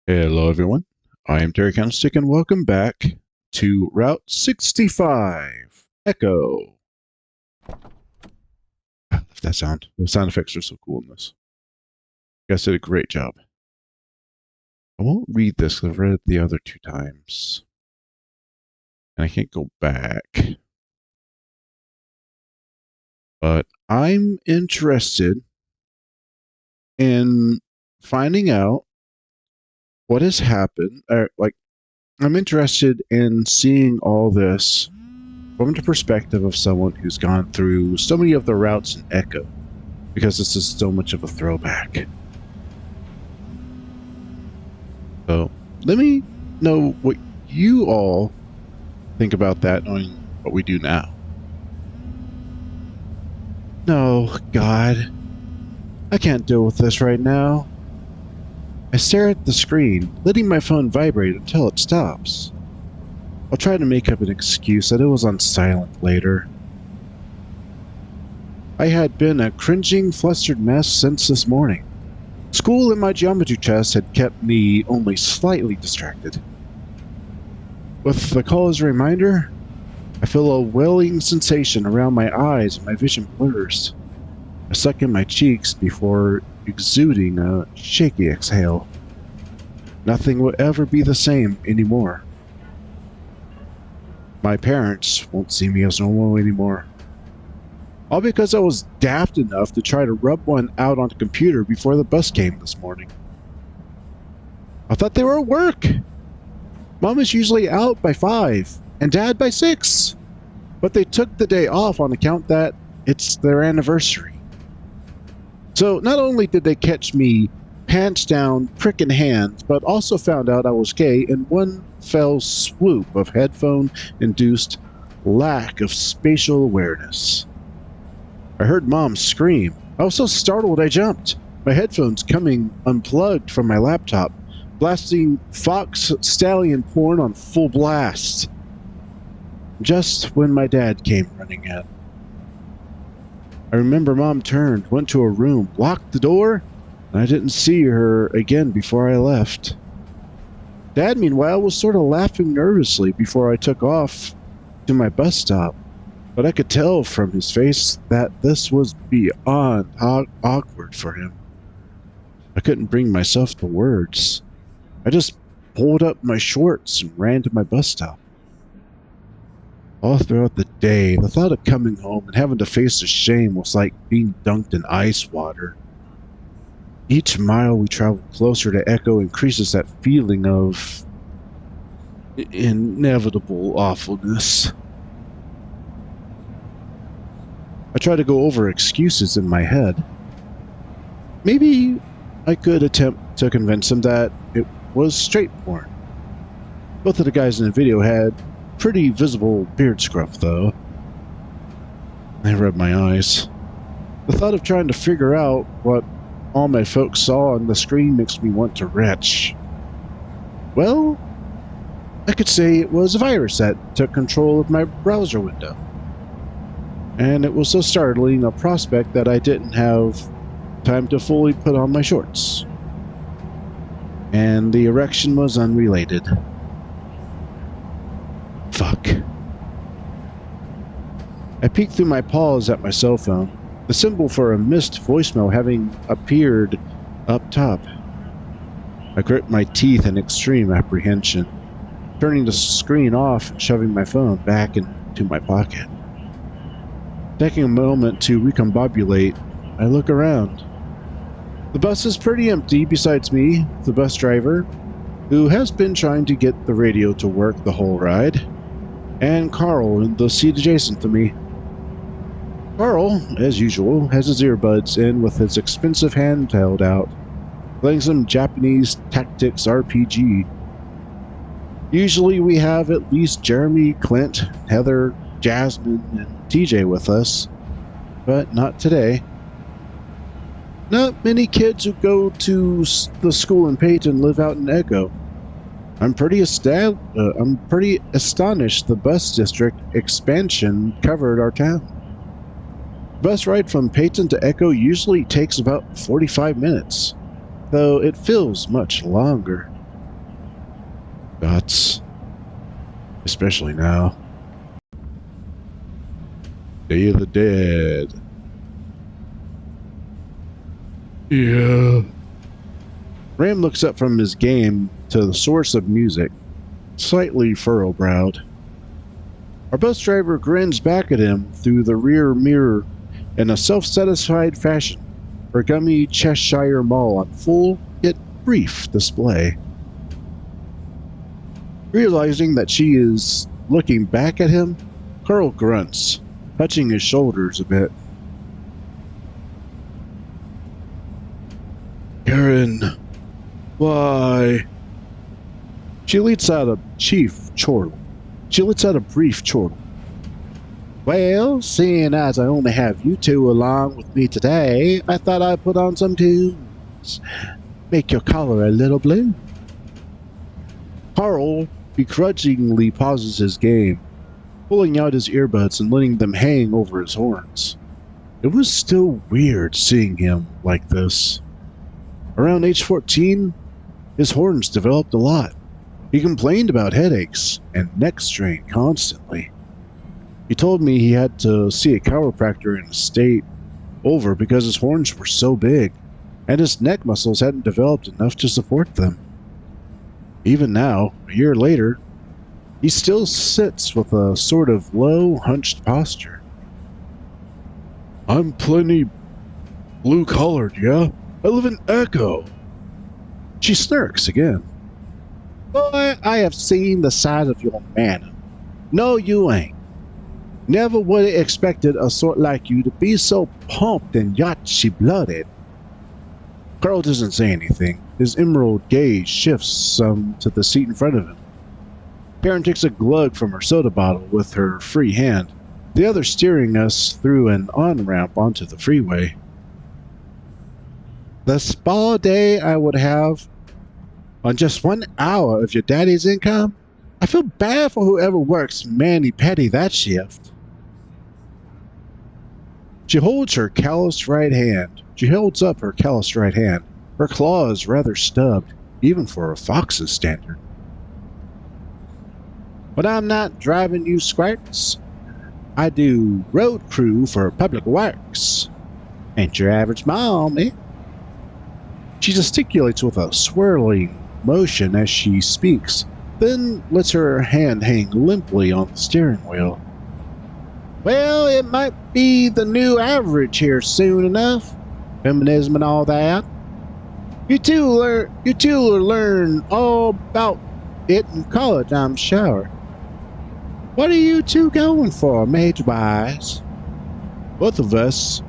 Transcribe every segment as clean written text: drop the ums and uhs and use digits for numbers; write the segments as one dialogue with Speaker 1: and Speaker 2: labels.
Speaker 1: Hello, everyone. I am Terry Candlestick, and welcome back to Route 65 Echo. I love that sound. The sound effects are so cool in this. You guys did a great job. I won't read this because I've read it the other two times, and I can't go back. But I'm interested in finding out what has happened. I'm interested in seeing all this from the perspective of someone who's gone through so many of the routes in Echo, because this is so much of a throwback. So let me know what you all think about that, knowing what we do now. No, God. I can't deal with this right now. I stare at the screen, letting my phone vibrate until it stops. I'll try to make up an excuse that it was on silent later. I had been a cringing, flustered mess since this morning. School and my geometry test had kept me only slightly distracted. With the call as a reminder, I feel a welling sensation around my eyes and my vision blurs. I suck in my cheeks before exuding a shaky exhale. Nothing will ever be the same anymore. My parents won't see me as normal anymore. All because I was daft enough to try to rub one out on the computer before the bus came this morning. I thought they were at work. Mom is usually out by 5 and Dad by 6. But they took the day off on account that it's their anniversary. So not only did they catch me pants down, prick in hand, but also found out I was gay in one fell swoop of headphone-induced lack of spatial awareness. I heard Mom scream. I was so startled I jumped, my headphones coming unplugged from my laptop, blasting Fox Stallion porn on full blast. Just when my dad came running in. I remember Mom turned, went to her room, locked the door, and I didn't see her again before I left. Dad, meanwhile, was sort of laughing nervously before I took off to my bus stop, but I could tell from his face that this was beyond awkward for him. I couldn't bring myself to words. I just pulled up my shorts and ran to my bus stop. All throughout the day, the thought of coming home and having to face the shame was like being dunked in ice water. Each mile we traveled closer to Echo increases that feeling of inevitable awfulness. I try to go over excuses in my head. Maybe I could attempt to convince him that it was straight porn. Both of the guys in the video had pretty visible beard scruff, though. I rubbed my eyes. The thought of trying to figure out what all my folks saw on the screen makes me want to retch. Well, I could say it was a virus that took control of my browser window. And it was so startling a prospect that I didn't have time to fully put on my shorts. And the erection was unrelated. Fuck. I peeked through my paws at my cell phone, the symbol for a missed voicemail having appeared up top. I gripped my teeth in extreme apprehension, turning the screen off and shoving my phone back into my pocket. Taking a moment to recombobulate, I look around. The bus is pretty empty besides me, the bus driver, who has been trying to get the radio to work the whole ride, and Carl in the seat adjacent to me. Carl, as usual, has his earbuds in with his expensive handheld out, playing some Japanese Tactics RPG. Usually we have at least Jeremy, Clint, Heather, Jasmine, and TJ with us, but not today. Not many kids who go to the school in Peyton live out in Echo. I'm pretty astonished the bus district expansion covered our town. The bus ride from Peyton to Echo usually takes about 45 minutes, though it feels much longer. Guts. Especially now. Day of the Dead. Yeah. Ram looks up from his game to the source of music, slightly furrow-browed. Our bus driver grins back at him through the rear mirror in a self-satisfied fashion, her gummy Cheshire Mall on full, yet brief display. Realizing that she is looking back at him, Carl grunts, touching his shoulders a bit. Karen, why? She lets out a brief chortle. Well, seeing as I only have you two along with me today, I thought I'd put on some tunes. Make your collar a little blue. Carl begrudgingly pauses his game, pulling out his earbuds and letting them hang over his horns. It was still weird seeing him like this. Around age 14, his horns developed a lot. He complained about headaches and neck strain constantly. He told me he had to see a chiropractor in a state over because his horns were so big, and his neck muscles hadn't developed enough to support them. Even now, a year later, he still sits with a sort of low, hunched posture. I'm plenty blue-collared, yeah? I live in Echo. She smirks again. Boy, I have seen the size of your manner. No, you ain't. Never would have expected a sort like you to be so pumped and yacht-blooded. Carl doesn't say anything. His emerald gaze shifts some to the seat in front of him. Karen takes a glug from her soda bottle with her free hand, the other steering us through an on-ramp onto the freeway. The spa day I would have on just 1 hour of your daddy's income? I feel bad for whoever works mani-pedi that shift. She holds up her calloused right hand. Her claws rather stubbed, even for a fox's standard. But I'm not driving you squirts. I do road crew for public works. Ain't your average mom, eh? She gesticulates with a swirling motion as she speaks, then lets her hand hang limply on the steering wheel. Well, it might be the new average here soon enough. Feminism and all that. You two will learn all about it in college, I'm sure. What are you two going for, mage-wise? Both of us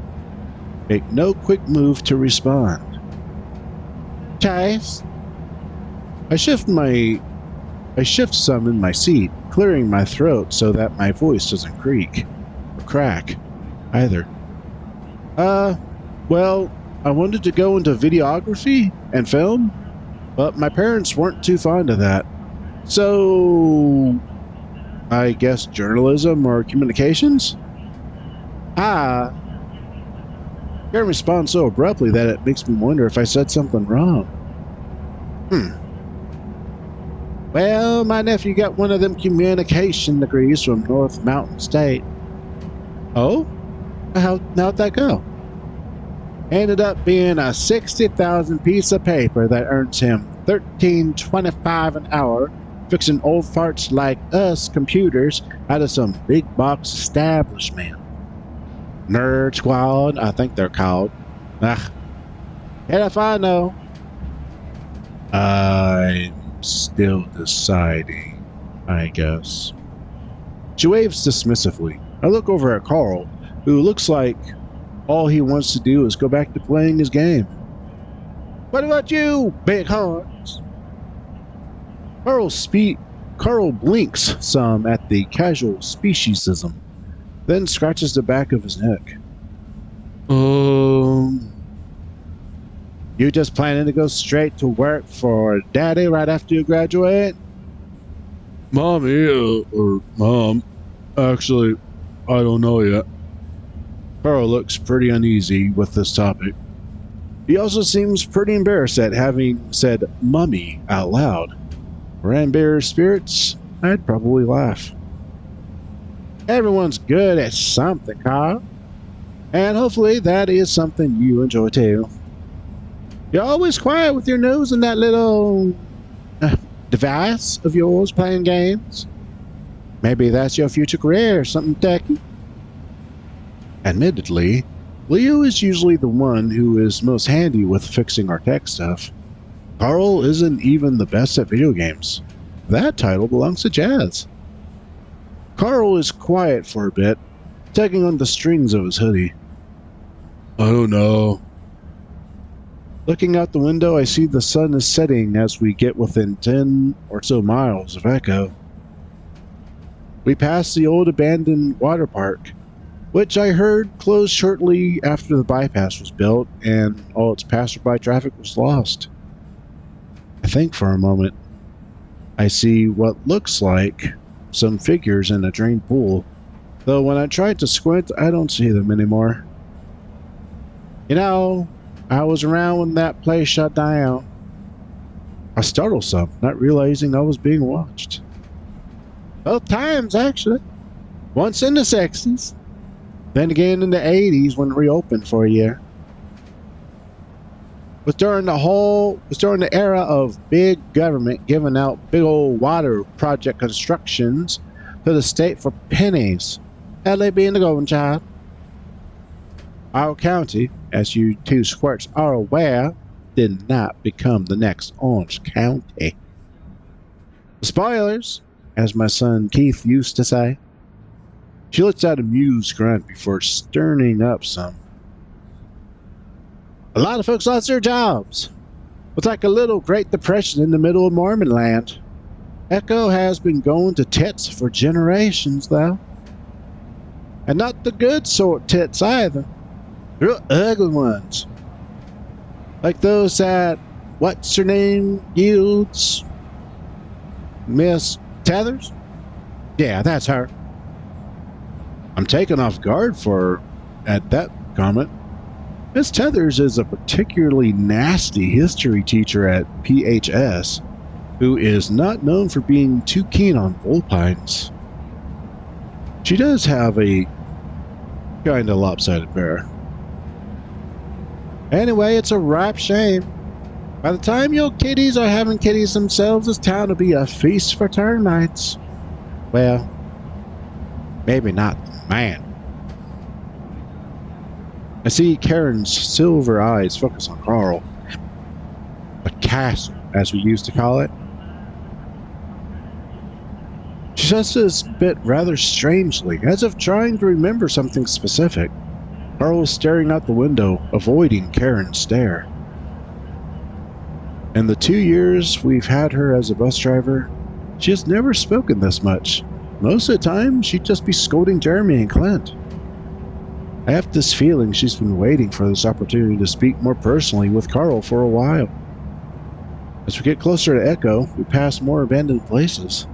Speaker 1: make no quick move to respond. Chase? I shift some in my seat, clearing my throat so that my voice doesn't creak or crack either. Well, I wanted to go into videography and film, but my parents weren't too fond of that. So, I guess journalism or communications? Karen responds so abruptly that it makes me wonder if I said something wrong. Well, my nephew got one of them communication degrees from North Mountain State. Oh? How'd that go? Ended up being a 60,000 piece of paper that earns him $13.25 an hour, fixing old farts like us computers out of some big box establishment. Nerd Squad, I think they're called. And if I know. I'm still deciding, I guess. She waves dismissively. I look over at Carl, who looks like all he wants to do is go back to playing his game. What about you, big hearts? Carl blinks some at the casual speciesism, then scratches the back of his neck. You just planning to go straight to work for daddy right after you graduate? Mom, actually, I don't know yet. Carl looks pretty uneasy with this topic. He also seems pretty embarrassed at having said mummy out loud. Ran beer spirits, I'd probably laugh. Everyone's good at something, Carl. And hopefully that is something you enjoy too. You're always quiet with your nose in that little device of yours playing games. Maybe that's your future career or something techy. Admittedly, Leo is usually the one who is most handy with fixing our tech stuff. Carl isn't even the best at video games. That title belongs to Jazz. Carl is quiet for a bit, tugging on the strings of his hoodie. I don't know. Looking out the window, I see the sun is setting as we get within 10 or so miles of Echo. We pass the old abandoned water park, which I heard closed shortly after the bypass was built and all its passerby traffic was lost. I think for a moment. I see what looks like some figures in a drained pool, though when I try to squint, I don't see them anymore. You know, I was around when that place shut down. I startled some, not realizing I was being watched. Both times, actually. Once in the 60s, then again in the 80s when it reopened for a year. It was during the era of big government giving out big old water project constructions to the state for pennies. LA being the golden child. Our county, as you two squirts are aware, did not become the next Orange County. Spoilers, as my son Keith used to say. She lets out a amused grunt before stirring up some. A lot of folks lost their jobs. It's like a little Great Depression in the middle of Mormon land. Echo has been going to tits for generations, though. And not the good sort tits either. Real ugly ones. Like those that, what's her name, yields? Miss Tethers? Yeah, that's her. I'm taken off guard at that comment. Miss Tethers is a particularly nasty history teacher at PHS who is not known for being too keen on bullpines. She does have a kind of lopsided pair. Anyway, it's a ripe shame. By the time your kiddies are having kitties themselves, this town will be a feast for termites. Well, maybe not, man. I see Karen's silver eyes focus on Carl. A castle, as we used to call it. She says this bit rather strangely, as if trying to remember something specific. Carl is staring out the window, avoiding Karen's stare. In the 2 years we've had her as a bus driver, she has never spoken this much. Most of the time, she'd just be scolding Jeremy and Clint. I have this feeling she's been waiting for this opportunity to speak more personally with Carl for a while. As we get closer to Echo, we pass more abandoned places.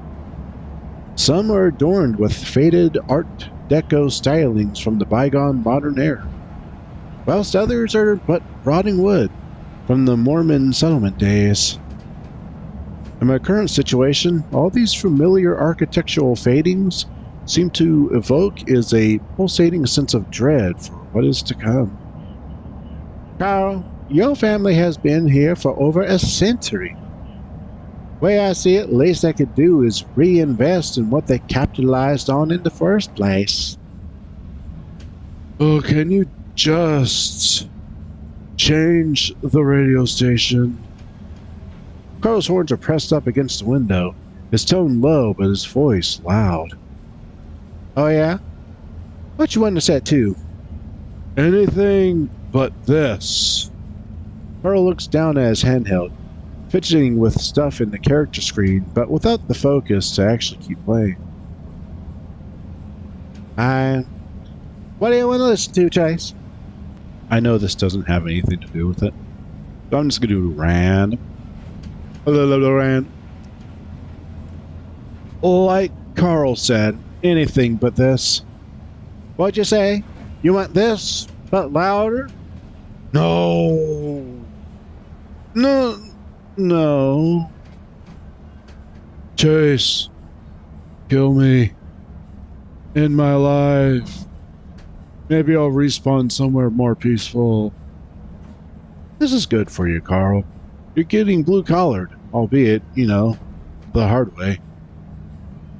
Speaker 1: Some are adorned with faded Art Deco stylings from the bygone modern era, whilst others are but rotting wood from the Mormon settlement days. In my current situation, all these familiar architectural fadings seem to evoke is a pulsating sense of dread for what is to come. Carl, your family has been here for over a century. Way I see it, least they could do is reinvest in what they capitalized on in the first place. Oh, can you just change the radio station? Carl's horns are pressed up against the window, his tone low but his voice loud. Oh yeah? What you want to set to? Anything but this. Carl looks down at his handheld, fidgeting with stuff in the character screen, but without the focus to actually keep playing. What do you want to listen to, Chase? I know this doesn't have anything to do with it, so I'm just going to do random. Random. Like Carl said, anything but this. What'd you say? You want this, but louder? No. No. Chase, kill me. End my life. Maybe I'll respawn somewhere more peaceful. This is good for you, Carl. You're getting blue-collared, albeit, the hard way.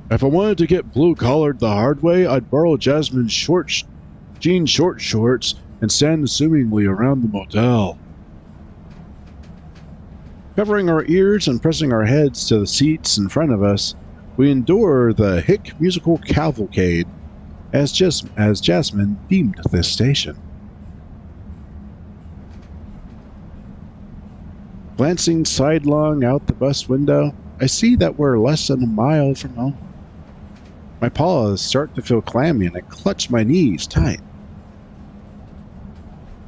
Speaker 1: If I wanted to get blue-collared the hard way, I'd borrow Jasmine's jean short shorts and stand assumingly around the motel. Covering our ears and pressing our heads to the seats in front of us, we endure the hick musical cavalcade as Jasmine beamed this station. Glancing sidelong out the bus window, I see that we're less than a mile from home. My paws start to feel clammy and I clutch my knees tight.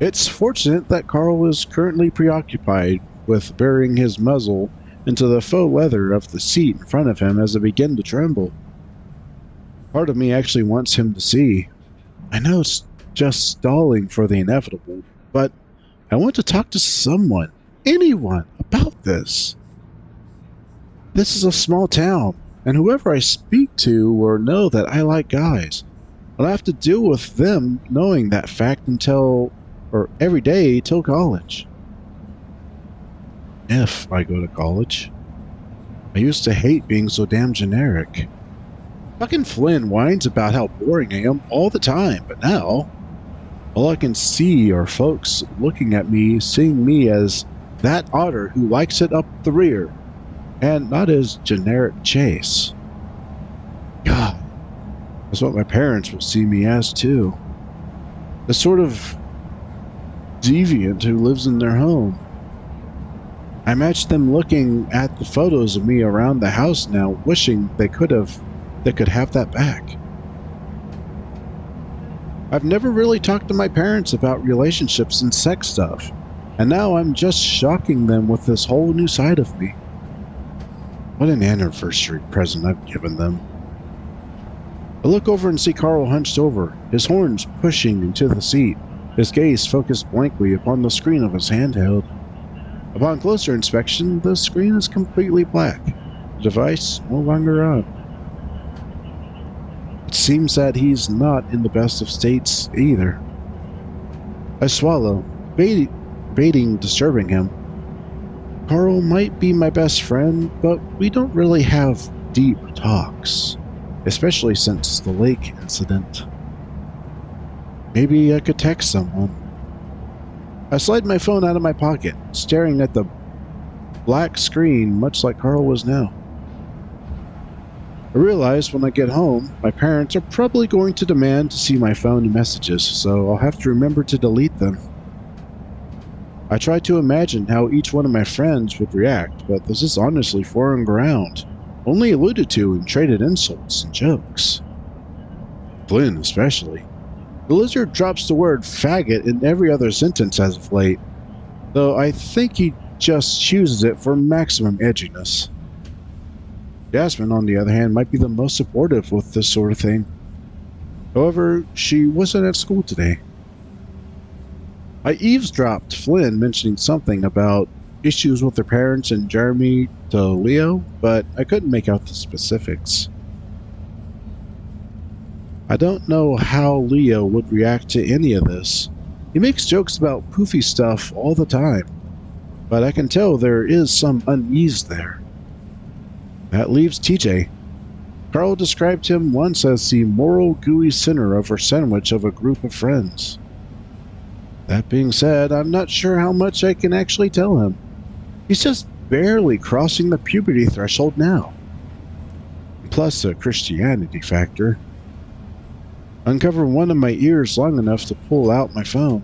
Speaker 1: It's fortunate that Carl is currently preoccupied with burying his muzzle into the faux leather of the seat in front of him as I begin to tremble. Part of me actually wants him to see. I know it's just stalling for the inevitable, but I want to talk to someone, anyone, about this. This is a small town, and whoever I speak to will know that I like guys. I'll have to deal with them knowing that fact every day till college. If I go to college. I used to hate being so damn generic. Fucking Flynn whines about how boring I am all the time, but now, all I can see are folks looking at me, seeing me as that otter who likes it up the rear, and not as generic Chase. God, that's what my parents will see me as too. The sort of deviant who lives in their home. I imagine them looking at the photos of me around the house now, wishing they could have that back. I've never really talked to my parents about relationships and sex stuff, and now I'm just shocking them with this whole new side of me. What an anniversary present I've given them. I look over and see Carl hunched over, his horns pushing into the seat, his gaze focused blankly upon the screen of his handheld. Upon closer inspection, the screen is completely black, the device no longer on. It seems that he's not in the best of states either. I swallow, baiting disturbing him. Carl might be my best friend, but we don't really have deep talks, especially since the lake incident. Maybe I could text someone. I slide my phone out of my pocket, staring at the black screen much like Carl was now. I realize when I get home, my parents are probably going to demand to see my phone and messages, so I'll have to remember to delete them. I try to imagine how each one of my friends would react, but this is honestly foreign ground, only alluded to in traded insults and jokes. Flynn especially. The lizard drops the word faggot in every other sentence as of late, though I think he just chooses it for maximum edginess. Jasmine, on the other hand, might be the most supportive with this sort of thing. However, she wasn't at school today. I eavesdropped Flynn mentioning something about issues with their parents and Jeremy to Leo, but I couldn't make out the specifics. I don't know how Leo would react to any of this. He makes jokes about poofy stuff all the time, but I can tell there is some unease there. That leaves TJ. Carl described him once as the moral gooey center of her sandwich of a group of friends. That being said, I'm not sure how much I can actually tell him. He's just barely crossing the puberty threshold now. Plus a Christianity factor. Uncover one of my ears long enough to pull out my phone.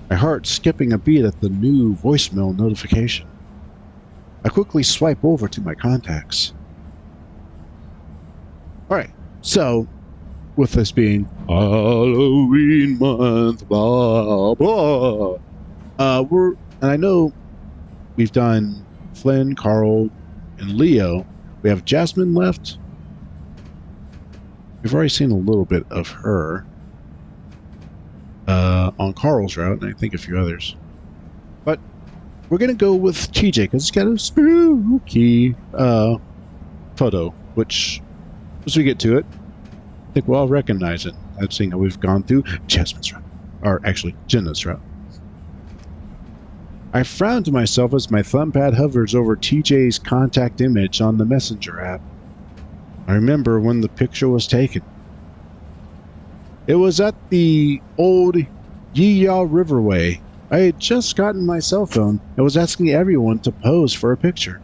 Speaker 1: My heart skipping a beat at the new voicemail notification. I quickly swipe over to my contacts. Alright, so, with this being Halloween month, blah, blah, and I know we've done Flynn, Carl, and Leo. We have Jasmine left. We've already seen a little bit of her on Carl's route, and I think a few others. But we're going to go with TJ, because it's kind of spooky. photo, which, as we get to it, I think we'll all recognize it. I've seen how we've gone through Jasmine's route, or actually Jenna's route. I frown to myself as my thumb pad hovers over TJ's contact image on the Messenger app. I remember when the picture was taken. It was at the old Yeeyaw Riverway. I had just gotten my cell phone and was asking everyone to pose for a picture.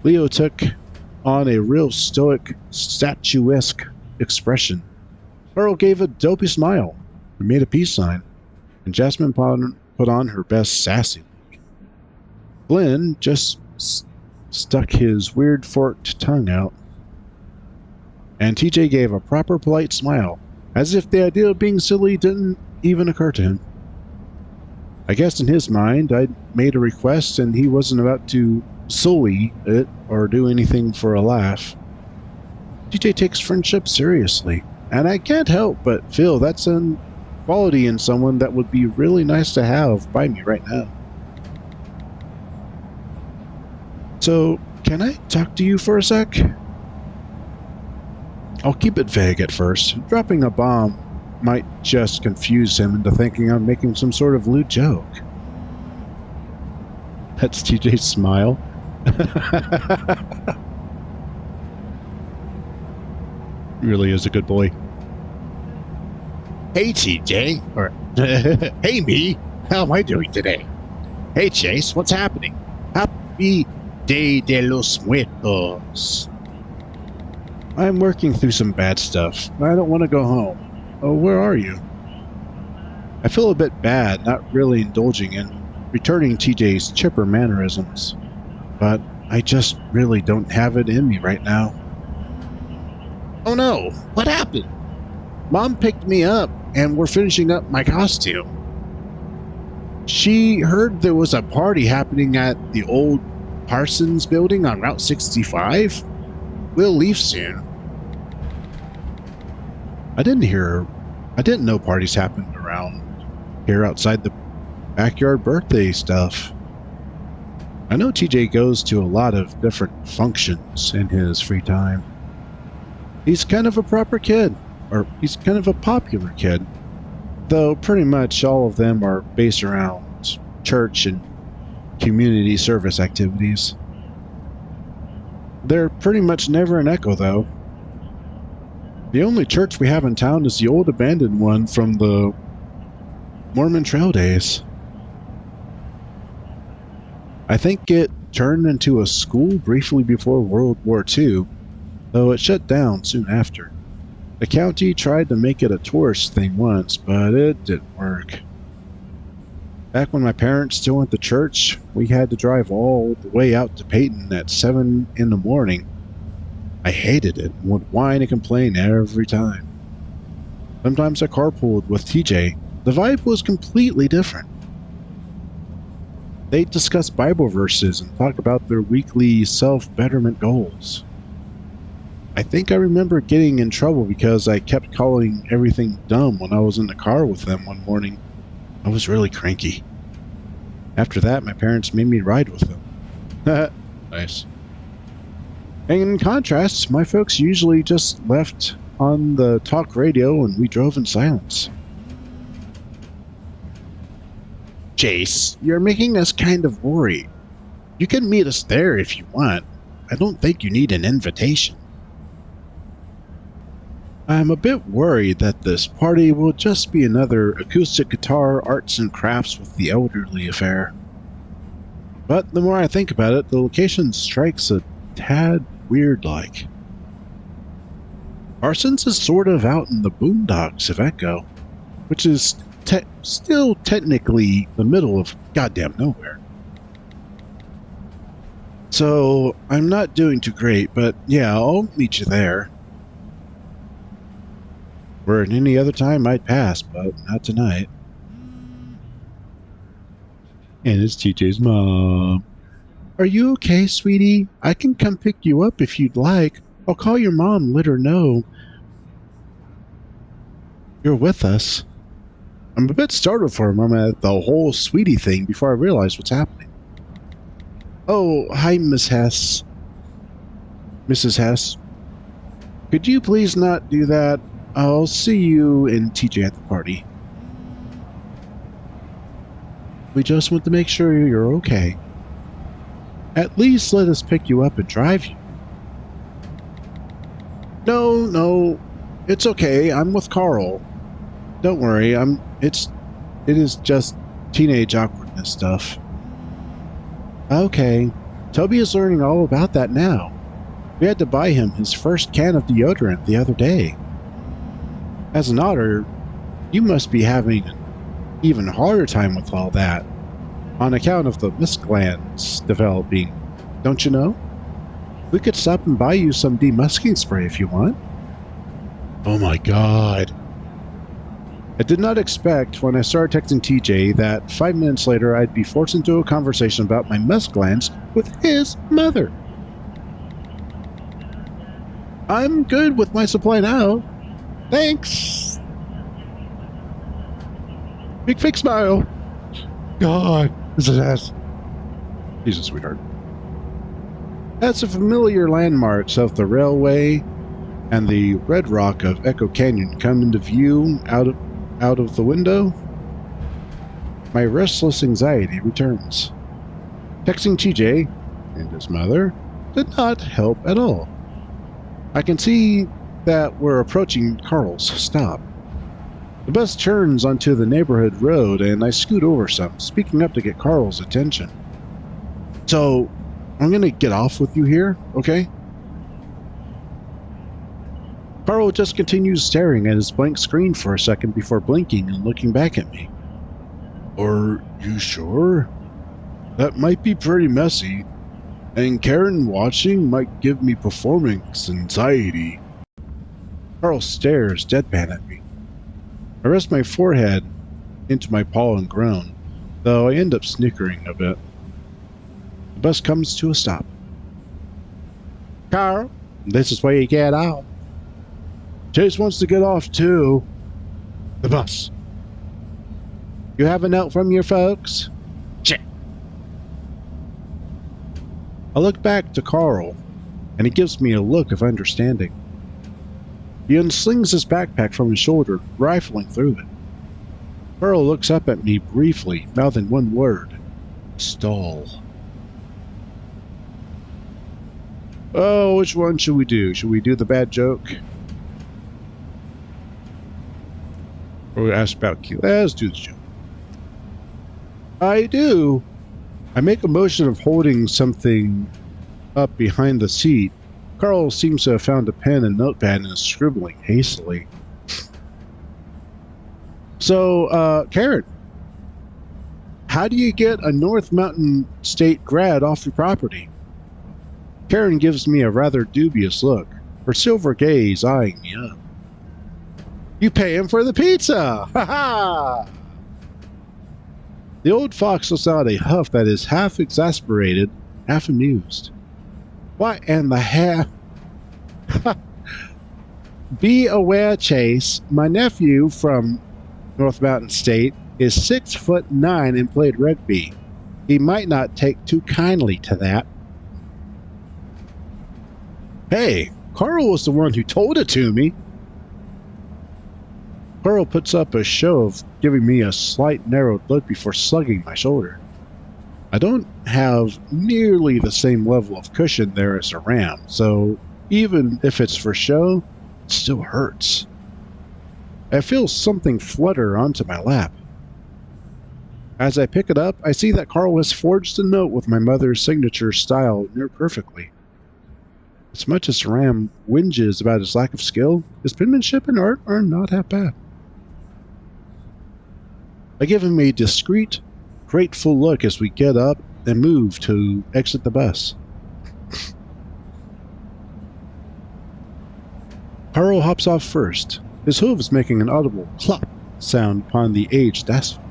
Speaker 1: Leo took on a real stoic, statuesque expression. Pearl gave a dopey smile and made a peace sign, and Jasmine put on her best sassy look. Glenn just stuck his weird forked tongue out, and TJ gave a proper polite smile, as if the idea of being silly didn't even occur to him. I guess in his mind, I'd made a request and he wasn't about to sully it or do anything for a laugh. TJ takes friendship seriously, and I can't help but feel that's a quality in someone that would be really nice to have by me right now. So, can I talk to you for a sec? I'll keep it vague at first. Dropping a bomb might just confuse him into thinking I'm making some sort of lewd joke. That's TJ's smile. He really is a good boy. Hey TJ, or hey me, how am I doing today? Hey Chase, what's happening? Happy Day de los Muertos. I'm working through some bad stuff. I don't want to go home. Oh, where are you? I feel a bit bad not really indulging in returning TJ's chipper mannerisms, but I just really don't have it in me right now. Oh no, what happened? Mom picked me up and we're finishing up my costume. She heard there was a party happening at the old Parsons building on Route 65. We'll leave soon. I didn't know parties happened around here outside the backyard birthday stuff. I know TJ goes to a lot of different functions in his free time. He's kind of a proper kid, or he's kind of a popular kid, though pretty much all of them are based around church and community service activities. They're pretty much never an echo, though. The only church we have in town is the old abandoned one from the Mormon Trail days. I think it turned into a school briefly before World War II, though it shut down soon after. The county tried to make it a tourist thing once, but it didn't work. Back when my parents still went to church, we had to drive all the way out to Peyton at 7 in the morning. I hated it and would whine and complain every time. Sometimes I carpooled with TJ. The vibe was completely different. They'd discuss Bible verses and talk about their weekly self-betterment goals. I think I remember getting in trouble because I kept calling everything dumb when I was in the car with them one morning. I was really cranky. After that, my parents made me ride with them. Nice. In contrast, my folks usually just left on the talk radio and we drove in silence. Chase, you're making us kind of worried. You can meet us there if you want. I don't think you need an invitation. I'm a bit worried that this party will just be another acoustic guitar arts and crafts with the elderly affair. But the more I think about it, the location strikes a tad weird-like. Parsons is sort of out in the boondocks of Echo, which is still technically the middle of goddamn nowhere. So, I'm not doing too great, but yeah, I'll meet you there. Where at any other time I'd pass, but not tonight. And it's TJ's mom. Are you okay, sweetie? I can come pick you up if you'd like. I'll call your mom, let her know you're with us. I'm a bit startled for a moment at the whole sweetie thing before I realize what's happening. Oh, hi, Miss Hess. Mrs. Hess. Could you please not do that? I'll see you and TJ at the party. We just want to make sure you're okay. At least let us pick you up and drive you. No, it's okay. I'm with Carl. Don't worry, it is just teenage awkwardness stuff. Okay, Toby is learning all about that now. We had to buy him his first can of deodorant the other day. As an otter, you must be having an even harder time with all that, on account of the mist glands developing, don't you know? We could stop and buy you some demusking spray if you want. Oh my god. I did not expect when I started texting TJ that 5 minutes later I'd be forced into a conversation about my must glands with his mother. I'm good with my supply now. Thanks. Big fake smile. God, this is ass. He's a sweetheart. As the familiar landmarks of the railway and the red rock of Echo Canyon come into view out of the window, my restless anxiety returns. Texting TJ and his mother did not help at all. I can see that we're approaching Carl's stop. The bus turns onto the neighborhood road and I scoot over some, speaking up to get Carl's attention. So, I'm gonna get off with you here, okay? Carl just continues staring at his blank screen for a second before blinking and looking back at me. Are you sure? That might be pretty messy, and Karen watching might give me performance anxiety. Carl stares deadpan at me. I rest my forehead into my paw and groan, though I end up snickering a bit. The bus comes to a stop. Carl, this is where you get off. Chase wants to get off too. The bus. You have a note from your folks? Check. I look back to Carl, and he gives me a look of understanding. He unslings his backpack from his shoulder, rifling through it. Carl looks up at me briefly, mouthing one word. Stall. Oh, which one should we do? Should we do the bad joke? Or we ask about Q? Let's do the joke. I do. I make a motion of holding something up behind the seat. Carl seems to have found a pen and notepad and is scribbling hastily. So, Karen, how do you get a North Mountain State grad off your property? Karen gives me a rather dubious look, her silver gaze eyeing me up. You pay him for the pizza! Ha ha! The old fox lets out a huff that is half exasperated, half amused. What in the hell? Be aware, Chase. My nephew from North Mountain State is 6'9" and played rugby. He might not take too kindly to that. Hey, Carl was the one who told it to me. Carl puts up a show of giving me a slight narrowed look before slugging my shoulder. I don't have nearly the same level of cushion there as a ram, so even if it's for show, it still hurts. I feel something flutter onto my lap. As I pick it up, I see that Carl has forged a note with my mother's signature style near perfectly. As much as Ram whinges about his lack of skill, his penmanship and art are not half bad. I give him a discreet, grateful look as we get up and move to exit the bus. Carl hops off first, his hooves making an audible clop sound upon the aged asphalt.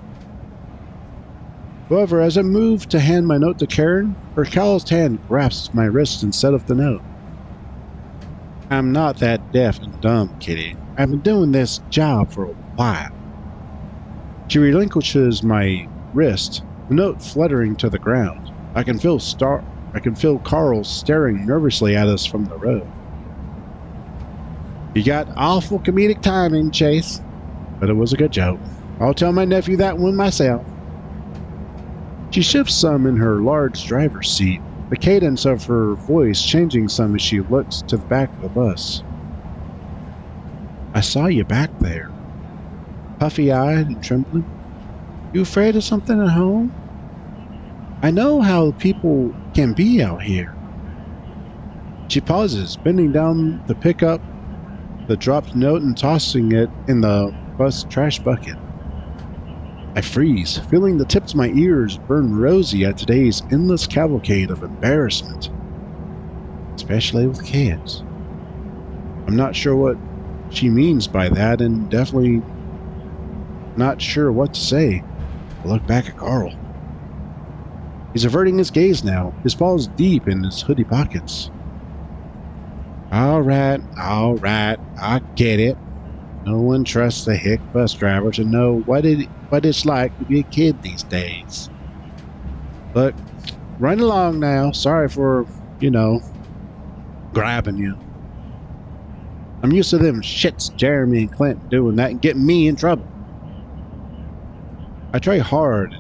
Speaker 1: However, as I move to hand my note to Karen, her calloused hand grasps my wrist instead of the note. I'm not that deaf and dumb, Kitty. I've been doing this job for a while. She relinquishes my wrist, the note fluttering to the ground. I can I could feel Carl staring nervously at us from the road. You got awful comedic timing, Chase, but it was a good joke. I'll tell my nephew that one myself. She shifts some in her large driver's seat, the cadence of her voice changing some as she looks to the back of the bus. I saw you back there, puffy-eyed and trembling. You afraid of something at home? I know how people can be out here. She pauses, bending down to pick up the dropped note and tossing it in the bus trash bucket. I freeze, feeling the tips of my ears burn rosy at today's endless cavalcade of embarrassment, especially with kids. I'm not sure what she means by that, and definitely not sure what to say. I look back at Carl. He's averting his gaze now, his paws deep in his hoodie pockets. All right, I get it. No one trusts a hick bus driver to know what it's like to be a kid these days. Look, run along now. Sorry for, grabbing you. I'm used to them shits Jeremy and Clint doing that and getting me in trouble. I try hard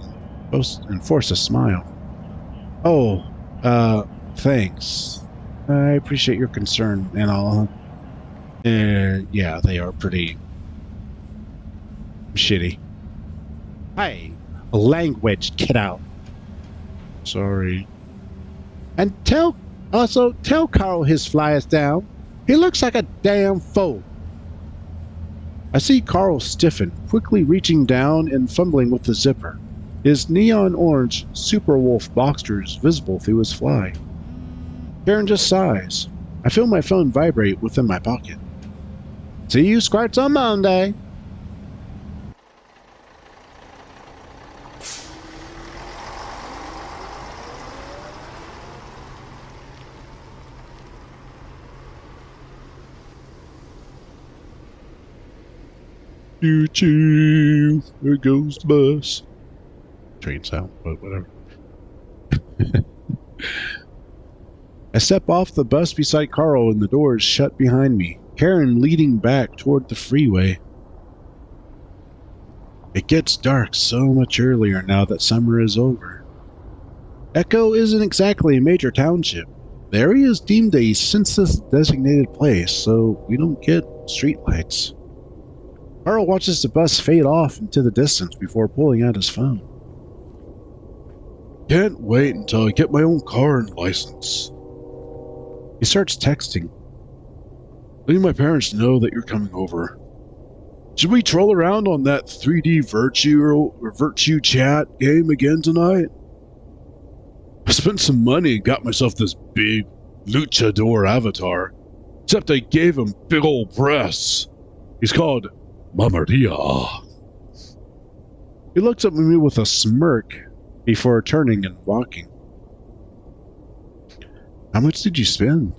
Speaker 1: and force a smile. Oh, thanks. I appreciate your concern and all. Yeah, they are pretty shitty. Hey, language, get out. Sorry. And tell Carl his flyers down. He looks like a damn fool. I see Carl stiffen, quickly reaching down and fumbling with the zipper, his neon orange Superwolf boxers visible through his fly. Karen just sighs. I feel my phone vibrate within my pocket. See you squirts on Monday. Choo choo, there goes the bus. Train sound, but whatever. I step off the bus beside Carl and the doors shut behind me, Karen leading back toward the freeway. It gets dark so much earlier now that summer is over. Echo isn't exactly a major township. The area is deemed a census-designated place, so we don't get streetlights. Carl watches the bus fade off into the distance before pulling out his phone. Can't wait until I get my own car and license. He starts texting. Letting my parents know that you're coming over. Should we troll around on that 3D virtue chat game again tonight? I spent some money and got myself this big luchador avatar, except I gave him big old breasts. He's called Mamaria. He looks at me with a smirk before turning and walking. How much did you spend?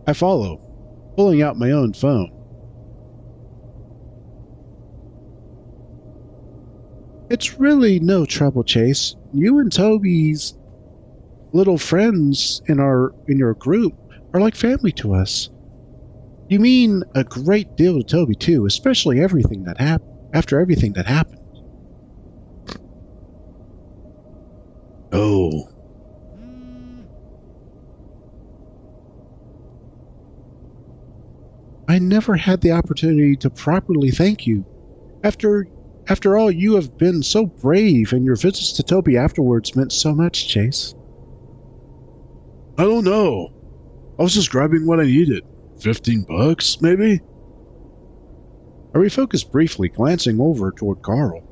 Speaker 1: I follow, pulling out my own phone. It's really no trouble, Chase. You and Toby's little friends in your group are like family to us. You mean a great deal to Toby too, especially after everything that happened. Oh. I never had the opportunity to properly thank you. After all, you have been so brave, and your visits to Toby afterwards meant so much, Chase. I don't know. I was just grabbing what I needed. $15, maybe? I refocused briefly, glancing over toward Carl.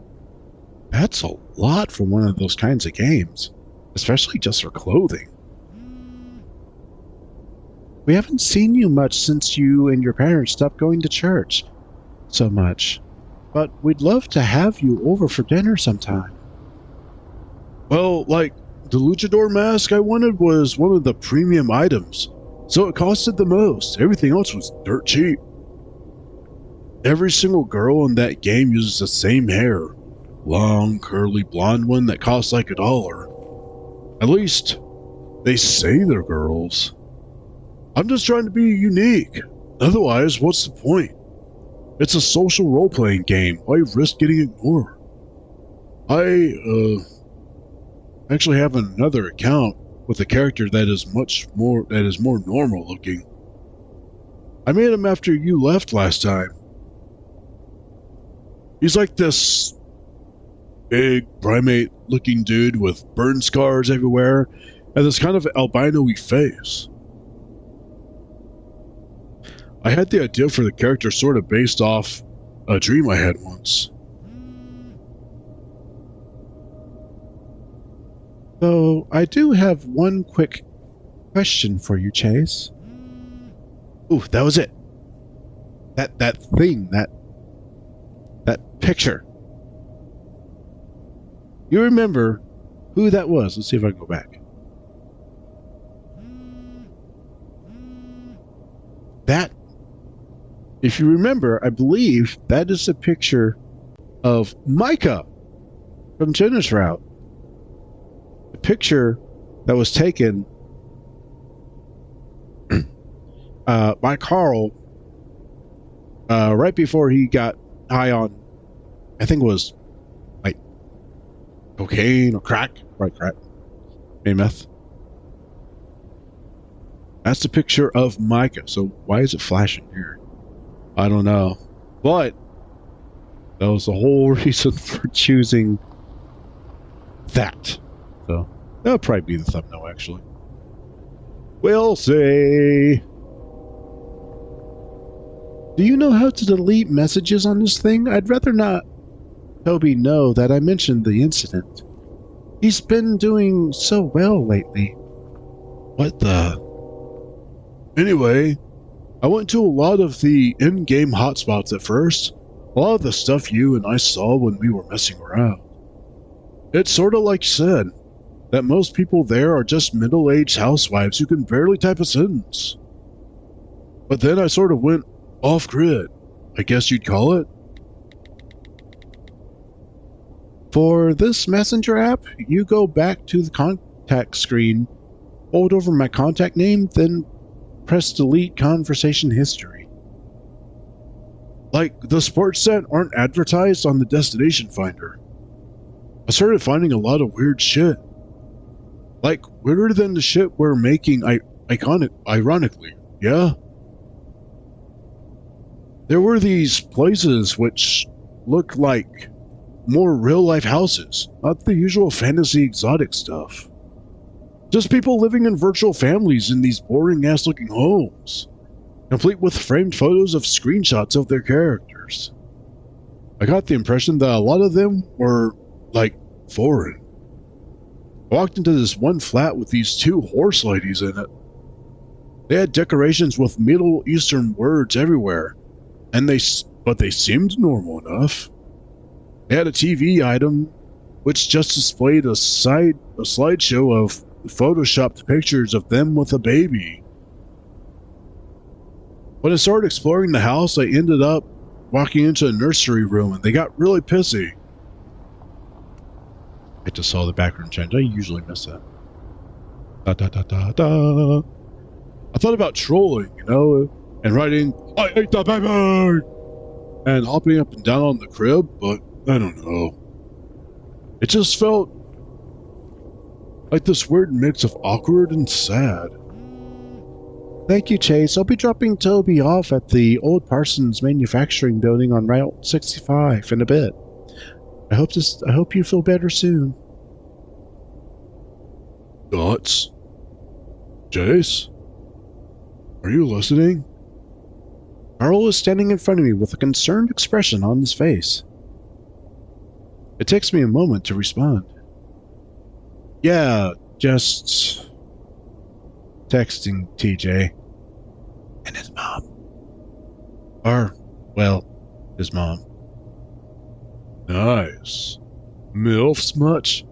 Speaker 1: That's a lot for one of those kinds of games, especially just for clothing. We haven't seen you much since you and your parents stopped going to church so much, but we'd love to have you over for dinner sometime. Well, like, the luchador mask I wanted was one of the premium items, so it costed the most. Everything else was dirt cheap. Every single girl in that game uses the same hair. Long, curly blonde one that costs like $1. At least, they say they're girls. I'm just trying to be unique. Otherwise, what's the point? It's a social role-playing game. Why risk getting ignored? I actually have another account with a character that is more normal looking. I made him after you left last time. He's like this big primate-looking dude with burn scars everywhere and this kind of albino-y face. I had the idea for the character sort of based off a dream I had once. So, I do have one quick question for you, Chase. Ooh, that was it. That thing, that picture. You remember who that was? Let's see if I can go back. That, if you remember, I believe that is a picture of Micah from Jenna's Route. The picture that was taken by Carl right before he got high on, I think it was like cocaine or crack, right? Crack, meth. That's the picture of Micah. So why is it flashing here? I don't know, but that was the whole reason for choosing that. So that'll probably be the thumbnail, actually. We'll see. Do you know how to delete messages on this thing? I'd rather not Toby know that I mentioned the incident. He's been doing so well lately. What the? Anyway, I went to a lot of the in-game hotspots at first. A lot of the stuff you and I saw when we were messing around. It's sort of like you said, that most people there are just middle-aged housewives who can barely type a sentence. But then I sort of went off-grid, I guess you'd call it. For this messenger app, you go back to the contact screen, hold over my contact name, then press delete conversation history. Like, the sports set aren't advertised on the destination finder. I started finding a lot of weird shit. Like, weirder than the shit we're making ironically, yeah? There were these places which looked like more real-life houses, not the usual fantasy exotic stuff. Just people living in virtual families in these boring-ass looking homes, complete with framed photos of screenshots of their characters. I got the impression that a lot of them were, like, foreign. I walked into this one flat with these two horse ladies in it. They had decorations with Middle Eastern words everywhere, but they seemed normal enough. They had a TV item which just displayed a slideshow of photoshopped pictures of them with a baby. When I started exploring the house, I ended up walking into a nursery room and they got really pissy. I just saw the background change. I usually miss that. Da da da da da. I thought about trolling, you know, and writing, "I ate the baby!" and hopping up and down on the crib, but I don't know. It just felt like this weird mix of awkward and sad. Thank you, Chase. I'll be dropping Toby off at the old Parsons Manufacturing Building on Route 65 in a bit. I hope you feel better soon. Thoughts? Chase? Are you listening? Carl is standing in front of me with a concerned expression on his face. It takes me a moment to respond. Yeah, just texting TJ and his mom. Or, well, his mom. Nice. MILFs much?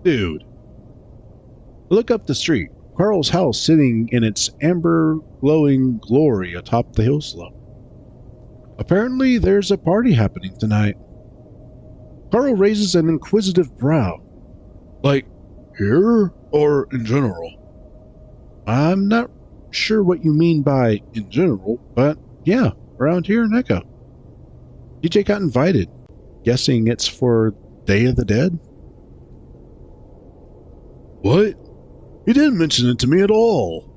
Speaker 1: Dude. Look up the street. Carl's house sitting in its amber glowing glory atop the hill slope. Apparently there's a party happening tonight. Carl raises an inquisitive brow. Like, here or in general? I'm not sure what you mean by in general, but yeah, around here in Echo. DJ got invited. Guessing it's for Day of the Dead? What? He didn't mention it to me at all.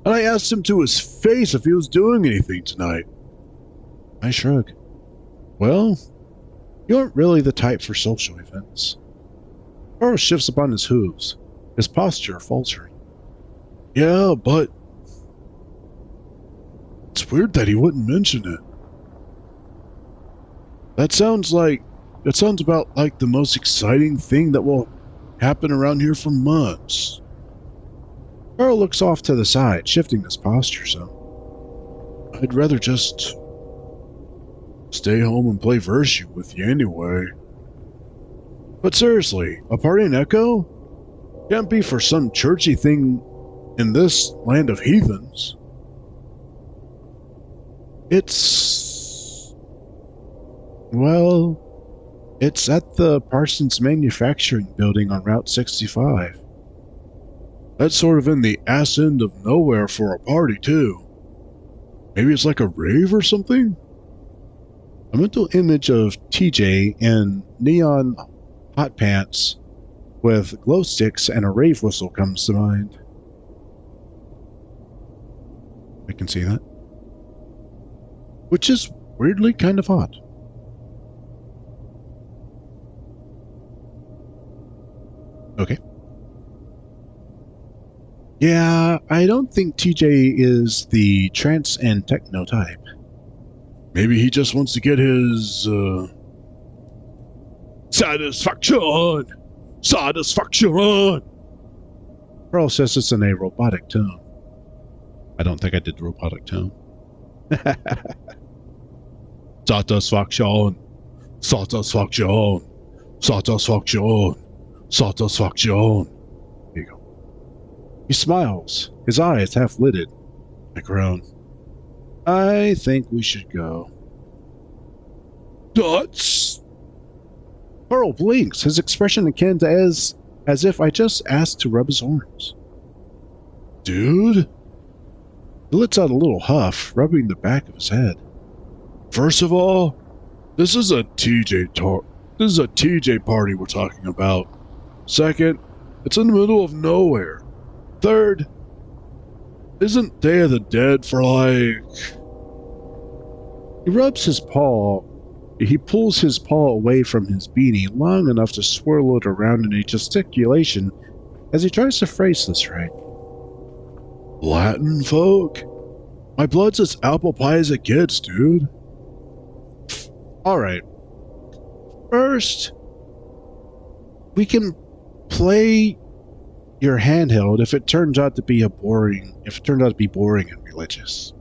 Speaker 1: And I asked him to his face if he was doing anything tonight. I shrug. Well, you aren't really the type for social events. Carl shifts upon his hooves, his posture faltering. Yeah, but it's weird that he wouldn't mention it. That sounds about like the most exciting thing that will happen around here for months. Carl looks off to the side, shifting his posture some. I'd rather just stay home and play Virtue with you anyway. But seriously, a party in Echo? Can't be for some churchy thing in this land of heathens. It's at the Parsons Manufacturing Building on Route 65. That's sort of in the ass end of nowhere for a party, too. Maybe it's like a rave or something? A mental image of TJ in neon hot pants with glow sticks and a rave whistle comes to mind. I can see that. Which is weirdly kind of hot. Okay. Yeah, I don't think TJ is the trance and techno type. Maybe he just wants to get his, satisfaction! Satisfaction! Carl says it's in a robotic tone. I don't think I did the robotic tone. Satisfaction! Satisfaction! Satisfaction! Satisfaction! Here you go. He smiles, his eyes half lidded. I groan. I think we should go. Nuts! Carl blinks, his expression akin to as if I just asked to rub his arms. Dude? He lets out a little huff, rubbing the back of his head. First of all, this is a TJ party we're talking about. Second, it's in the middle of nowhere. Third, isn't Day of the Dead for like... He rubs his paw. He pulls his paw away from his beanie long enough to swirl it around in a gesticulation as he tries to phrase this right. Latin folk? My blood's as apple pie as it gets, dude. Alright. First, we can play your handheld if it turns out to be boring and religious.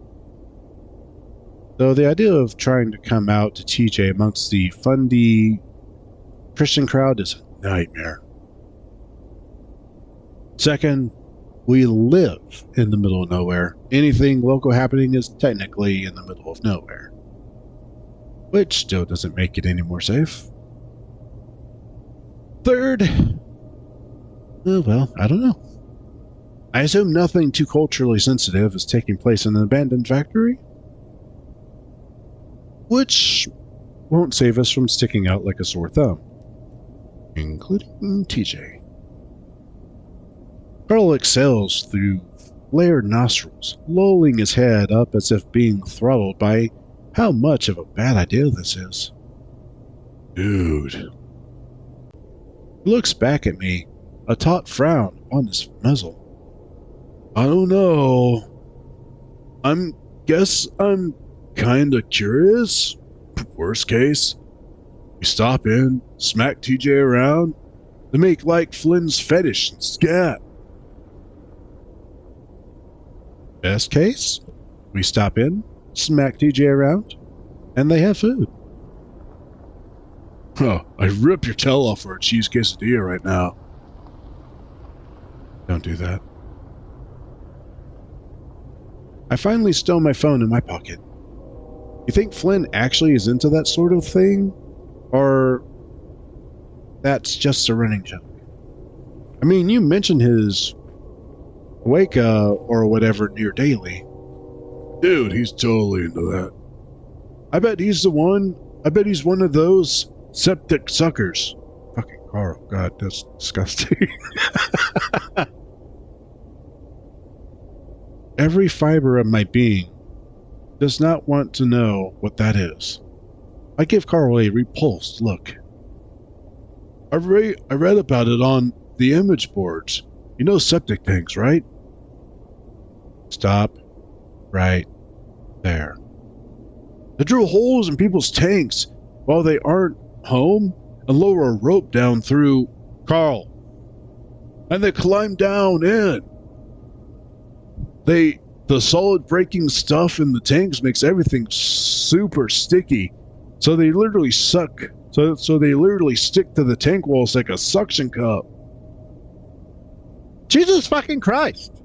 Speaker 1: Though the idea of trying to come out to TJ amongst the fundy Christian crowd is a nightmare. Second, we live in the middle of nowhere. Anything local happening is technically in the middle of nowhere. Which still doesn't make it any more safe. Third, well, I don't know. I assume nothing too culturally sensitive is taking place in an abandoned factory? Which won't save us from sticking out like a sore thumb. Including TJ. Carl exhales through flared nostrils, lolling his head up as if being throttled by how much of a bad idea this is. Dude. He looks back at me, a taut frown on his muzzle. I don't know. Guess I'm kinda curious. Worst case, we stop in, smack TJ around, and make like Flynn's fetish and scat. Best case, we stop in, smack TJ around, and they have food. Huh, I'd rip your tail off for a cheese quesadilla right now. Don't do that. I finally stow my phone in my pocket. You think Flynn actually is into that sort of thing? Or that's just a running joke? I mean, you mentioned his Waka or whatever near daily. Dude, he's totally into that. I bet he's one of those septic suckers. Fucking Carl. God, that's disgusting. Every fiber of my being does not want to know what that is. I give Carl a repulsed look. I read about it on the image boards. You know septic tanks, right? Stop. Right there. They drill holes in people's tanks while they aren't home and lower a rope down through Carl. And they climb down in. The solid breaking stuff in the tanks makes everything super sticky. So they literally suck. So they literally stick to the tank walls like a suction cup. Jesus fucking Christ.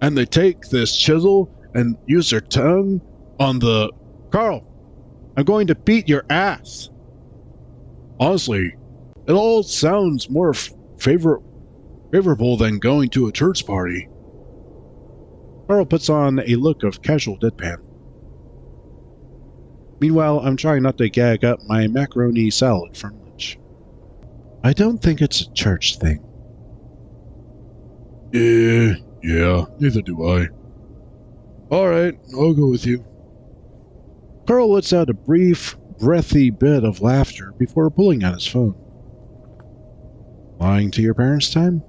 Speaker 1: And they take this chisel and use their tongue on the... Carl, I'm going to beat your ass. Honestly, it all sounds more favorable than going to a church party. Carl puts on a look of casual deadpan. Meanwhile, I'm trying not to gag up my macaroni salad for lunch. I don't think it's a church thing. Yeah, neither do I. Alright, I'll go with you. Carl lets out a brief, breathy bit of laughter before pulling out his phone. Lying to your parents' time?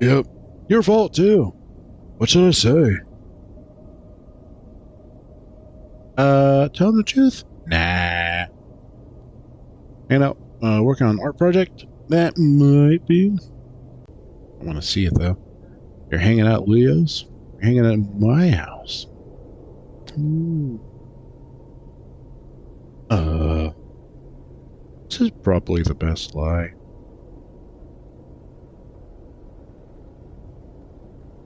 Speaker 1: Yep, your fault too. What should I say? Tell them the truth? Nah. Working on an art project? That might be. I want to see it though. You're hanging out at Leo's? You're hanging out at my house. This is probably the best lie.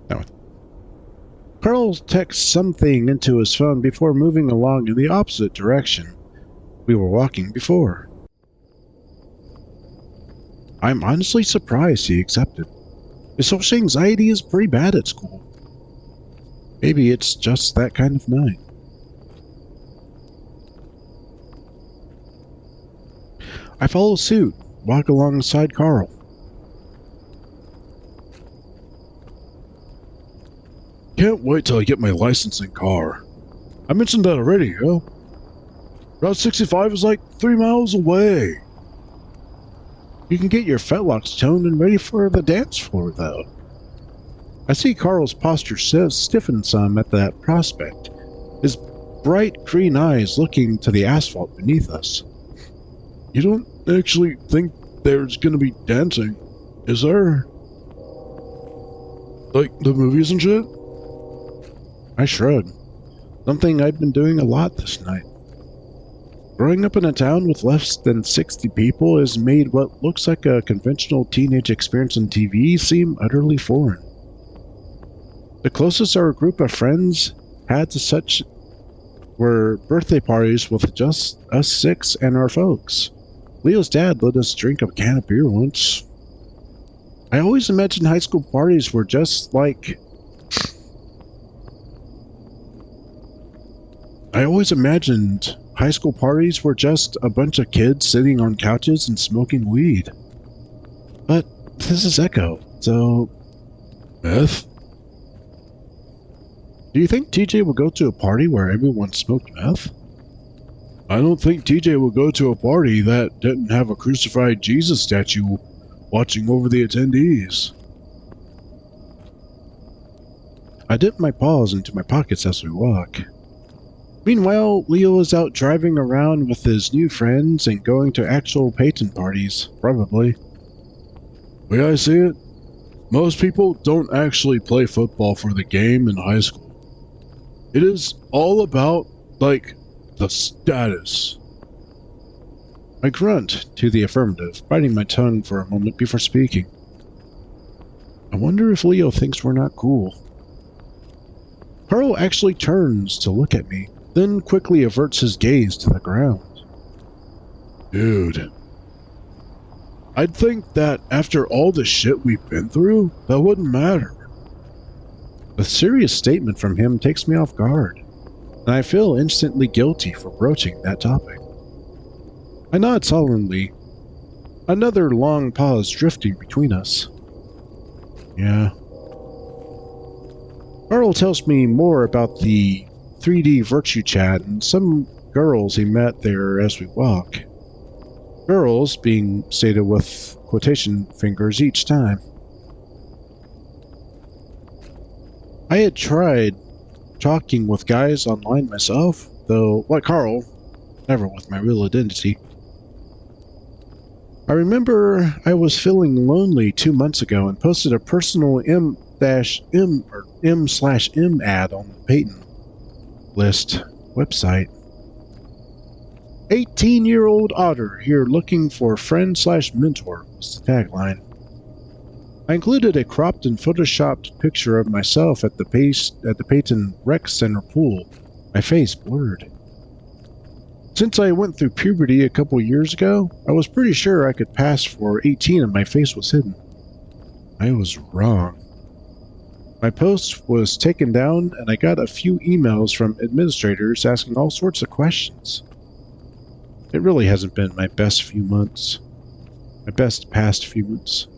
Speaker 1: No. Carl texts something into his phone before moving along in the opposite direction we were walking before. I'm honestly surprised he accepted. His social anxiety is pretty bad at school. Maybe it's just that kind of night. I follow suit, walk alongside Carl. Can't wait till I get my licensing car. I mentioned that already, huh? Route 65 is like 3 miles away. You can get your fetlocks toned and ready for the dance floor, though. I see Carl's posture stiffen some at that prospect, his bright green eyes looking to the asphalt beneath us. You don't actually think there's gonna be dancing, is there? Like the movies and shit? I shrug. Something I've been doing a lot this night. Growing up in a town with less than 60 people has made what looks like a conventional teenage experience on TV seem utterly foreign. The closest our group of friends had to such were birthday parties with just us 6 and our folks. Leo's dad let us drink a can of beer once. I always imagined high school parties were just like... I always imagined high school parties were just a bunch of kids sitting on couches and smoking weed. But this is Echo, so... Meth? Do you think TJ will go to a party where everyone smoked meth? I don't think TJ will go to a party that didn't have a crucified Jesus statue watching over the attendees. I dip my paws into my pockets as we walk. Meanwhile, Leo is out driving around with his new friends and going to actual Peyton parties, probably. The way I see it, most people don't actually play football for the game in high school. It is all about, like, the status. I grunt to the affirmative, biting my tongue for a moment before speaking. I wonder if Leo thinks we're not cool. Carl actually turns to look at me, then quickly averts his gaze to the ground. Dude. I'd think that after all the shit we've been through, that wouldn't matter. The serious statement from him takes me off guard, and I feel instantly guilty for broaching that topic. I nod solemnly, another long pause drifting between us. Yeah. Carl tells me more about the 3D virtue chat and some girls he met there as we walk. Girls being stated with quotation fingers each time. I had tried talking with guys online myself, though, like Carl, never with my real identity. I remember I was feeling lonely 2 months ago and posted a personal M/M or M/M ad on the Peyton list website. 18-year-old Otter here looking for friend/mentor was the tagline. I included a cropped and photoshopped picture of myself at the Peyton Rec Center pool, my face blurred. Since I went through puberty a couple years ago, I was pretty sure I could pass for 18 and my face was hidden. I was wrong. My post was taken down and I got a few emails from administrators asking all sorts of questions. It really hasn't been my best past few months.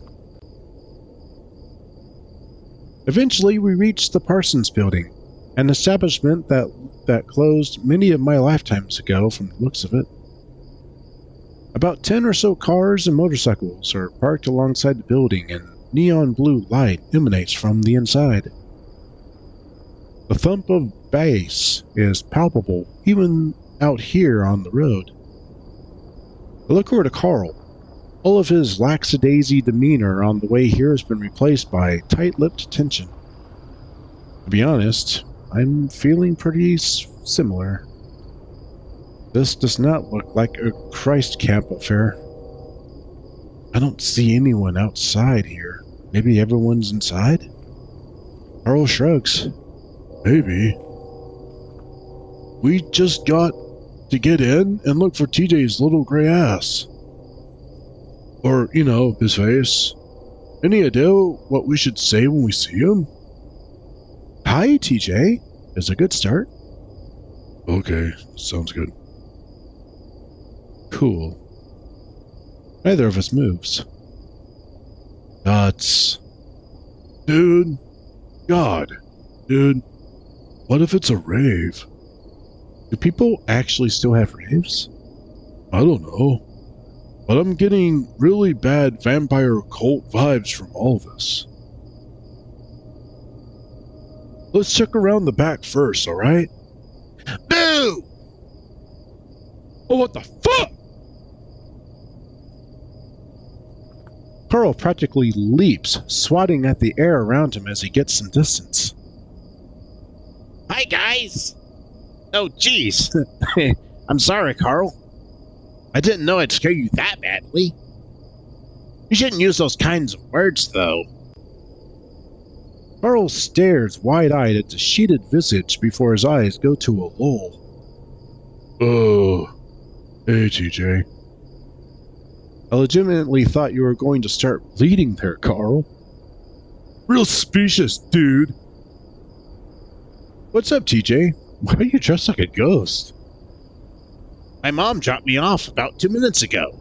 Speaker 1: Eventually, we reached the Parsons Building, an establishment that closed many of my lifetimes ago from the looks of it. About 10 or so cars and motorcycles are parked alongside the building, and neon blue light emanates from the inside. The thump of bass is palpable even out here on the road. I look over to Carl. All of his lackadaisy demeanor on the way here has been replaced by tight-lipped tension. To be honest, I'm feeling pretty similar. This does not look like a Christ camp affair. I don't see anyone outside here. Maybe everyone's inside? Carl shrugs. Maybe. We just got to get in and look for TJ's little gray ass. Or, his face. Any idea what we should say when we see him? Hi, TJ. Is a good start. Okay, sounds good. Cool. Neither of us moves. Nuts. Dude. God. Dude. What if it's a rave? Do people actually still have raves? I don't know. But I'm getting really bad vampire cult vibes from all of this. Let's check around the back first, alright? Boo! Oh, what the fuck? Carl practically leaps, swatting at the air around him as he gets some distance. Hi, guys! Oh, jeez. I'm sorry, Carl. I didn't know I'd scare you that badly. You shouldn't use those kinds of words, though. Carl stares wide-eyed at the sheeted visage before his eyes go to a lull. Oh, hey, TJ. I legitimately thought you were going to start bleeding there, Carl. Real specious, dude. What's up, TJ? Why are you dressed like a ghost? My mom dropped me off about 2 minutes ago.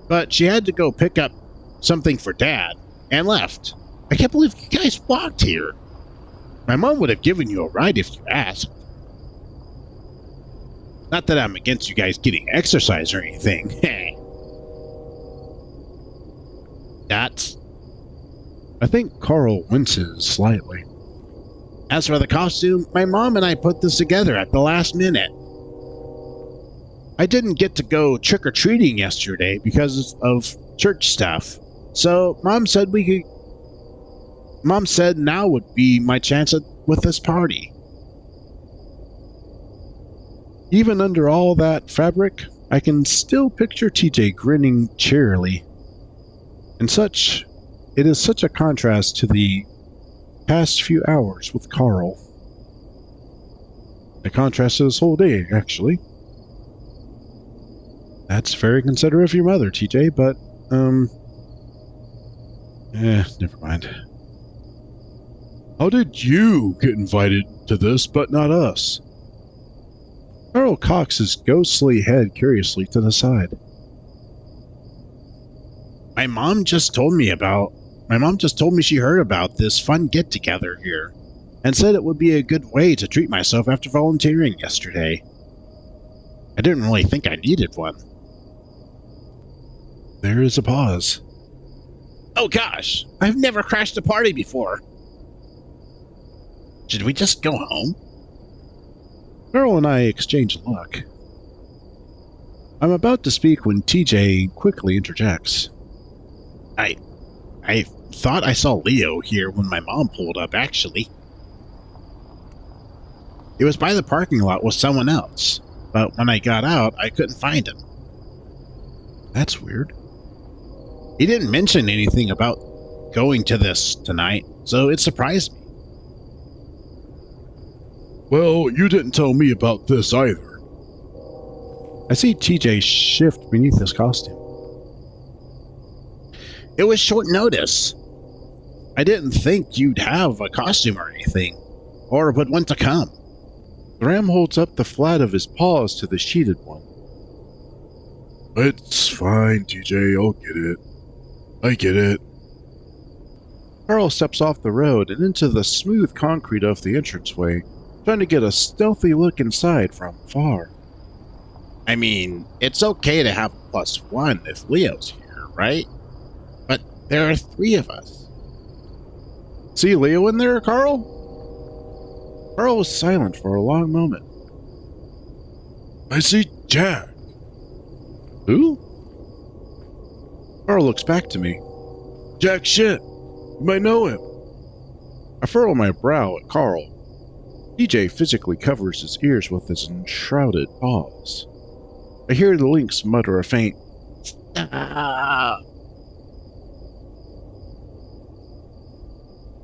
Speaker 1: But she had to go pick up something for Dad and left. I can't believe you guys walked here. My mom would have given you a ride if you asked. Not that I'm against you guys getting exercise or anything. That's... I think Carl winces slightly. As for the costume, my mom and I put this together at the last minute. I didn't get to go trick-or-treating yesterday because of church stuff, so Mom said now would be my chance with this party. Even under all that fabric, I can still picture TJ grinning cheerily. It is such a contrast to the past few hours with Carl. A contrast to this whole day, actually. That's very considerate of your mother, TJ, but Never mind. How did you get invited to this, but not us? Carl cocks his ghostly head curiously to the side. My mom just told me she heard about this fun get-together here, and said it would be a good way to treat myself after volunteering yesterday. I didn't really think I needed one. There is a pause. Oh gosh, I've never crashed a party before. Should we just go home? Carl and I exchange a look. I'm about to speak when TJ quickly interjects. I thought I saw Leo here when my mom pulled up, actually. He was by the parking lot with someone else, but when I got out, I couldn't find him. That's weird. He didn't mention anything about going to this tonight, so it surprised me. Well, you didn't tell me about this either. I see TJ shift beneath his costume. It was short notice. I didn't think you'd have a costume or anything, or would want to come. Graham holds up the flat of his paws to the sheeted one. It's fine, TJ, I'll get it. I get it. Carl steps off the road and into the smooth concrete of the entranceway, trying to get a stealthy look inside from far. I mean, it's okay to have a +1 if Leo's here, right? But there are 3 of us. See Leo in there, Carl? Carl was silent for a long moment. I see Jack. Who? Carl looks back to me. Jack shit. You might know him. I furrow my brow at Carl. DJ physically covers his ears with his enshrouded paws. I hear the lynx mutter a faint, "Stop."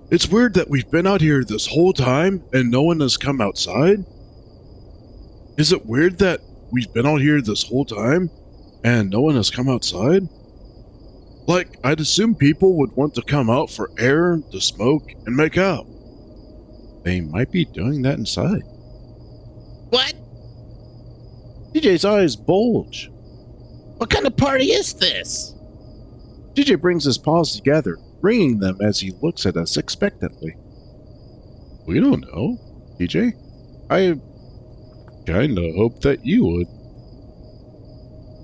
Speaker 1: It's weird that we've been out here this whole time and no one has come outside. Is it weird that we've been out here this whole time and no one has come outside? Like, I'd assume people would want to come out for air, to smoke, and make out. They might be doing that inside. What? DJ's eyes bulge. What kind of party is this? DJ brings his paws together, wringing them as he looks at us expectantly. We don't know, DJ. I kinda hoped that you would.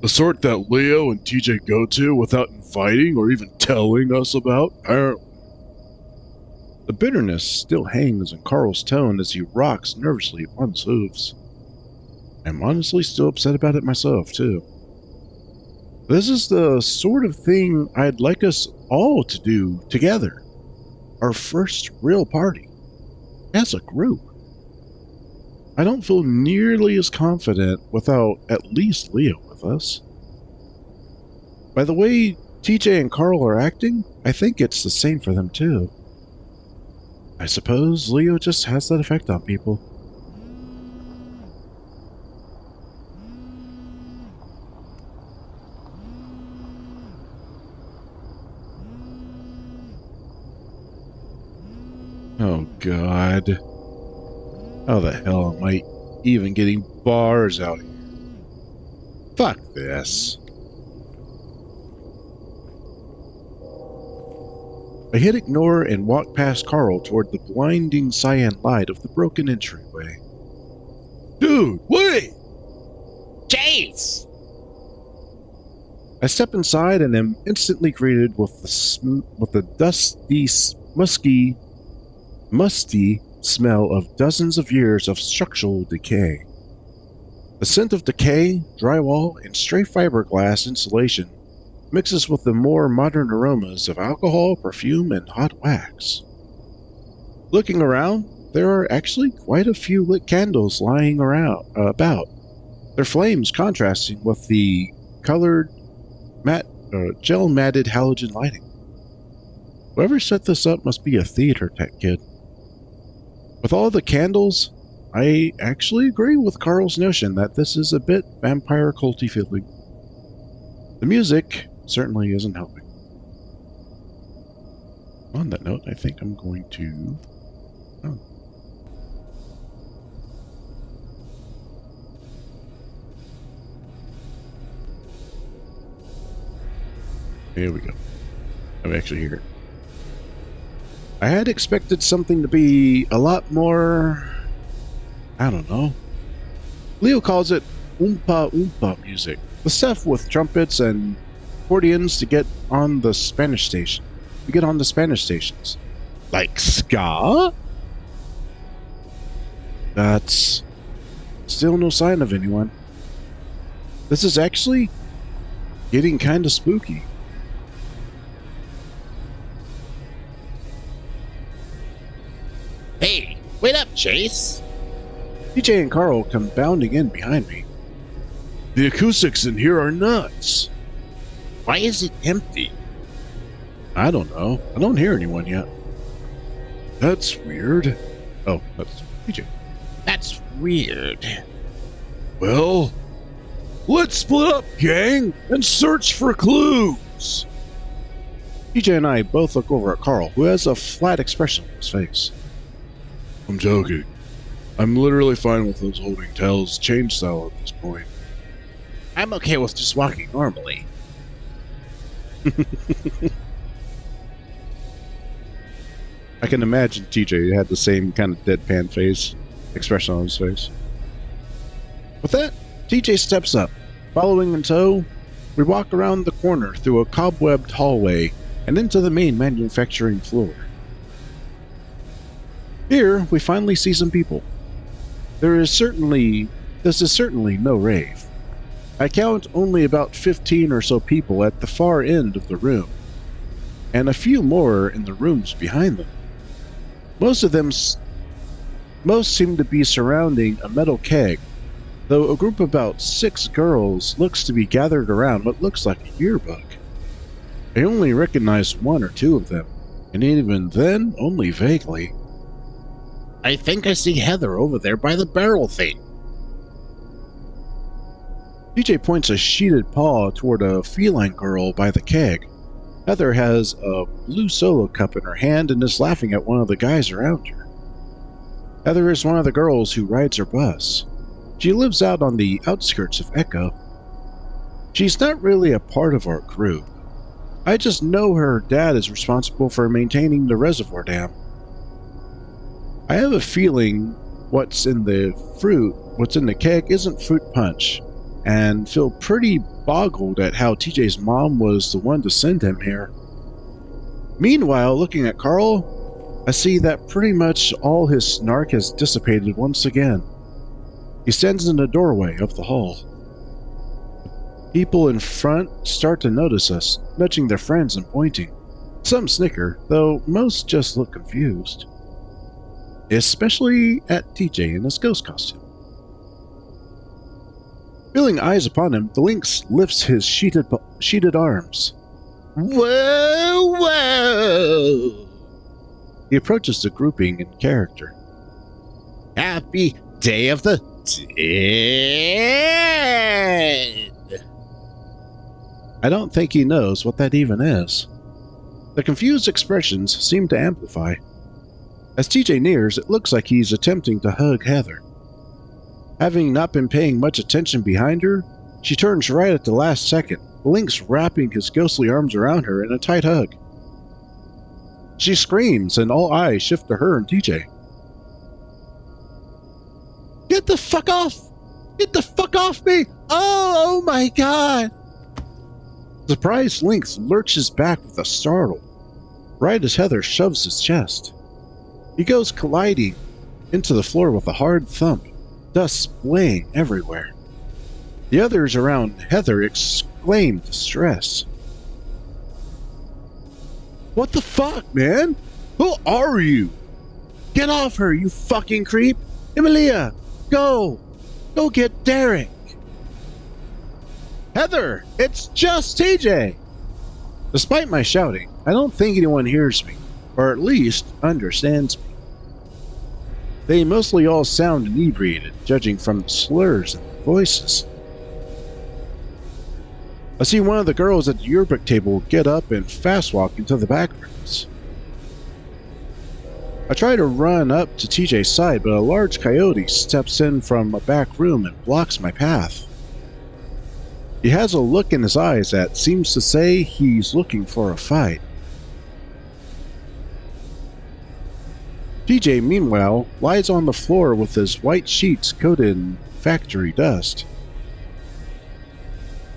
Speaker 1: The sort that Leo and TJ go to without inviting or even telling us about, apparently. The bitterness still hangs in Carl's tone as he rocks nervously on his hooves. I'm honestly still upset about it myself, too. This is the sort of thing I'd like us all to do together. Our first real party. As a group. I don't feel nearly as confident without at least Leo with us. By the way TJ and Carl are acting, I think it's the same for them too. I suppose Leo just has that effect on people. Oh God. How the hell am I even getting bars out here? Fuck this. I hit ignore and walk past Carl toward the blinding cyan light of the broken entryway. Dude, wait! Chase! I step inside and am instantly greeted with the dusty, musty smell of dozens of years of structural decay. The scent of decay, drywall, and stray fiberglass insulation mixes with the more modern aromas of alcohol, perfume, and hot wax. Looking around, there are actually quite a few lit candles lying around about, their flames contrasting with the colored gel-matted halogen lighting. Whoever set this up must be a theater tech kid. With all the candles, I actually agree with Carl's notion that this is a bit vampire culty feeling. The music, certainly isn't helping. On that note, I think I'm going to... Oh. Here we go. I actually hear it. I had expected something to be a lot more... I don't know. Leo calls it oompa oompa music. The stuff with trumpets and accordions to get on the Spanish station. To get on the Spanish stations. Like ska? That's still no sign of anyone. This is actually getting kind of spooky.
Speaker 2: Hey, wait up, Chase!
Speaker 1: TJ and Carl come bounding in behind me. The acoustics in here are nuts.
Speaker 2: Why is it empty?
Speaker 1: I don't know. I don't hear anyone yet. That's weird. Oh, that's TJ.
Speaker 2: That's weird.
Speaker 1: Well, let's split up, gang, and search for clues. TJ and I both look over at Carl, who has a flat expression on his face. I'm joking. I'm literally fine with us holding Tell's chainsaw at this point.
Speaker 2: I'm okay with just walking normally.
Speaker 1: I can imagine TJ had the same kind of deadpan face expression on his face. With that, TJ steps up. Following in tow, we walk around the corner through a cobwebbed hallway and into the main manufacturing floor. Here, we finally see some people. This is certainly no rave. I count only about 15 or so people at the far end of the room, and a few more in the rooms behind them. Most seem to be surrounding a metal keg, though a group of about 6 girls looks to be gathered around what looks like a yearbook. I only recognize 1 or 2 of them, and even then, only vaguely.
Speaker 2: I think I see Heather over there by the barrel thing.
Speaker 1: DJ points a sheeted paw toward a feline girl by the keg. Heather has a blue Solo cup in her hand and is laughing at one of the guys around her. Heather is one of the girls who rides her bus. She lives out on the outskirts of Echo. She's not really a part of our group. I just know her dad is responsible for maintaining the reservoir dam. I have a feeling what's in the keg isn't fruit punch, and feel pretty boggled at how TJ's mom was the one to send him here. Meanwhile, looking at Carl, I see that pretty much all his snark has dissipated once again. He stands in the doorway of the hall. People in front start to notice us, nudging their friends and pointing. Some snicker, though most just look confused. Especially at TJ in his ghost costume. Feeling eyes upon him, the Lynx lifts his sheeted arms.
Speaker 2: Whoa, whoa!
Speaker 1: He approaches the grouping in character.
Speaker 2: Happy Day of the Dead!
Speaker 1: I don't think he knows what that even is. The confused expressions seem to amplify. As TJ nears, it looks like he's attempting to hug Heather. Having not been paying much attention behind her, she turns right at the last second, the Lynx wrapping his ghostly arms around her in a tight hug. She screams, and all eyes shift to her and TJ. Get the fuck off! Get the fuck off me! Oh my god! The surprised Lynx lurches back with a startle, right as Heather shoves his chest. He goes colliding into the floor with a hard thump, dust splaying everywhere. The others around Heather exclaim distress. What the fuck, man? Who are you? Get off her, you fucking creep! Emilia, go! Go get Derek! Heather, it's just TJ! Despite my shouting, I don't think anyone hears me, or at least understands me. They mostly all sound inebriated, judging from the slurs in their voices. I see one of the girls at the yearbook table get up and fast walk into the back rooms. I try to run up to TJ's side, but a large coyote steps in from a back room and blocks my path. He has a look in his eyes that seems to say he's looking for a fight. TJ, meanwhile, lies on the floor with his white sheets coated in factory dust.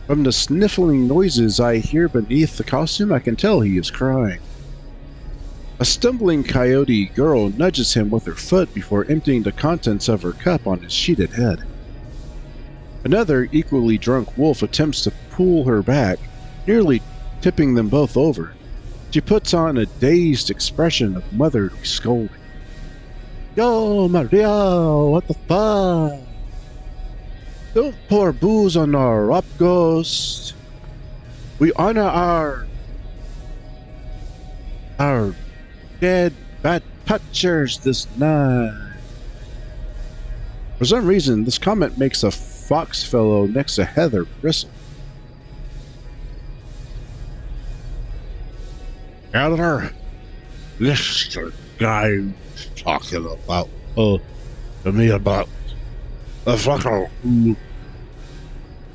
Speaker 1: From the sniffling noises I hear beneath the costume, I can tell he is crying. A stumbling coyote girl nudges him with her foot before emptying the contents of her cup on his sheeted head. Another equally drunk wolf attempts to pull her back, nearly tipping them both over. She puts on a dazed expression of motherly scolding. Yo, Maria, what the fuck? Don't pour booze on our up ghost. We honor our dead bad touchers this night. For some reason, this comment makes a fox fellow next to Heather bristle.
Speaker 2: Heather, this guy talking about, to me about the fucker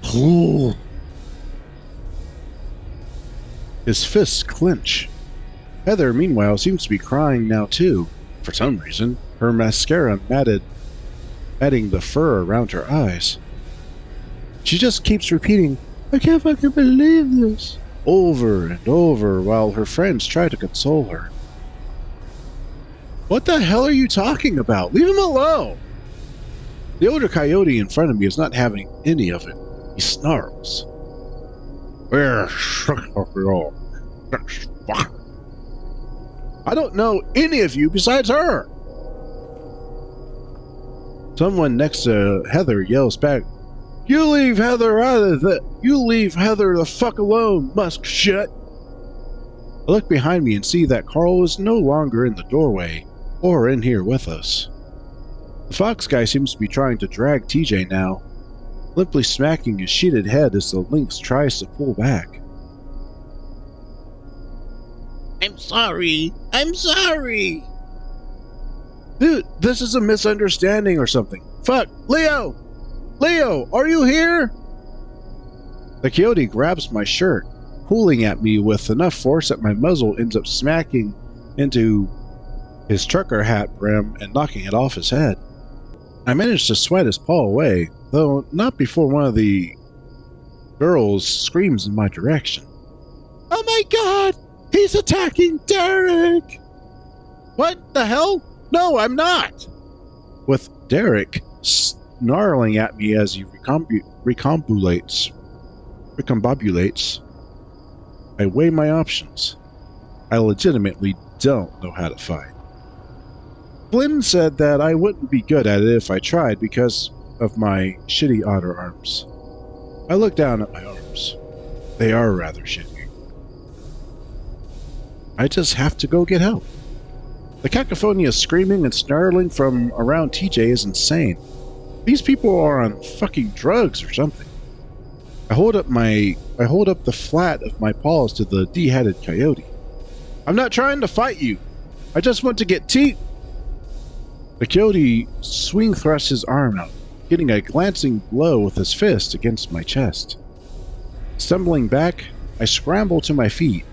Speaker 2: who.
Speaker 1: His fists clench. Heather, meanwhile, seems to be crying now too. For some reason, her mascara matting the fur around her eyes. She just keeps repeating, "I can't fucking believe this," over and over while her friends try to console her. What the hell are you talking about? Leave him alone! The older coyote in front of me is not having any of it. He snarls.
Speaker 2: We're shook of your fuck.
Speaker 1: I don't know any of you besides her. Someone next to Heather yells back, You leave Heather the fuck alone, musk shit. I look behind me and see that Carl is no longer in the doorway or in here with us. The fox guy seems to be trying to drag TJ now, limply smacking his sheeted head as the lynx tries to pull back.
Speaker 2: I'm sorry.
Speaker 1: Dude, this is a misunderstanding or something. Fuck, Leo! Leo, are you here? The coyote grabs my shirt, pulling at me with enough force that my muzzle ends up smacking into his trucker hat brim and knocking it off his head. I managed to sweat his paw away, though not before one of the girls screams in my direction. Oh my god! He's attacking Derek! What the hell? No, I'm not! With Derek snarling at me as he recombobulates, I weigh my options. I legitimately don't know how to fight. Flynn said that I wouldn't be good at it if I tried because of my shitty otter arms. I look down at my arms. They are rather shitty. I just have to go get help. The cacophony of screaming and snarling from around TJ is insane. These people are on fucking drugs or something. I hold up the flat of my paws to the de-headed coyote. I'm not trying to fight you. I just want to get teeth. The coyote swing thrusts his arm out, getting a glancing blow with his fist against my chest. Stumbling back, I scramble to my feet,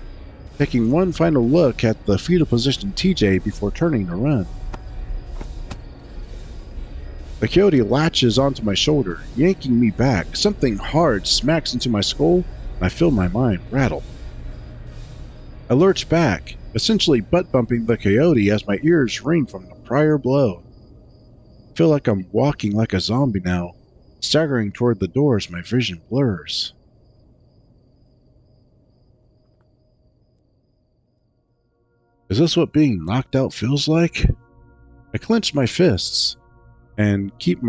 Speaker 1: taking one final look at the fetal position TJ before turning to run. The coyote latches onto my shoulder, yanking me back. Something hard smacks into my skull, and I feel my mind rattle. I lurch back, essentially butt-bumping the coyote as my ears ring from the prior blow. I feel like I'm walking like a zombie now, staggering toward the door as my vision blurs. Is this what being knocked out feels like? I clench my fists and keep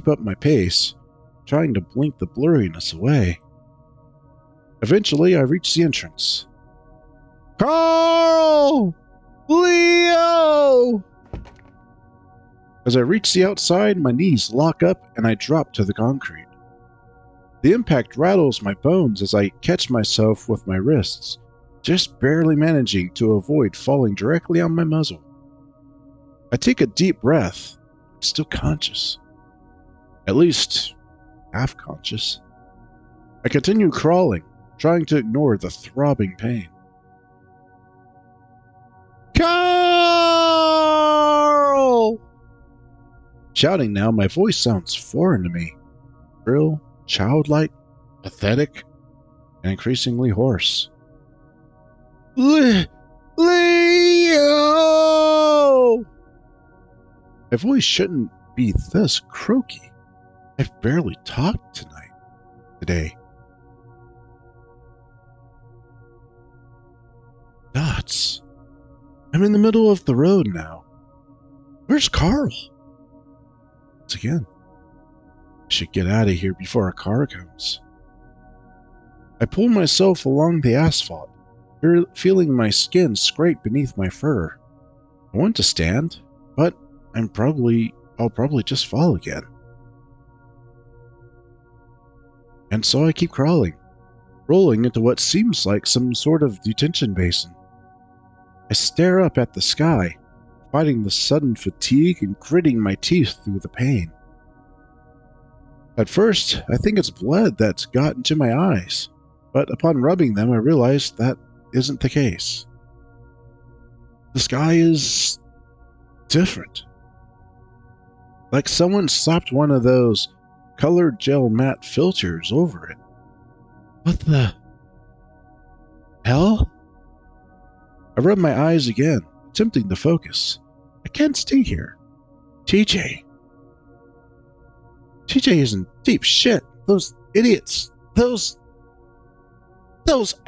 Speaker 1: up my pace, trying to blink the blurriness away. Eventually, I reach the entrance. Carl! Leo! As I reach the outside, my knees lock up and I drop to the concrete. The impact rattles my bones as I catch myself with my wrists, just barely managing to avoid falling directly on my muzzle. I take a deep breath, still conscious. At least, half conscious. I continue crawling, trying to ignore the throbbing pain. Carl! Shouting now, my voice sounds foreign to me. Shrill, childlike, pathetic, and increasingly hoarse. Leo! My voice shouldn't be this croaky. I've barely talked today. Dots. I'm in the middle of the road now. Where's Carl? Once again. I should get out of here before a car comes. I pull myself along the asphalt, feeling my skin scrape beneath my fur. I want to stand, but I'll probably just fall again. And so I keep crawling, rolling into what seems like some sort of detention basin. I stare up at the sky, fighting the sudden fatigue and gritting my teeth through the pain. At first, I think it's blood that's got into my eyes, but upon rubbing them, I realize that isn't the case. The sky is different. Like someone slapped one of those colored gel matte filters over it. What the hell? I rub my eyes again, attempting to focus. I can't stay here. TJ is in deep shit. Those idiots. Those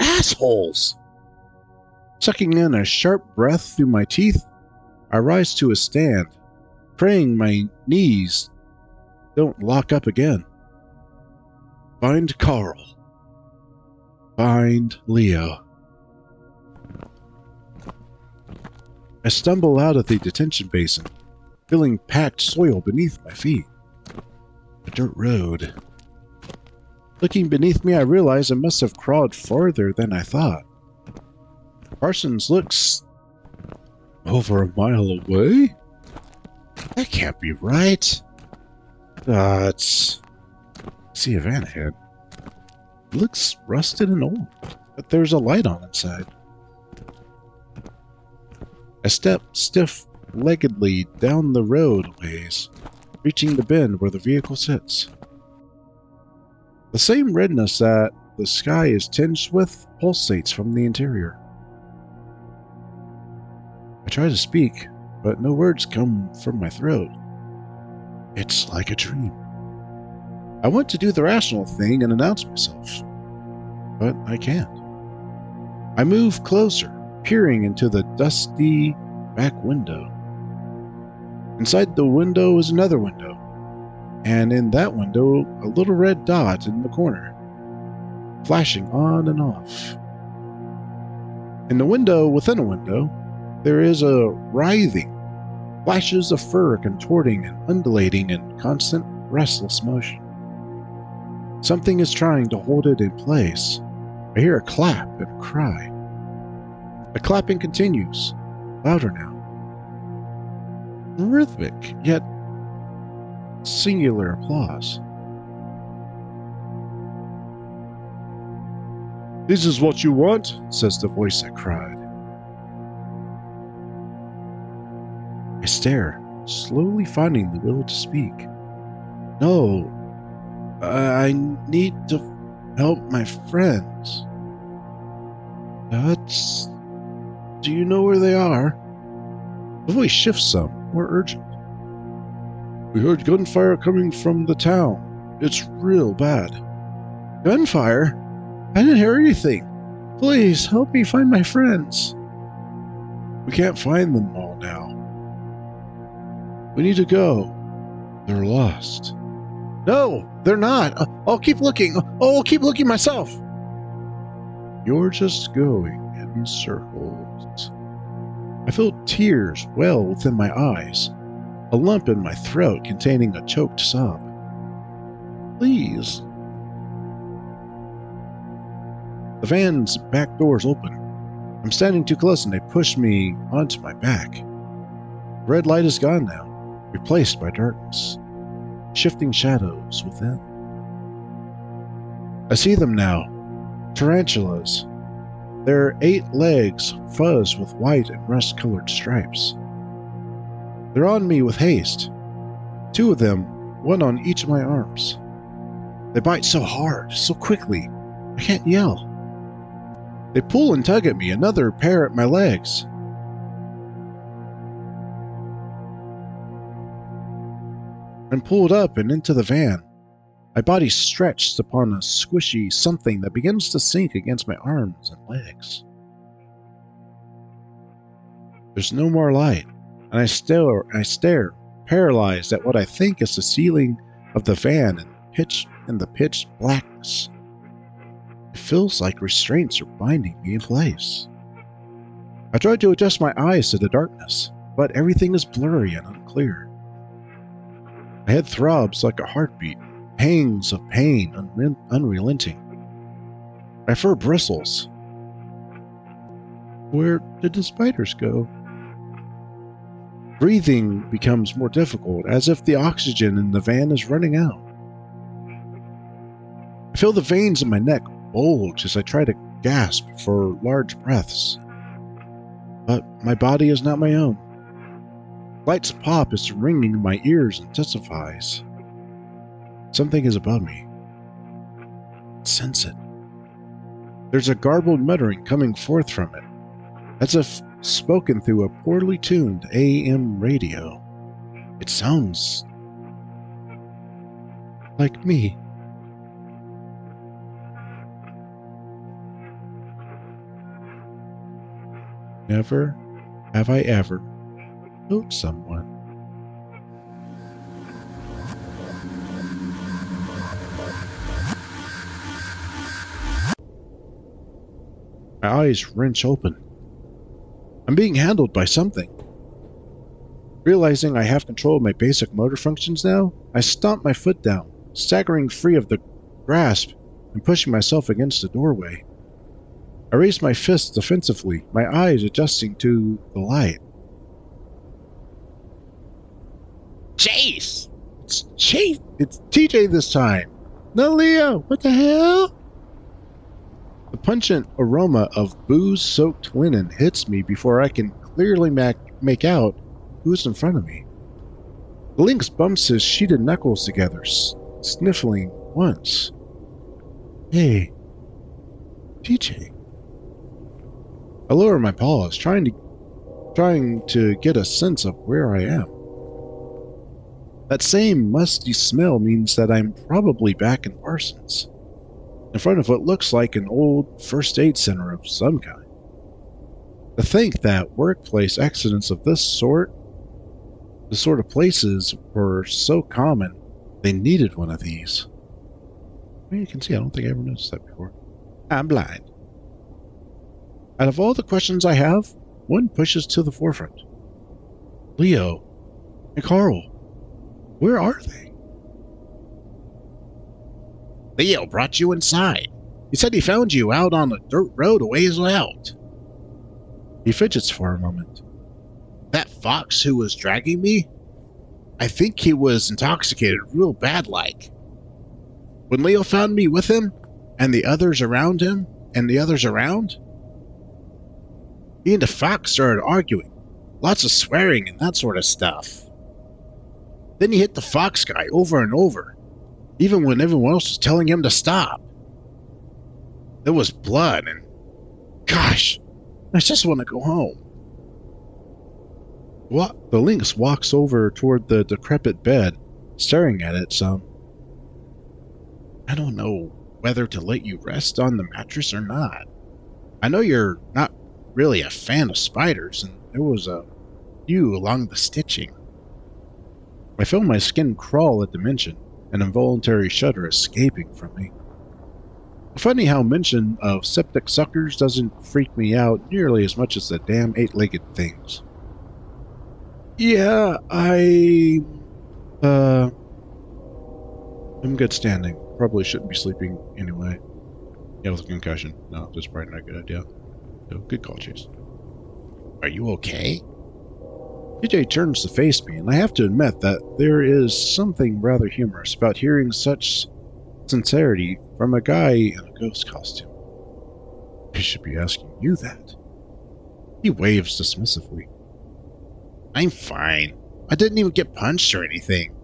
Speaker 1: assholes. Sucking in a sharp breath through my teeth, I rise to a stand, praying my knees don't lock up again. Find Carl. Find Leo. I stumble out of the detention basin, feeling packed soil beneath my feet. A dirt road. Looking beneath me, I realize I must have crawled farther than I thought. Parsons looks over a mile away? That can't be right. It's... See a van ahead. It looks rusted and old, but there's a light on inside. I step stiff-leggedly down the road a ways, reaching the bend where the vehicle sits. The same redness that the sky is tinged with pulsates from the interior. I try to speak, but no words come from my throat. It's like a dream. I want to do the rational thing and announce myself, but I can't. I move closer, peering into the dusty back window. Inside the window is another window, and in that window, a little red dot in the corner, flashing on and off. In the window within a window, there is a writhing, flashes of fur contorting and undulating in constant, restless motion. Something is trying to hold it in place. I hear a clap and a cry. The clapping continues, louder now. Rhythmic, yet singular applause. "This is what you want," says the voice that cried. I stare, slowly finding the will to speak. "No, I need to help my friends." Do you know where they are?" The voice shifts some, more urgent. "We heard gunfire coming from the town. It's real bad." "Gunfire? I didn't hear anything. Please, help me find my friends." "We can't find them all now. We need to go. They're lost." "No, they're not. I'll keep looking. I'll keep looking myself." "You're just going in circles." I feel tears well within my eyes, a lump in my throat containing a choked sob. "Please, The van's back door's open. I'm standing too close and they push me onto my back. The red light is gone now, replaced by darkness. Shifting shadows within. I see them now. Tarantulas. Their 8 legs fuzz with white and rust-colored stripes. They're on me with haste. 2 of them, one on each of my arms. They bite so hard, so quickly, I can't yell. They pull and tug at me, another pair at my legs. I'm pulled up and into the van. My body stretched upon a squishy something that begins to sink against my arms and legs. There's no more light, and I stare, paralyzed at what I think is the ceiling of the van in the pitch blackness. It feels like restraints are binding me in place. I try to adjust my eyes to the darkness, but everything is blurry and unclear. My head throbs like a heartbeat, pangs of pain unrelenting. My fur bristles. Where did the spiders go? Breathing becomes more difficult, as if the oxygen in the van is running out. I feel the veins in my neck bulge as I try to gasp for large breaths. But my body is not my own. Lights pop as the ringing in my ears intensifies. Something is above me. I sense it. There's a garbled muttering coming forth from it, as if spoken through a poorly tuned AM radio. It sounds like me. Never have I ever known someone. My eyes wrench open. I'm being handled by something. Realizing I have control of my basic motor functions now, I stomp my foot down, staggering free of the grasp and pushing myself against the doorway. I raise my fists defensively, my eyes adjusting to the light.
Speaker 2: Chase!
Speaker 1: It's Chase! It's TJ this time! No, Leo! What the hell? The pungent aroma of booze-soaked linen hits me before I can clearly make out who's in front of me. The lynx bumps his sheeted knuckles together, sniffling once. Hey, TJ. I lower my paws, trying to get a sense of where I am. That same musty smell means that I'm probably back in Parsons, in front of what looks like an old first aid center of some kind. To think that workplace accidents of this sort, the sort of places, were so common, they needed one of these. Well, you can see, I don't think I ever noticed that before. I'm blind. Out of all the questions I have, one pushes to the forefront. Leo and Carl, where are they?
Speaker 2: Leo brought you inside. He said he found you out on a dirt road a ways out.
Speaker 1: He fidgets for a moment.
Speaker 2: That fox who was dragging me? I think he was intoxicated real bad like. When Leo found me with him, and the others around, he and the fox started arguing. Lots of swearing and that sort of stuff. Then he hit the fox guy over and over, even when everyone else was telling him to stop. There was blood and... Gosh, I just want to go home.
Speaker 1: The lynx walks over toward the decrepit bed, staring at it some.
Speaker 2: I don't know whether to let you rest on the mattress or not. I know you're not really a fan of spiders, and there was a few along the stitching.
Speaker 1: I feel my skin crawl at the mention, an involuntary shudder escaping from me. Funny how mention of septic suckers doesn't freak me out nearly as much as the damn 8-legged things. Yeah, I'm good standing. Probably shouldn't be sleeping anyway. Yeah, with a concussion. No, that's probably not a good idea. So, good call, Chase.
Speaker 2: Are you okay?
Speaker 1: TJ turns to face me, and I have to admit that there is something rather humorous about hearing such sincerity from a guy in a ghost costume. I should be asking you that. He waves dismissively.
Speaker 2: I'm fine. I didn't even get punched or anything.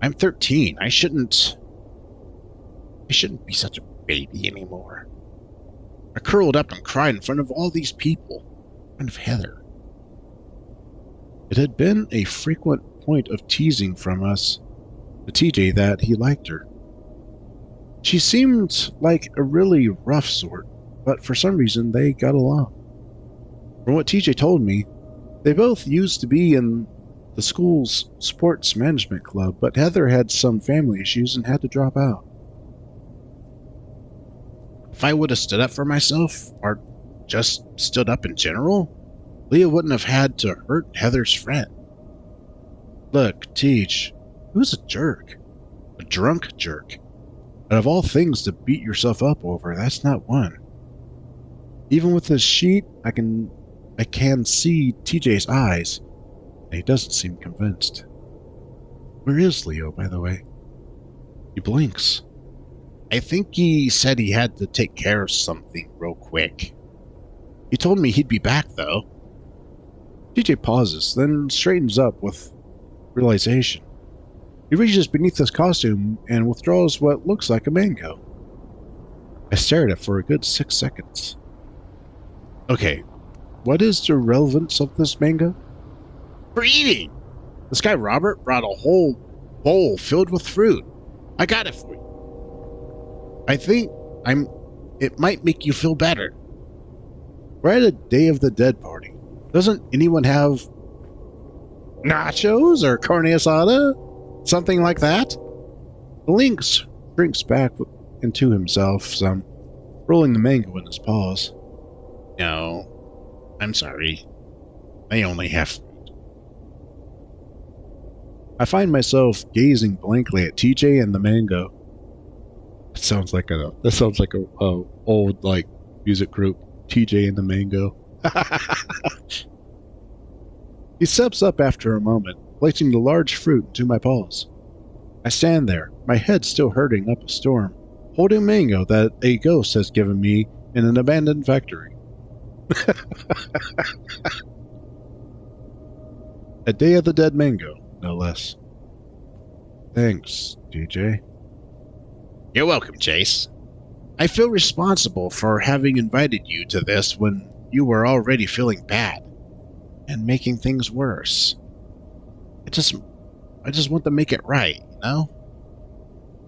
Speaker 2: I'm 13. I shouldn't be such a baby anymore. I curled up and cried in front of all these people. In front of Heather.
Speaker 1: It had been a frequent point of teasing from us to TJ that he liked her. She seemed like a really rough sort, but for some reason they got along. From what TJ told me, they both used to be in the school's sports management club, but Heather had some family issues and had to drop out.
Speaker 2: If I would have stood up for myself, or just stood up in general, Leah wouldn't have had to hurt Heather's friend.
Speaker 1: Look, Teach, he was a jerk. A drunk jerk. And of all things to beat yourself up over, that's not one. Even with this sheet, I can see TJ's eyes, and he doesn't seem convinced. Where is Leo, by the way? He blinks.
Speaker 2: I think he said he had to take care of something real quick.
Speaker 1: He told me he'd be back, though. TJ pauses, then straightens up with realization. He reaches beneath his costume and withdraws what looks like a mango. I stare at it for a good 6 seconds. Okay, what is the relevance of this mango?
Speaker 2: For eating! This guy Robert brought a whole bowl filled with fruit. I got it for you. I think it might make you feel better.
Speaker 1: We're at a Day of the Dead party. Doesn't anyone have nachos or carne asada? Something like that? The lynx shrinks back into himself some, rolling the mango in his paws.
Speaker 2: No, I'm sorry. I only have fruit.
Speaker 1: I find myself gazing blankly at TJ and the mango. That sounds like a old like music group, TJ and the Mango. He steps up after a moment, placing the large fruit into my paws. I stand there, my head still hurting up a storm, holding a mango that a ghost has given me in an abandoned factory. A Day of the Dead mango, no less. Thanks, DJ.
Speaker 2: You're welcome, Chase. I feel responsible for having invited you to this when you were already feeling bad and making things worse. I just want to make it right, you know?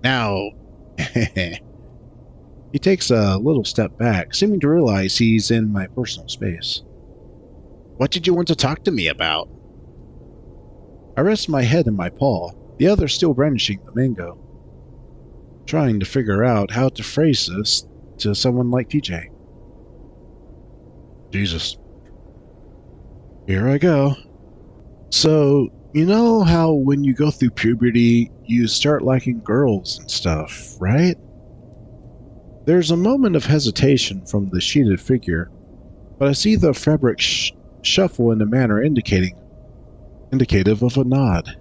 Speaker 2: Now,
Speaker 1: he takes a little step back, seeming to realize he's in my personal space.
Speaker 2: What did you want to talk to me about?
Speaker 1: I rest my head in my paw, the other still brandishing the mango, trying to figure out how to phrase this to someone like TJ. Jesus. Here I go. So, you know how when you go through puberty, you start liking girls and stuff, right? There's a moment of hesitation from the sheeted figure, but I see the fabric shuffle in a manner indicative of a nod.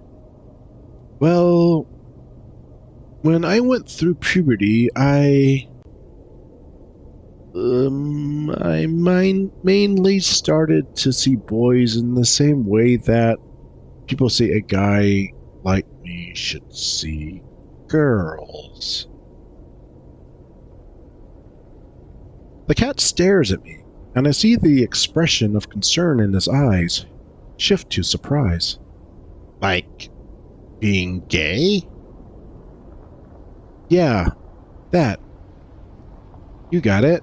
Speaker 1: Well, when I went through puberty, I mainly started to see boys in the same way that people say a guy like me should see girls. The cat stares at me, and I see the expression of concern in his eyes shift to surprise.
Speaker 2: Like being gay?
Speaker 1: Yeah, that. You got it.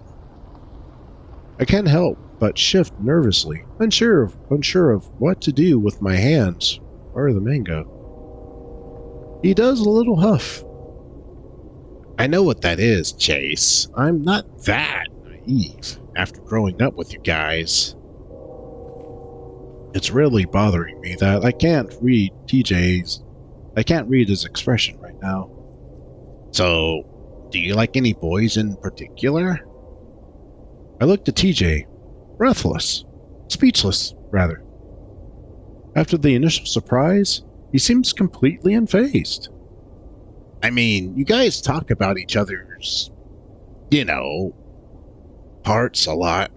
Speaker 1: I can't help but shift nervously, unsure of what to do with my hands or the mango. He does a little huff.
Speaker 2: I know what that is, Chase. I'm not that naive after growing up with you guys.
Speaker 1: It's really bothering me that I can't read his expression right now.
Speaker 2: So, Do you like any boys in particular?
Speaker 1: I looked at TJ, breathless, speechless, rather. After the initial surprise, he seems completely unfazed.
Speaker 2: I mean, you guys talk about each other's, you know, parts a lot.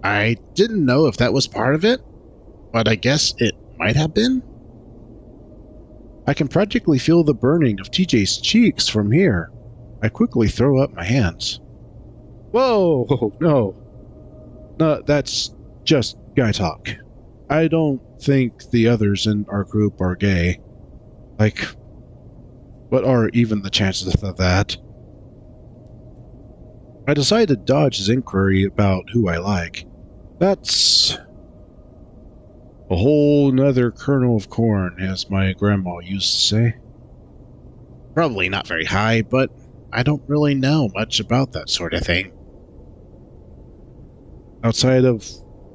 Speaker 2: I didn't know if that was part of it, but I guess it might have been.
Speaker 1: I can practically feel the burning of TJ's cheeks from here. I quickly throw up my hands. Whoa, no. No, that's just guy talk. I don't think the others in our group are gay. Like, what are even the chances of that? I decide to dodge his inquiry about who I like. That's a whole nother kernel of corn, as my grandma used to say.
Speaker 2: Probably not very high, but I don't really know much about that sort of thing.
Speaker 1: Outside of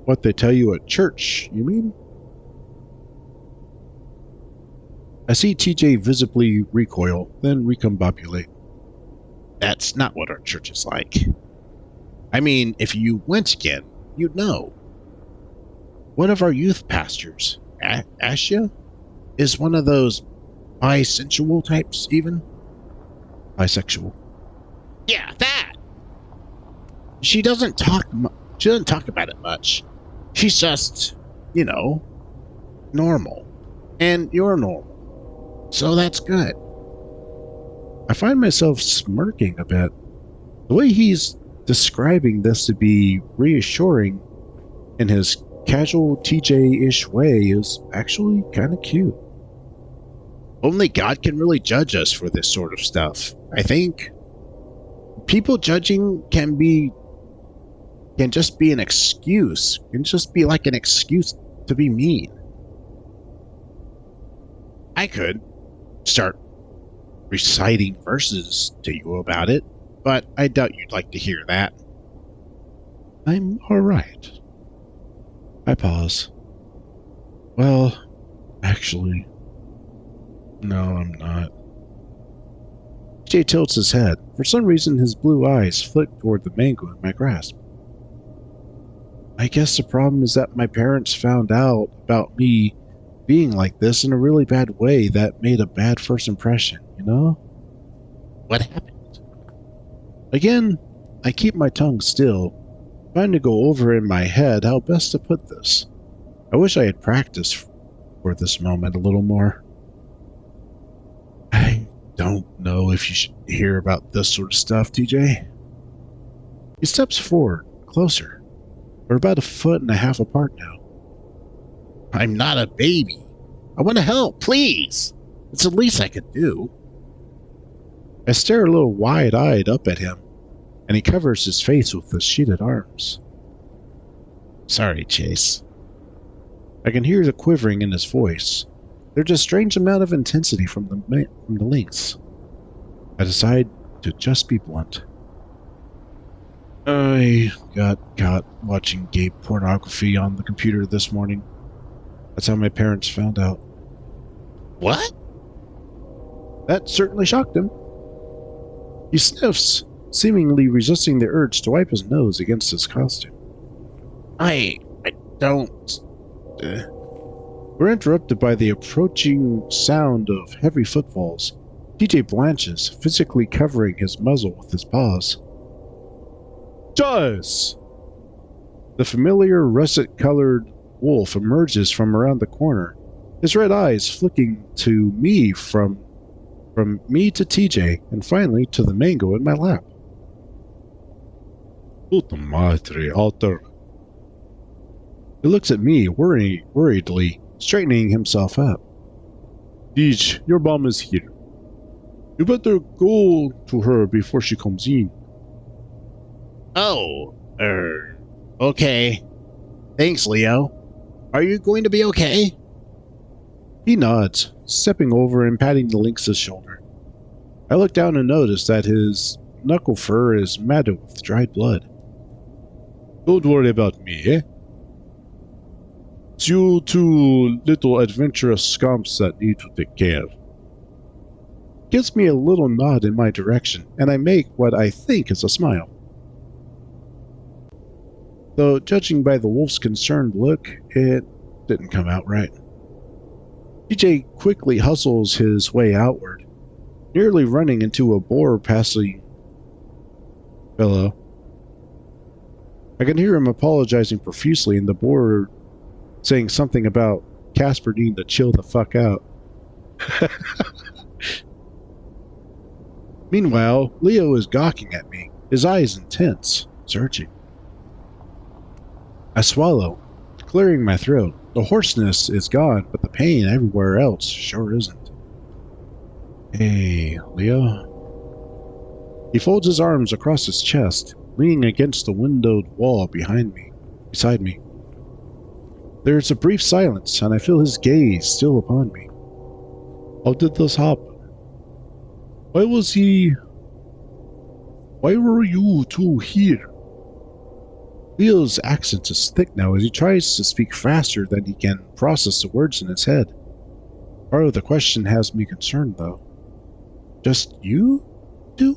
Speaker 1: what they tell you at church, you mean? I see TJ visibly recoil, then recombobulate.
Speaker 2: That's not what our church is like. I mean, if you went again, you'd know. One of our youth pastors, Asha, is one of those bisexual types, even.
Speaker 1: Bisexual.
Speaker 2: Yeah, that. She doesn't talk about it much. She's just, normal. And you're normal. So that's good.
Speaker 1: I find myself smirking a bit. The way he's describing this to be reassuring in his casual TJ-ish way is actually kind of cute.
Speaker 2: Only God can really judge us for this sort of stuff, I think. People judging can just be an excuse. Can just be like an excuse to be mean. I could start reciting verses to you about it, but I doubt you'd like to hear that.
Speaker 1: I'm alright. I pause. Well, actually, no, I'm not. Jay tilts his head. For some reason, his blue eyes flick toward the mango in my grasp. I guess the problem is that my parents found out about me being like this in a really bad way that made a bad first impression, you know?
Speaker 2: What happened?
Speaker 1: Again, I keep my tongue still, trying to go over in my head how best to put this. I wish I had practiced for this moment a little more. I don't know if you should hear about this sort of stuff, TJ. He steps forward, closer. We're about 1.5 feet apart now.
Speaker 2: I'm not a baby. I want to help, please. It's the least I could do.
Speaker 1: I stare a little wide-eyed up at him, and he covers his face with his sheeted arms.
Speaker 2: Sorry, Chase.
Speaker 1: I can hear the quivering in his voice. There's a strange amount of intensity from the links. I decide to just be blunt. I got caught watching gay pornography on the computer this morning. That's how my parents found out.
Speaker 2: What?
Speaker 1: That certainly shocked him. He sniffs, seemingly resisting the urge to wipe his nose against his costume.
Speaker 2: I don't...
Speaker 1: We're interrupted by the approaching sound of heavy footfalls. TJ blanches, physically covering his muzzle with his paws. Jazz! The familiar russet-colored wolf emerges from around the corner, his red eyes flicking to me from me to TJ, and finally to the mango in my lap. Puta madre, Alter. He looks at me worriedly, straightening himself up. Deej, your mom is here. You better go to her before she comes in.
Speaker 2: Oh, okay. Thanks, Leo. Are you going to be okay?
Speaker 1: He nods, stepping over and patting the lynx's shoulder. I look down and notice that his knuckle fur is matted with dried blood. Don't worry about me, eh? It's you two little adventurous scumps that need to take care. Gives me a little nod in my direction, and I make what I think is a smile. Though, judging by the wolf's concerned look, it didn't come out right. TJ quickly hustles his way outward, nearly running into a boar passing fellow. I can hear him apologizing profusely and the boar saying something about Casper needing to chill the fuck out. Meanwhile, Leo is gawking at me, his eyes intense, searching. I swallow, clearing my throat. The hoarseness is gone, but the pain everywhere else sure isn't. Hey, Leo. He folds his arms across his chest, leaning against the windowed wall beside me. There's a brief silence, and I feel his gaze still upon me. How did this happen? Why were you two here? Leo's accent is thick now as he tries to speak faster than he can process the words in his head. Part of the question has me concerned, though. Just you two?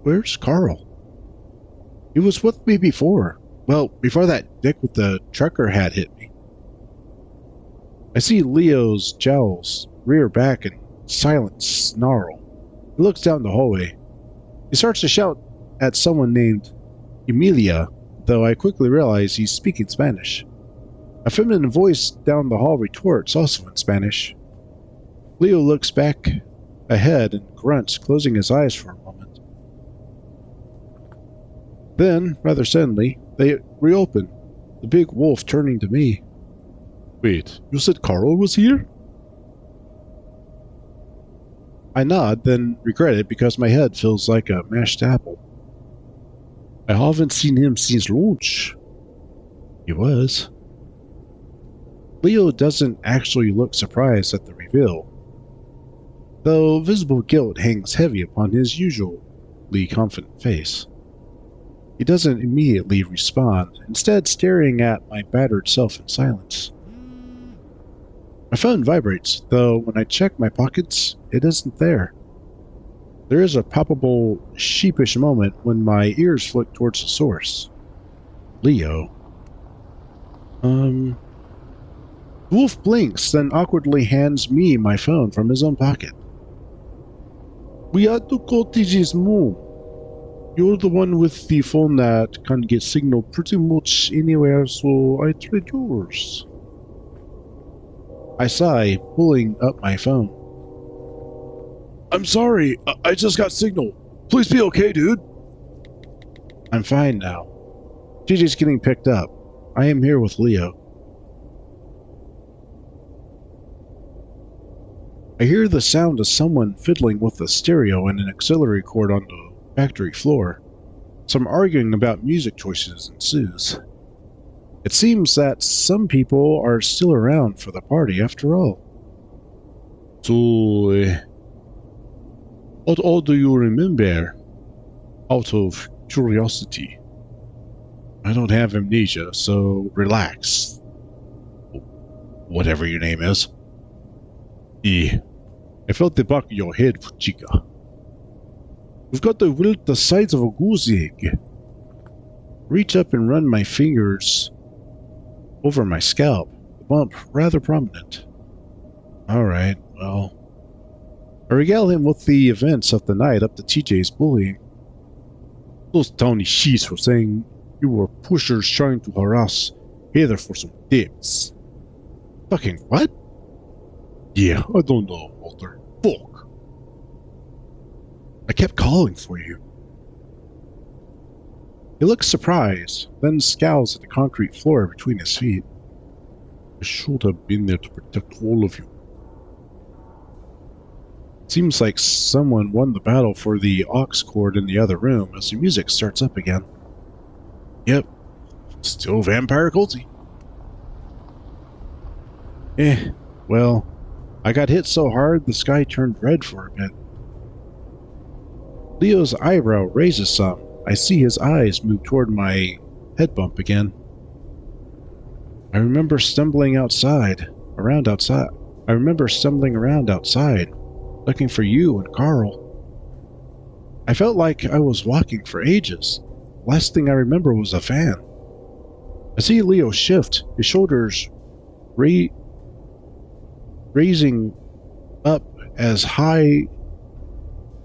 Speaker 1: Where's Carl? He was with me before. Well, before that dick with the trucker hat hit me. I see Leo's jowls rear back in silent snarl. He looks down the hallway. He starts to shout at someone named Emilia, though I quickly realize he's speaking Spanish. A feminine voice down the hall retorts, also in Spanish. Leo looks back ahead and grunts, closing his eyes for a moment. Then, rather suddenly, they reopen, the big wolf turning to me. Wait, you said Carl was here? I nod, then regret it because my head feels like a mashed apple. I haven't seen him since lunch. He was. Leo doesn't actually look surprised at the reveal, though visible guilt hangs heavy upon his usually confident face. He doesn't immediately respond, instead staring at my battered self in silence. My phone vibrates, though when I check my pockets, it isn't there. There is a palpable, sheepish moment when my ears flick towards the source. Leo. The wolf blinks, then awkwardly hands me my phone from his own pocket. We had to cottage's move. You're the one with the phone that can get signal pretty much anywhere, so I trade yours. I sigh, pulling up my phone. I'm sorry, I just got signal. Please be okay, dude. I'm fine now. TJ's getting picked up. I am here with Leo. I hear the sound of someone fiddling with the stereo and an auxiliary cord on the factory floor. Some arguing about music choices ensues. It seems that some people are still around for the party after all. So, what all do you remember? Out of curiosity. I don't have amnesia, so relax. Whatever your name is. I felt the back of your head, chica. You've got the wilt the size of a goose egg. Reach up and run my fingers over my scalp, the bump rather prominent. Alright, well. I regale him with the events of the night up to TJ's bullying. Those towny sheets were saying you were pushers trying to harass Heather for some tips. Fucking what? Yeah, I don't know, Walter. Fuck. I kept calling for you. He looks surprised, then scowls at the concrete floor between his feet. I should have been there to protect all of you. Seems like someone won the battle for the aux cord in the other room as the music starts up again. Yep, still vampire culty. Well, I got hit so hard the sky turned red for a bit. Leo's eyebrow raises some. I see his eyes move toward my head bump again. I remember stumbling around outside. looking for you and Carl. I felt like I was walking for ages. Last thing I remember was a van. I see Leo shift, his shoulders raising up as high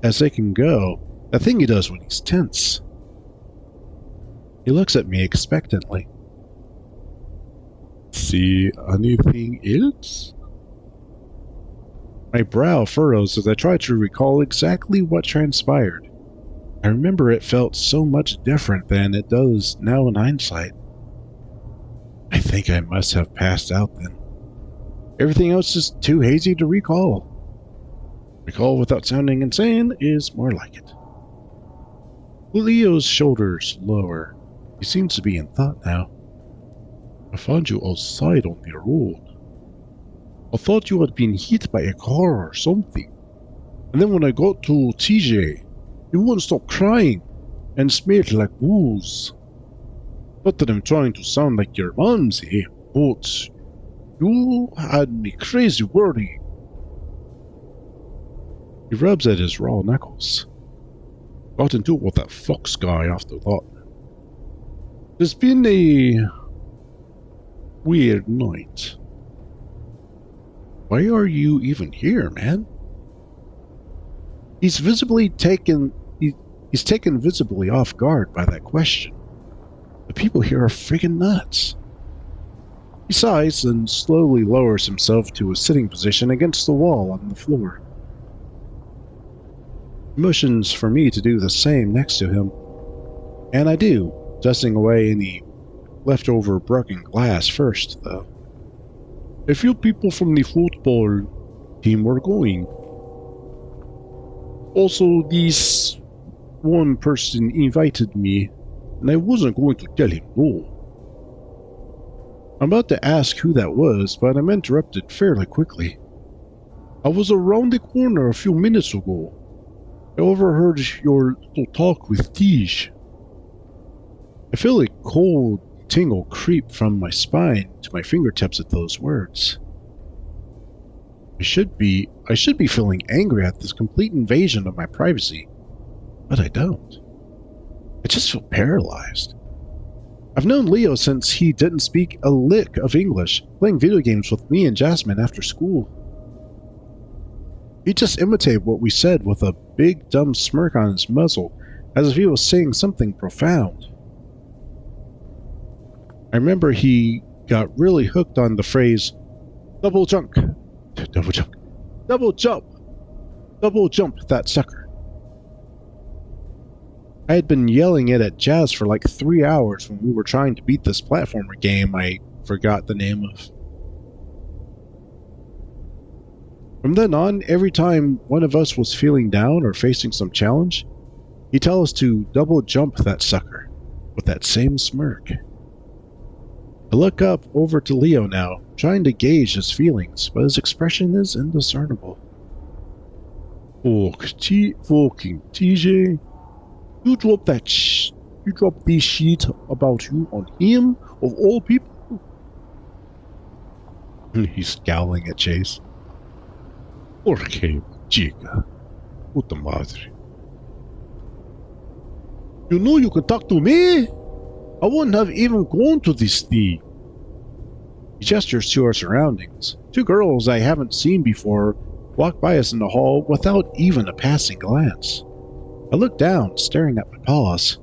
Speaker 1: as they can go. That thing he does when he's tense. He looks at me expectantly. See anything else? My brow furrows as I try to recall exactly what transpired. I remember it felt so much different than it does now in hindsight. I think I must have passed out then. Everything else is too hazy to recall. Recall without sounding insane is more like it. Leo's shoulders lower. He seems to be in thought now. I found you outside on the road. I thought you had been hit by a car or something. And then when I got to TJ, you wouldn't stop crying and smelled like booze. Not that I'm trying to sound like your momsy, but you had me crazy worrying. He rubs at his raw knuckles. Got into it with that Fox guy after that. It's been a weird night. Why are you even here, man? He's taken visibly off guard by that question. The people here are friggin' nuts. He sighs and slowly lowers himself to a sitting position against the wall on the floor. He motions for me to do the same next to him, and I do, dusting away any leftover broken glass first, though. A few people from the football team were going. Also, this one person invited me, and I wasn't going to tell him no. I'm about to ask who that was, but I'm interrupted fairly quickly. I was around the corner a few minutes ago. I overheard your little talk with Tej. I feel a cold tingle creep from my spine to my fingertips at those words. I should be feeling angry at this complete invasion of my privacy, but I don't. I just feel paralyzed. I've known Leo since he didn't speak a lick of English, playing video games with me and Jasmine after school. He just imitated what we said with a big dumb smirk on his muzzle, as if he was saying something profound. I remember he got really hooked on the phrase, double jump, double jump, double jump, double jump that sucker. I had been yelling it at Jazz for like 3 hours when we were trying to beat this platformer game I forgot the name of. From then on, every time one of us was feeling down or facing some challenge, he'd tell us to double jump that sucker, with that same smirk. I look up over to Leo now, trying to gauge his feelings, but his expression is indiscernible. Fucking TJ, you drop this shit about you on him, of all people? He's scowling at Chase. Porque, chica, puta madre. You know you can talk to me? I wouldn't have even gone to this thing. He gestures to our surroundings. 2 girls I haven't seen before walk by us in the hall without even a passing glance. I look down, staring at my paws.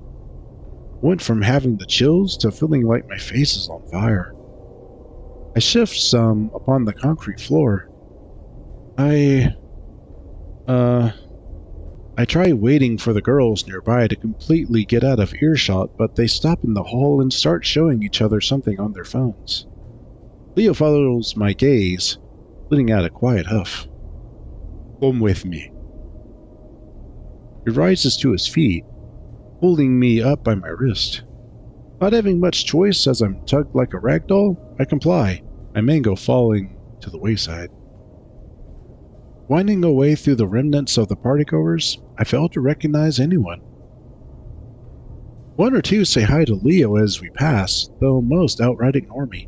Speaker 1: I went from having the chills to feeling like my face is on fire. I shift some upon the concrete floor. I try waiting for the girls nearby to completely get out of earshot, but they stop in the hall and start showing each other something on their phones. Leo follows my gaze, letting out a quiet huff. Come with me. He rises to his feet, holding me up by my wrist. Not having much choice as I'm tugged like a rag doll, I comply, my mango falling to the wayside. Winding away through the remnants of the partygoers, I failed to recognize anyone. 1 or 2 say hi to Leo as we pass, though most outright ignore me.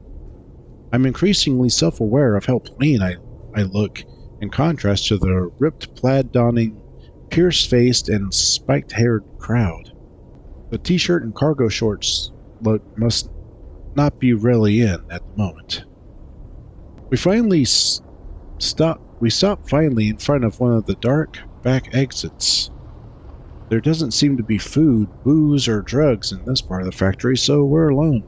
Speaker 1: I'm increasingly self-aware of how plain I look in contrast to the ripped plaid-donning, pierced-faced, and spiked-haired crowd. The t-shirt and cargo shorts look must not be really in at the moment. We finally stopped finally in front of one of the dark back exits. There doesn't seem to be food, booze, or drugs in this part of the factory, so we're alone.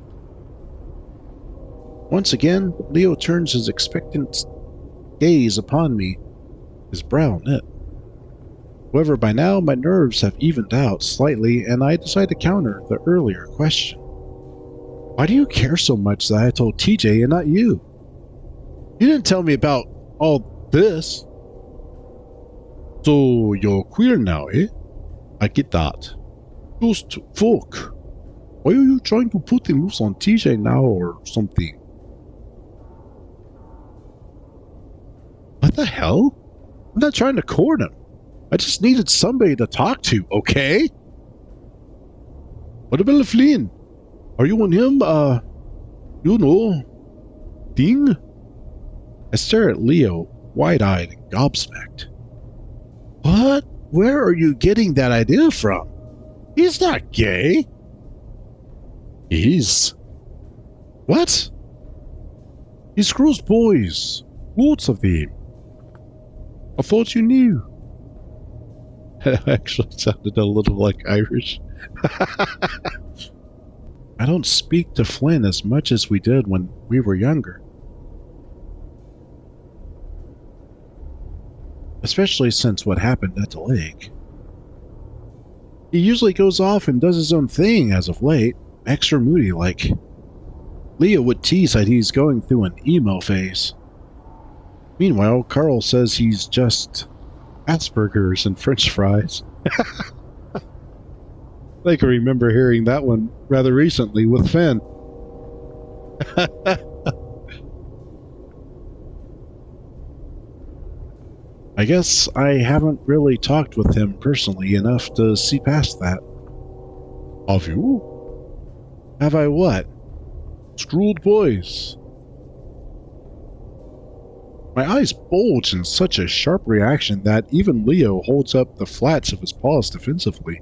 Speaker 1: Once again, Leo turns his expectant gaze upon me, his brow knit. However, by now my nerves have evened out slightly, and I decide to counter the earlier question. Why do you care so much that I told TJ and not you? You didn't tell me about all this. So you're queer now, eh? I get that. Just fuck. Why are you trying to put the moves on TJ now or something? What the hell? I'm not trying to court him. I just needed somebody to talk to, okay? What about Flynn? Are you on him, thing? I stare at Leo, wide-eyed and gobsmacked. What? Where are you getting that idea from? He's not gay. He is. What? He screws boys. Lots of them. I thought you knew. It actually sounded a little like Irish. I don't speak to Flynn as much as we did when we were younger. Especially since what happened at the lake. He usually goes off and does his own thing as of late, extra moody like. Leo would tease that he's going through an emo phase. Meanwhile, Carl says he's just Asperger's and French fries. I can remember hearing that one rather recently with Finn. I guess I haven't really talked with him personally enough to see past that. Have you? Have I what? Screwed boys. My eyes bulge in such a sharp reaction that even Leo holds up the flats of his paws defensively.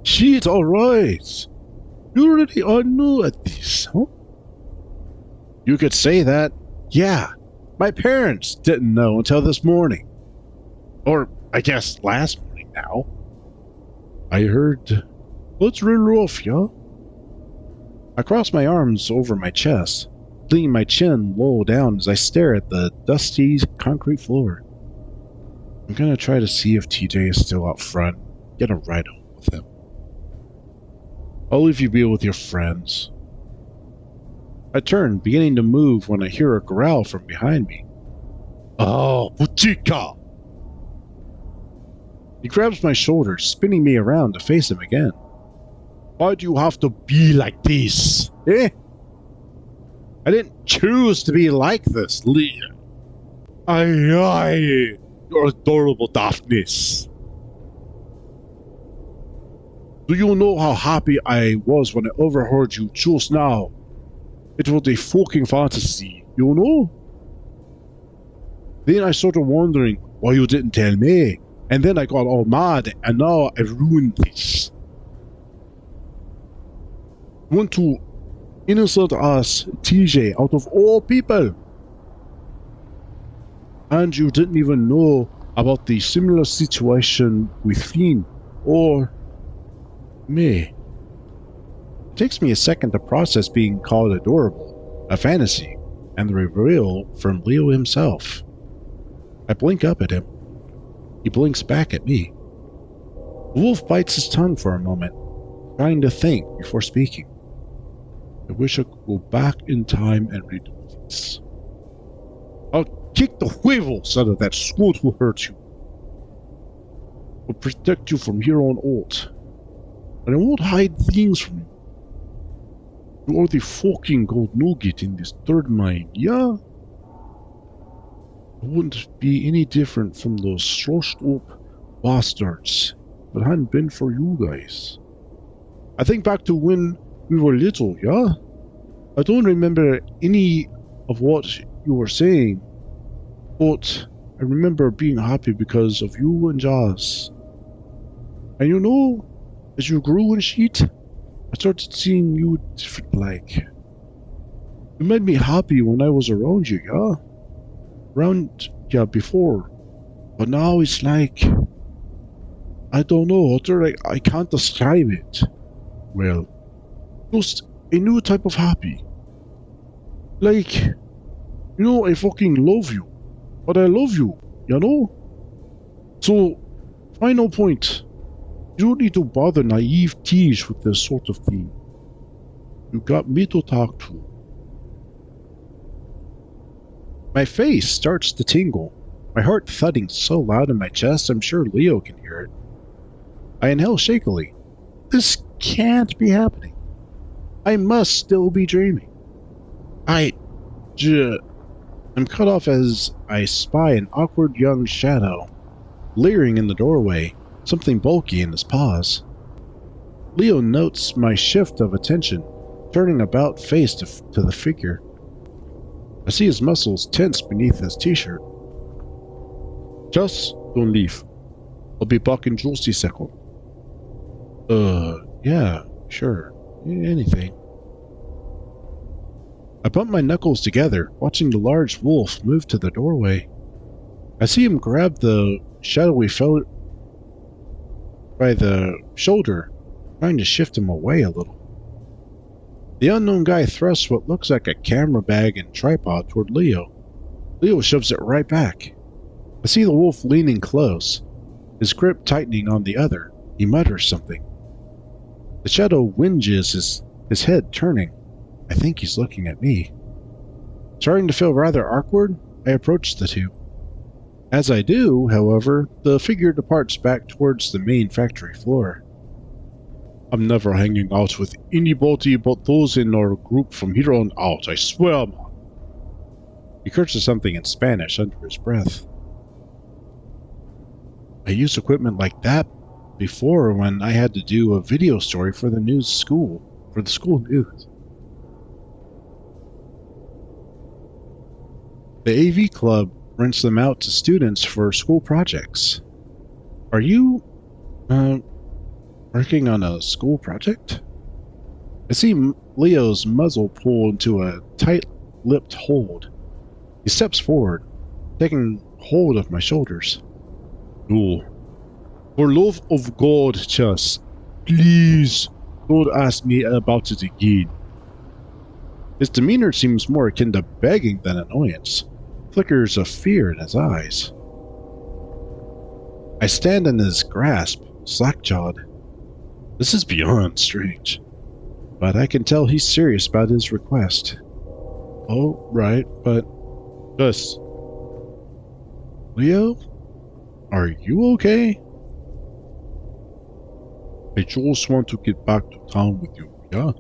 Speaker 1: Shit, alright. You already are new at this, huh? You could say that. Yeah. My parents didn't know until this morning. Or, I guess, last morning now. I heard... Let's roll off, yeah? I cross my arms over my chest, leaning my chin low down as I stare at the dusty concrete floor. I'm gonna try to see if TJ is still out front, get a ride home with him. I'll leave you be with your friends. I turn, beginning to move when I hear a growl from behind me. Oh, Puchika! He grabs my shoulder, spinning me around to face him again. Why do you have to be like this, eh? I didn't choose to be like this, Lee. Aye, you're adorable, Daphnis. Do you know how happy I was when I overheard you just now? It was a fucking fantasy, you know? Then I started wondering why you didn't tell me, and then I got all mad, and now I ruined this. You want to insult us, TJ, out of all people? And you didn't even know about the similar situation with Finn, or me. It takes me a second to process being called adorable, a fantasy, and the reveal from Leo himself. I blink up at him. He blinks back at me. The wolf bites his tongue for a moment, trying to think before speaking. I wish I could go back in time and redo this. I'll kick the huevos out of that school who hurt you. I'll protect you from here on out. And I won't hide things from you. You are the fucking gold nugget in this third mine, yeah? I wouldn't be any different from those thrashed up bastards if it hadn't been for you guys. I think back to when we were little, yeah? I don't remember any of what you were saying. But I remember being happy because of you and Joss. And you know, as you grew and shit, I started seeing you different like. You made me happy when I was around you, yeah? Around you before. But now it's like, I don't know, I can't describe it. Well, just a new type of happy. Like, I fucking love you. But I love you, you know? So, final point. You don't need to bother naive tease with this sort of thing. You got me to talk to. My face starts to tingle, my heart thudding so loud in my chest I'm sure Leo can hear it. I inhale shakily. This can't be happening. I must still be dreaming. I'm cut off as I spy an awkward young shadow, leering in the doorway, something bulky in his paws. Leo notes my shift of attention, turning about face to the figure. I see his muscles tense beneath his t-shirt. Just don't leave. I'll be back in just a second. Yeah, sure. Anything. I bump my knuckles together, watching the large wolf move to the doorway. I see him grab the shadowy fellow by the shoulder, trying to shift him away a little. The unknown guy thrusts what looks like a camera bag and tripod toward Leo. Leo shoves it right back. I see the wolf leaning close, his grip tightening on the other. He mutters something. The shadow whinges, his head turning. I think he's looking at me. Starting to feel rather awkward, I approach the two. As I do, however, the figure departs back towards the main factory floor. I'm never hanging out with anybody but those in our group from here on out, I swear, man. He curses something in Spanish under his breath. I used equipment like that before when I had to do a video story for the school news. The AV club rents them out to students for school projects. Are you, working on a school project? I see Leo's muzzle pull into a tight-lipped hold. He steps forward, taking hold of my shoulders. No. For love of God, Chess, please don't ask me about it again. His demeanor seems more akin to begging than annoyance. Flickers of fear in his eyes. I stand in his grasp, slack-jawed. This is beyond strange, but I can tell he's serious about his request. Oh, right, but just... Leo? Are you okay? I just want to get back to town with you, yeah?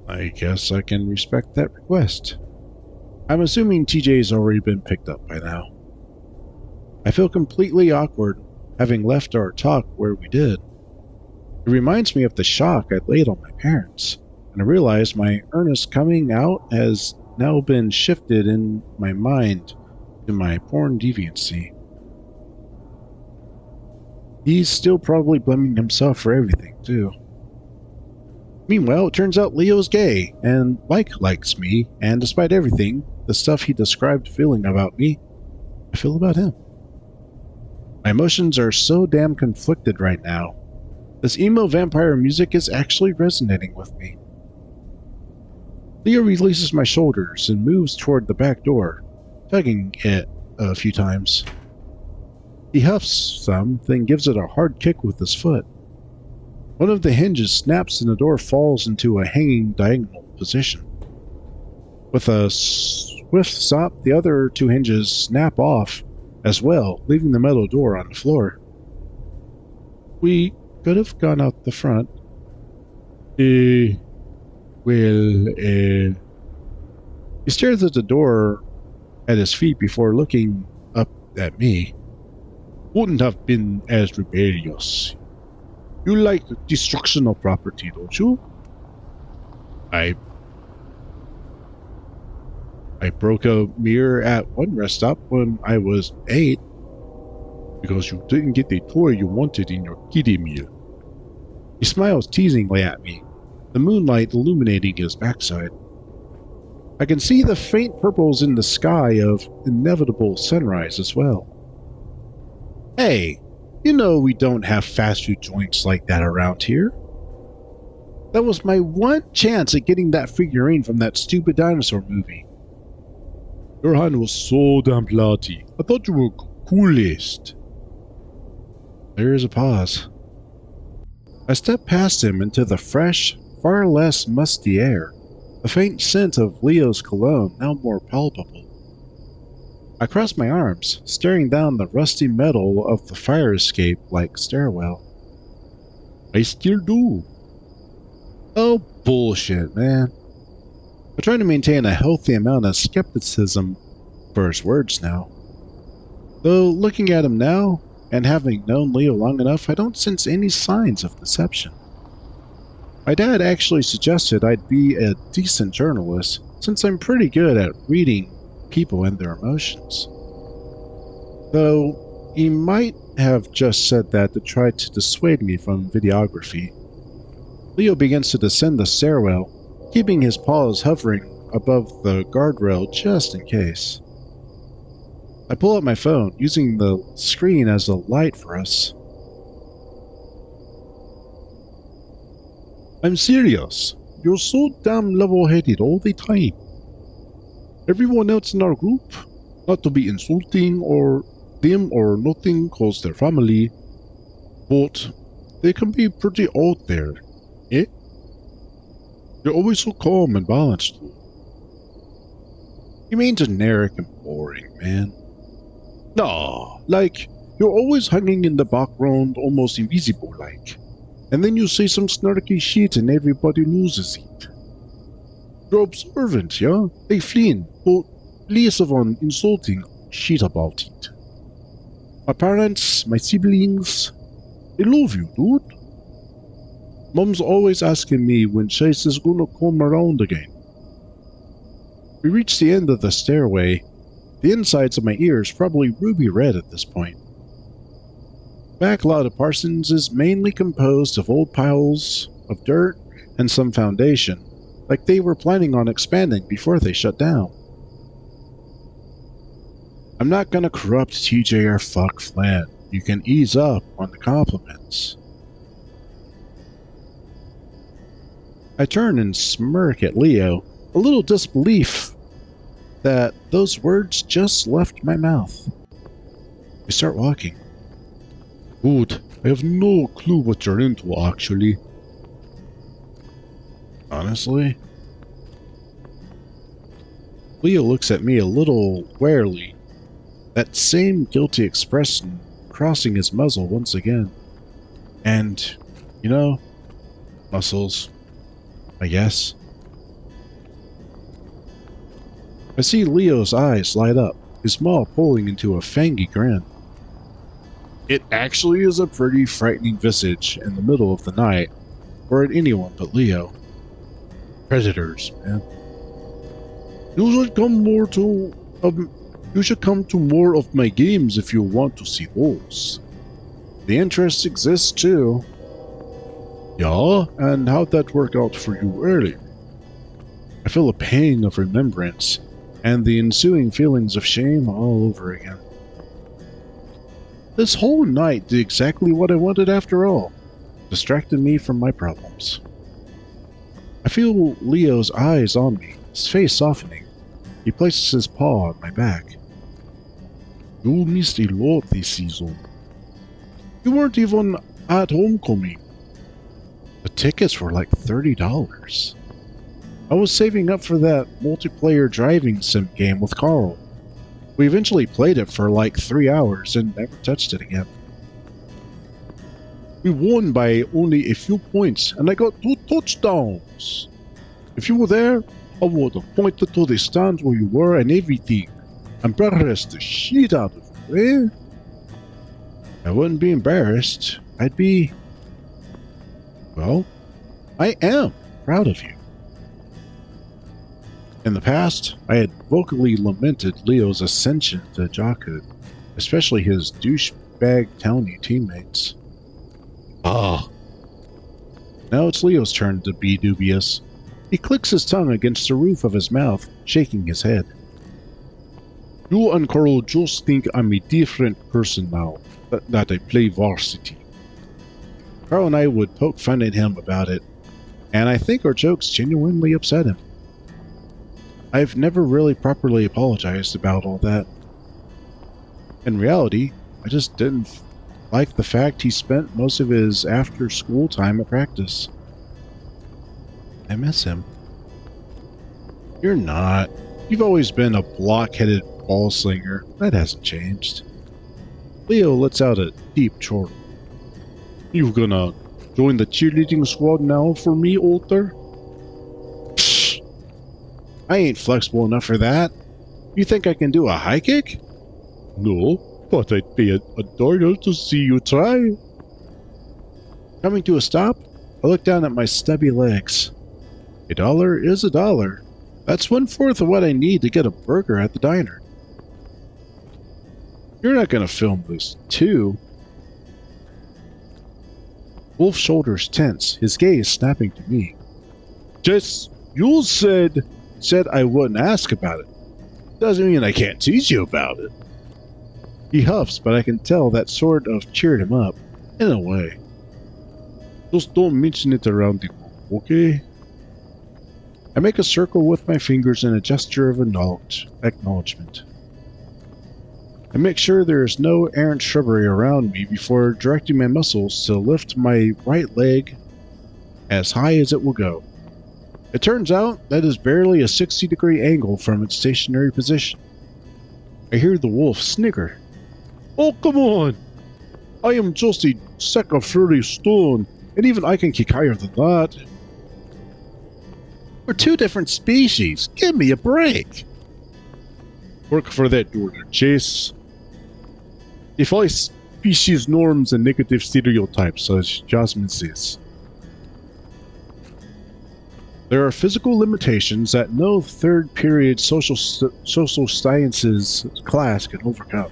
Speaker 1: I guess I can respect that request. I'm assuming TJ's already been picked up by now. I feel completely awkward, having left our talk where we did. It reminds me of the shock I laid on my parents, and I realize my earnest coming out has now been shifted in my mind to my porn deviancy. He's still probably blaming himself for everything, too. Meanwhile, it turns out Leo's gay, and likes me, and despite everything, the stuff he described feeling about me, I feel about him. My emotions are so damn conflicted right now. This emo vampire music is actually resonating with me. Leo releases my shoulders and moves toward the back door, tugging it a few times. He huffs some, then gives it a hard kick with his foot. One of the hinges snaps and the door falls into a hanging diagonal position. With a swift stop, the other two hinges snap off as well, leaving the metal door on the floor. We could have gone out the front. He stares at the door at his feet before looking up at me. Wouldn't have been as rebellious. You like destruction of I I broke a mirror at one rest stop when I was 8 because you didn't get the toy you wanted in your kiddie meal. He smiles teasingly at me, the moonlight illuminating his backside. I can see the faint purples in the sky of inevitable sunrise as well. Hey, you know we don't have fast food joints like that around here. That was my one chance at getting that figurine from that stupid dinosaur movie. Your hand was so damn bloody. I thought you were coolest. There is a pause. I step past him into the fresh, far less musty air, a faint scent of Leo's cologne now more palpable. I cross my arms, staring down the rusty metal of the fire escape like stairwell. I still do. Oh, bullshit, man. I try to maintain a healthy amount of skepticism for his words now. Though looking at him now, and having known Leo long enough, I don't sense any signs of deception. My dad actually suggested I'd be a decent journalist, since I'm pretty good at reading people and their emotions. Though he might have just said that to try to dissuade me from videography. Leo begins to descend the stairwell, keeping his paws hovering above the guardrail just in case. I pull out my phone, using the screen as a light for us. I'm serious. You're so damn level-headed all the time. Everyone else in our group, not to be insulting or them or nothing cause their family, but they can be pretty out there, eh? You're always so calm and balanced. You mean generic and boring, man. Nah, like, you're always hanging in the background, almost invisible-like. And then you say some snarky shit and everybody loses it. You're observant, yeah? Hey, Flynn, but less of an insulting shit about it. My parents, my siblings, they love you, dude. Mom's always asking me when Chase is gonna come around again. We reach the end of the stairway. The insides of my ears probably ruby red at this point. Back lot of Parsons is mainly composed of old piles of dirt and some foundation, like they were planning on expanding before they shut down. I'm not gonna corrupt TJ or fuck Flynn. You can ease up on the compliments. I turn and smirk at Leo, a little disbelief that those words just left my mouth. We start walking. Good. I have no clue what you're into, actually. Honestly? Leo looks at me a little warily, that same guilty expression crossing his muzzle once again. And, you know, muscles, I guess. I see Leo's eyes light up, his maw pulling into a fangy grin. It actually is a pretty frightening visage in the middle of the night, or at anyone but Leo. Predators, man. You should come to more of my games if you want to see those. The interest exists too. Yeah, and how'd that work out for you earlier? I feel a pang of remembrance, and the ensuing feelings of shame all over again. This whole night did exactly what I wanted after all, distracted me from my problems. I feel Leo's eyes on me, his face softening. He places his paw on my back. You missed a lot this season. You weren't even at homecoming. The tickets were like $30. I was saving up for that multiplayer driving sim game with Carl. We eventually played it for like 3 hours and never touched it again. We won by only a few points and I got 2 touchdowns. If you were there, I would have pointed to the stands where you were and everything, and embarrassed the shit out of you, eh? I wouldn't be embarrassed. I'd be... well, I am proud of you. In the past, I had vocally lamented Leo's ascension to jockhood, especially his douchebag townie teammates.
Speaker 2: Ah,
Speaker 1: Now it's Leo's turn to be dubious. He clicks his tongue against the roof of his mouth, shaking his head. You and Carl just think I'm a different person now, that I play varsity. Carl and I would poke fun at him about it, and I think our jokes genuinely upset him. I've never really properly apologized about all that. In reality, I just didn't like the fact he spent most of his after-school time at practice. I miss him. You're not. You've always been a block-headed ball slinger. That hasn't changed. Leo lets out a deep chortle. You gonna join the cheerleading squad now for me, Alter? Psh, I ain't flexible enough for that. You think I can do a high kick? No, but I'd be a dollar to see you try. Coming to a stop, I look down at my stubby legs. $1 is $1. That's 1/4 of what I need to get a burger at the diner. You're not gonna film this, too. Wolf's shoulders tense, his gaze snapping to me. Jess, you said I wouldn't ask about it. Doesn't mean I can't tease you about it. He huffs, but I can tell that sort of cheered him up, in a way. Just don't mention it around the group, okay? I make a circle with my fingers in a gesture of acknowledgement. I make sure there is no errant shrubbery around me before directing my muscles to lift my right leg as high as it will go. It turns out that is barely a 60-degree angle from its stationary position. I hear the wolf snigger. Oh, come on! I am just a sack of furry stone, and even I can kick higher than that. We're two different species. Give me a break. Work for that order, Chase. Defy species norms and negative stereotypes, as Jasmine says. There are physical limitations that no third-period social sciences class can overcome.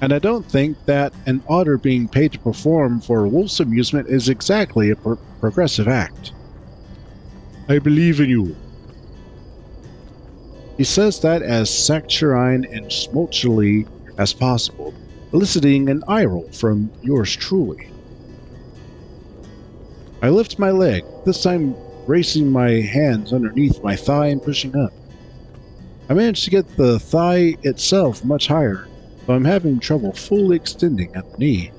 Speaker 1: And I don't think that an otter being paid to perform for a wolf's amusement is exactly a progressive act. I believe in you. He says that as saccharine and smoochily as possible, eliciting an eye roll from yours truly. I lift my leg, this time racing my hands underneath my thigh and pushing up. I manage to get the thigh itself much higher, though I'm having trouble fully extending at the knee.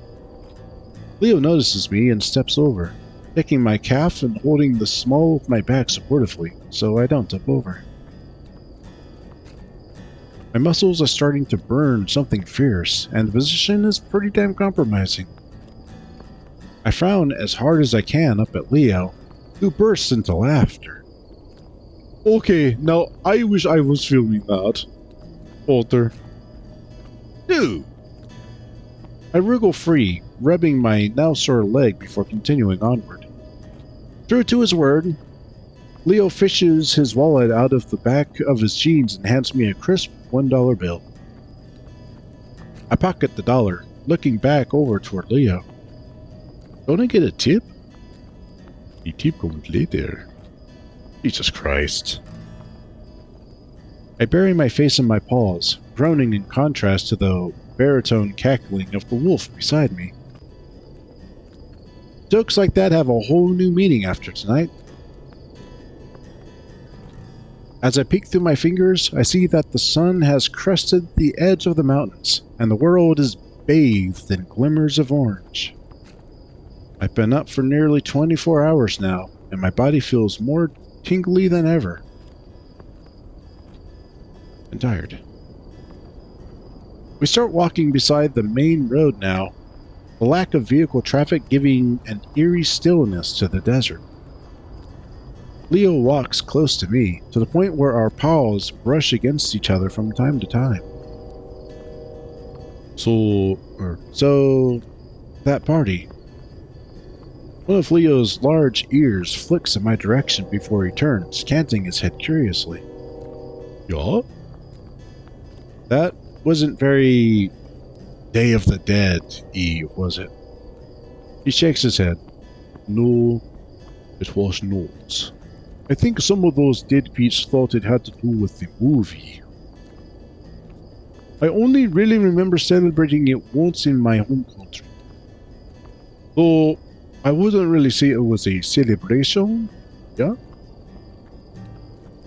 Speaker 1: Leo notices me and steps over, taking my calf and holding the small of my back supportively, so I don't tip over. My muscles are starting to burn something fierce, and the position is pretty damn compromising. I frown as hard as I can up at Leo, who bursts into laughter. Okay, now I wish I was filming that. Alter. Dude! I wriggle free, rubbing my now sore leg before continuing onward. True to his word, Leo fishes his wallet out of the back of his jeans and hands me a crisp $1 bill. I pocket the dollar, looking back over toward Leo. Don't I get a tip? The tip comes later. Jesus Christ. I bury my face in my paws, groaning in contrast to the baritone cackling of the wolf beside me. Jokes like that have a whole new meaning after tonight. As I peek through my fingers, I see that the sun has crested the edge of the mountains, and the world is bathed in glimmers of orange. I've been up for nearly 24 hours now, and my body feels more tingly than ever. And tired. We start walking beside the main road now, the lack of vehicle traffic giving an eerie stillness to the desert. Leo walks close to me, to the point where our paws brush against each other from time to time. So, that party. One of Leo's large ears flicks in my direction before he turns, canting his head curiously. Yeah? That wasn't very Day of the Dead-y, was it? He shakes his head. No, it was not. I think some of those deadbeats thought it had to do with the movie. I only really remember celebrating it once in my home country. Though, I wouldn't really say it was a celebration, yeah?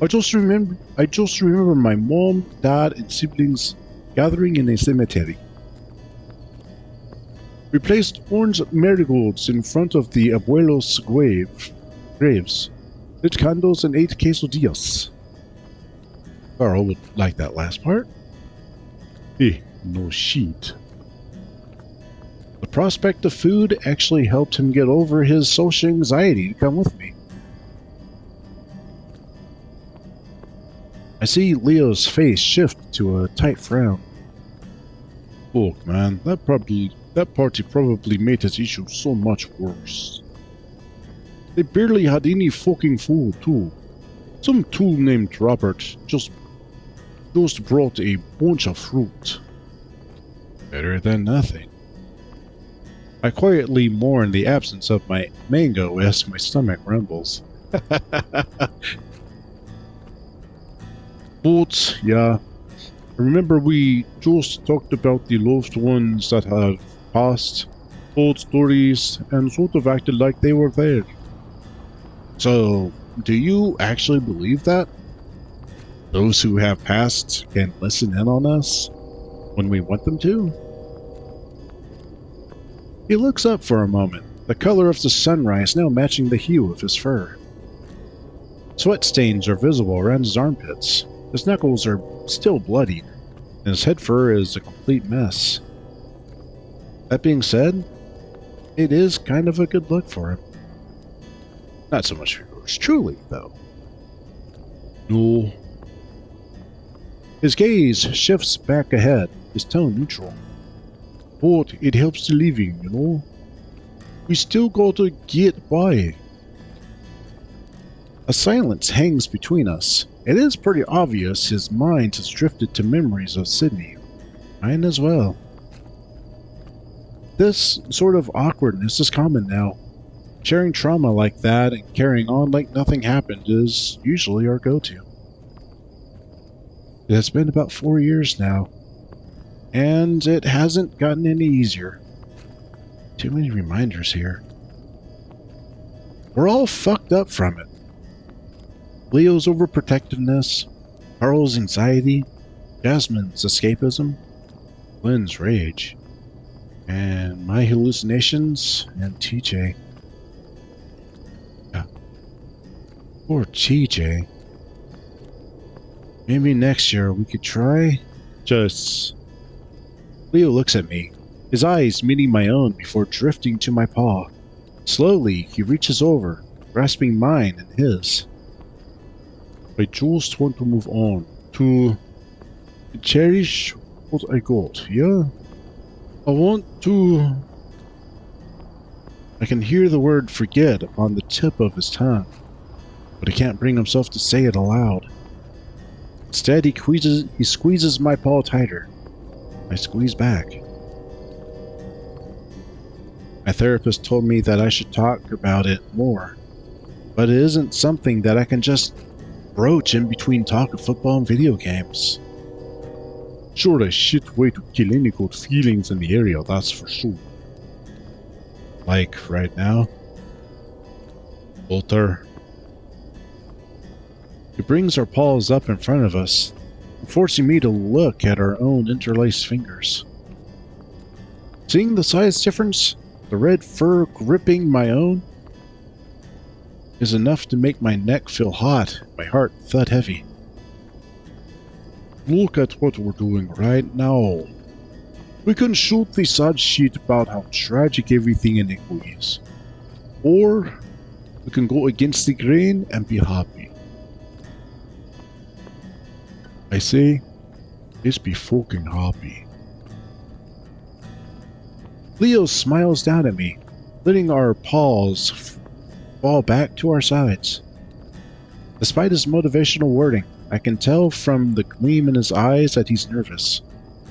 Speaker 1: I just remember my mom, dad, and siblings gathering in a cemetery. We placed orange marigolds in front of the abuelos' graves, lit candles, and ate quesadillas. Carl would like that last part. No shit. The prospect of food actually helped him get over his social anxiety to come with me. I see Leo's face shift to a tight frown. Look, man, that party probably made his issue so much worse. They barely had any fucking food, too. Some tool named Robert just brought a bunch of fruit. Better than nothing. I quietly mourn the absence of my mango as my stomach rumbles. But, yeah, remember we just talked about the loved ones that have passed, told stories, and sort of acted like they were there. So, do you actually believe that? Those who have passed can listen in on us when we want them to? He looks up for a moment, the color of the sunrise now matching the hue of his fur. Sweat stains are visible around his armpits. His knuckles are still bloodied, and his head fur is a complete mess. That being said, it is kind of a good look for him. Not so much for yours truly, though. No. His gaze shifts back ahead, his tone neutral. But it helps the living, you know? We still gotta get by. A silence hangs between us. It is pretty obvious his mind has drifted to memories of Sydney. Mine as well. This sort of awkwardness is common now. Sharing trauma like that and carrying on like nothing happened is usually our go-to. It has been about 4 years now, and it hasn't gotten any easier. Too many reminders here. We're all fucked up from it. Leo's overprotectiveness, Carl's anxiety, Jasmine's escapism, Lynn's rage, and my hallucinations, and TJ. Yeah. Poor TJ. Maybe next year we could try? Just... Leo looks at me, his eyes meeting my own before drifting to my paw. Slowly, he reaches over, grasping mine and his. I just want to move on, to cherish what I got, yeah? I want to... I can hear the word forget on the tip of his tongue, but he can't bring himself to say it aloud. Instead, he squeezes my paw tighter. I squeeze back. My therapist told me that I should talk about it more, but it isn't something that I can just broach in between talk of football and video games. Sure a shit way to kill any good feelings in the area, that's for sure. Like right now. Walter. He brings our paws up in front of us, forcing me to look at our own interlaced fingers. Seeing the size difference, the red fur gripping my own, is enough to make my neck feel hot, my heart thud heavy. Look at what we're doing right now. We can shoot the sad shit about how tragic everything in Echo is. Or we can go against the grain and be happy. I say, let's be fucking happy. Leo smiles down at me, letting our paws fall back to our sides. Despite his motivational wording, I can tell from the gleam in his eyes that he's nervous.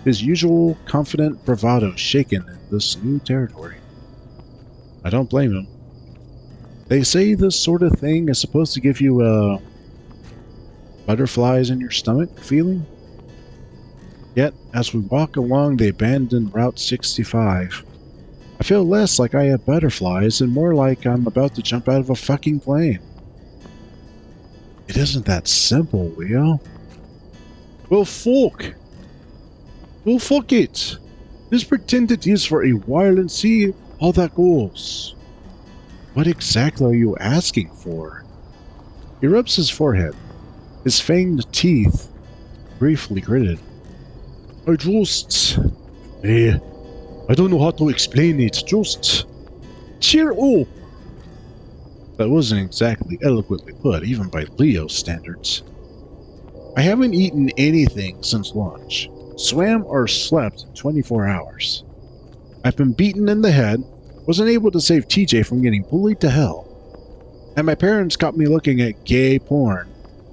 Speaker 1: His usual confident bravado shaken in this new territory. I don't blame him. They say this sort of thing is supposed to give you a butterflies in your stomach feeling. Yet, as we walk along the abandoned Route 65, I feel less like I have butterflies and more like I'm about to jump out of a fucking plane. It isn't that simple, Leo. Well, fuck. Well, fuck it. Just pretend it is for a while and see how that goes. What exactly are you asking for? He rubs his forehead. His fanged teeth briefly gritted. I don't know how to explain it. Just cheer up. That wasn't exactly eloquently put, even by Leo's standards. I haven't eaten anything since lunch, swam or slept in 24 hours. I've been beaten in the head, wasn't able to save TJ from getting bullied to hell, and my parents caught me looking at gay porn,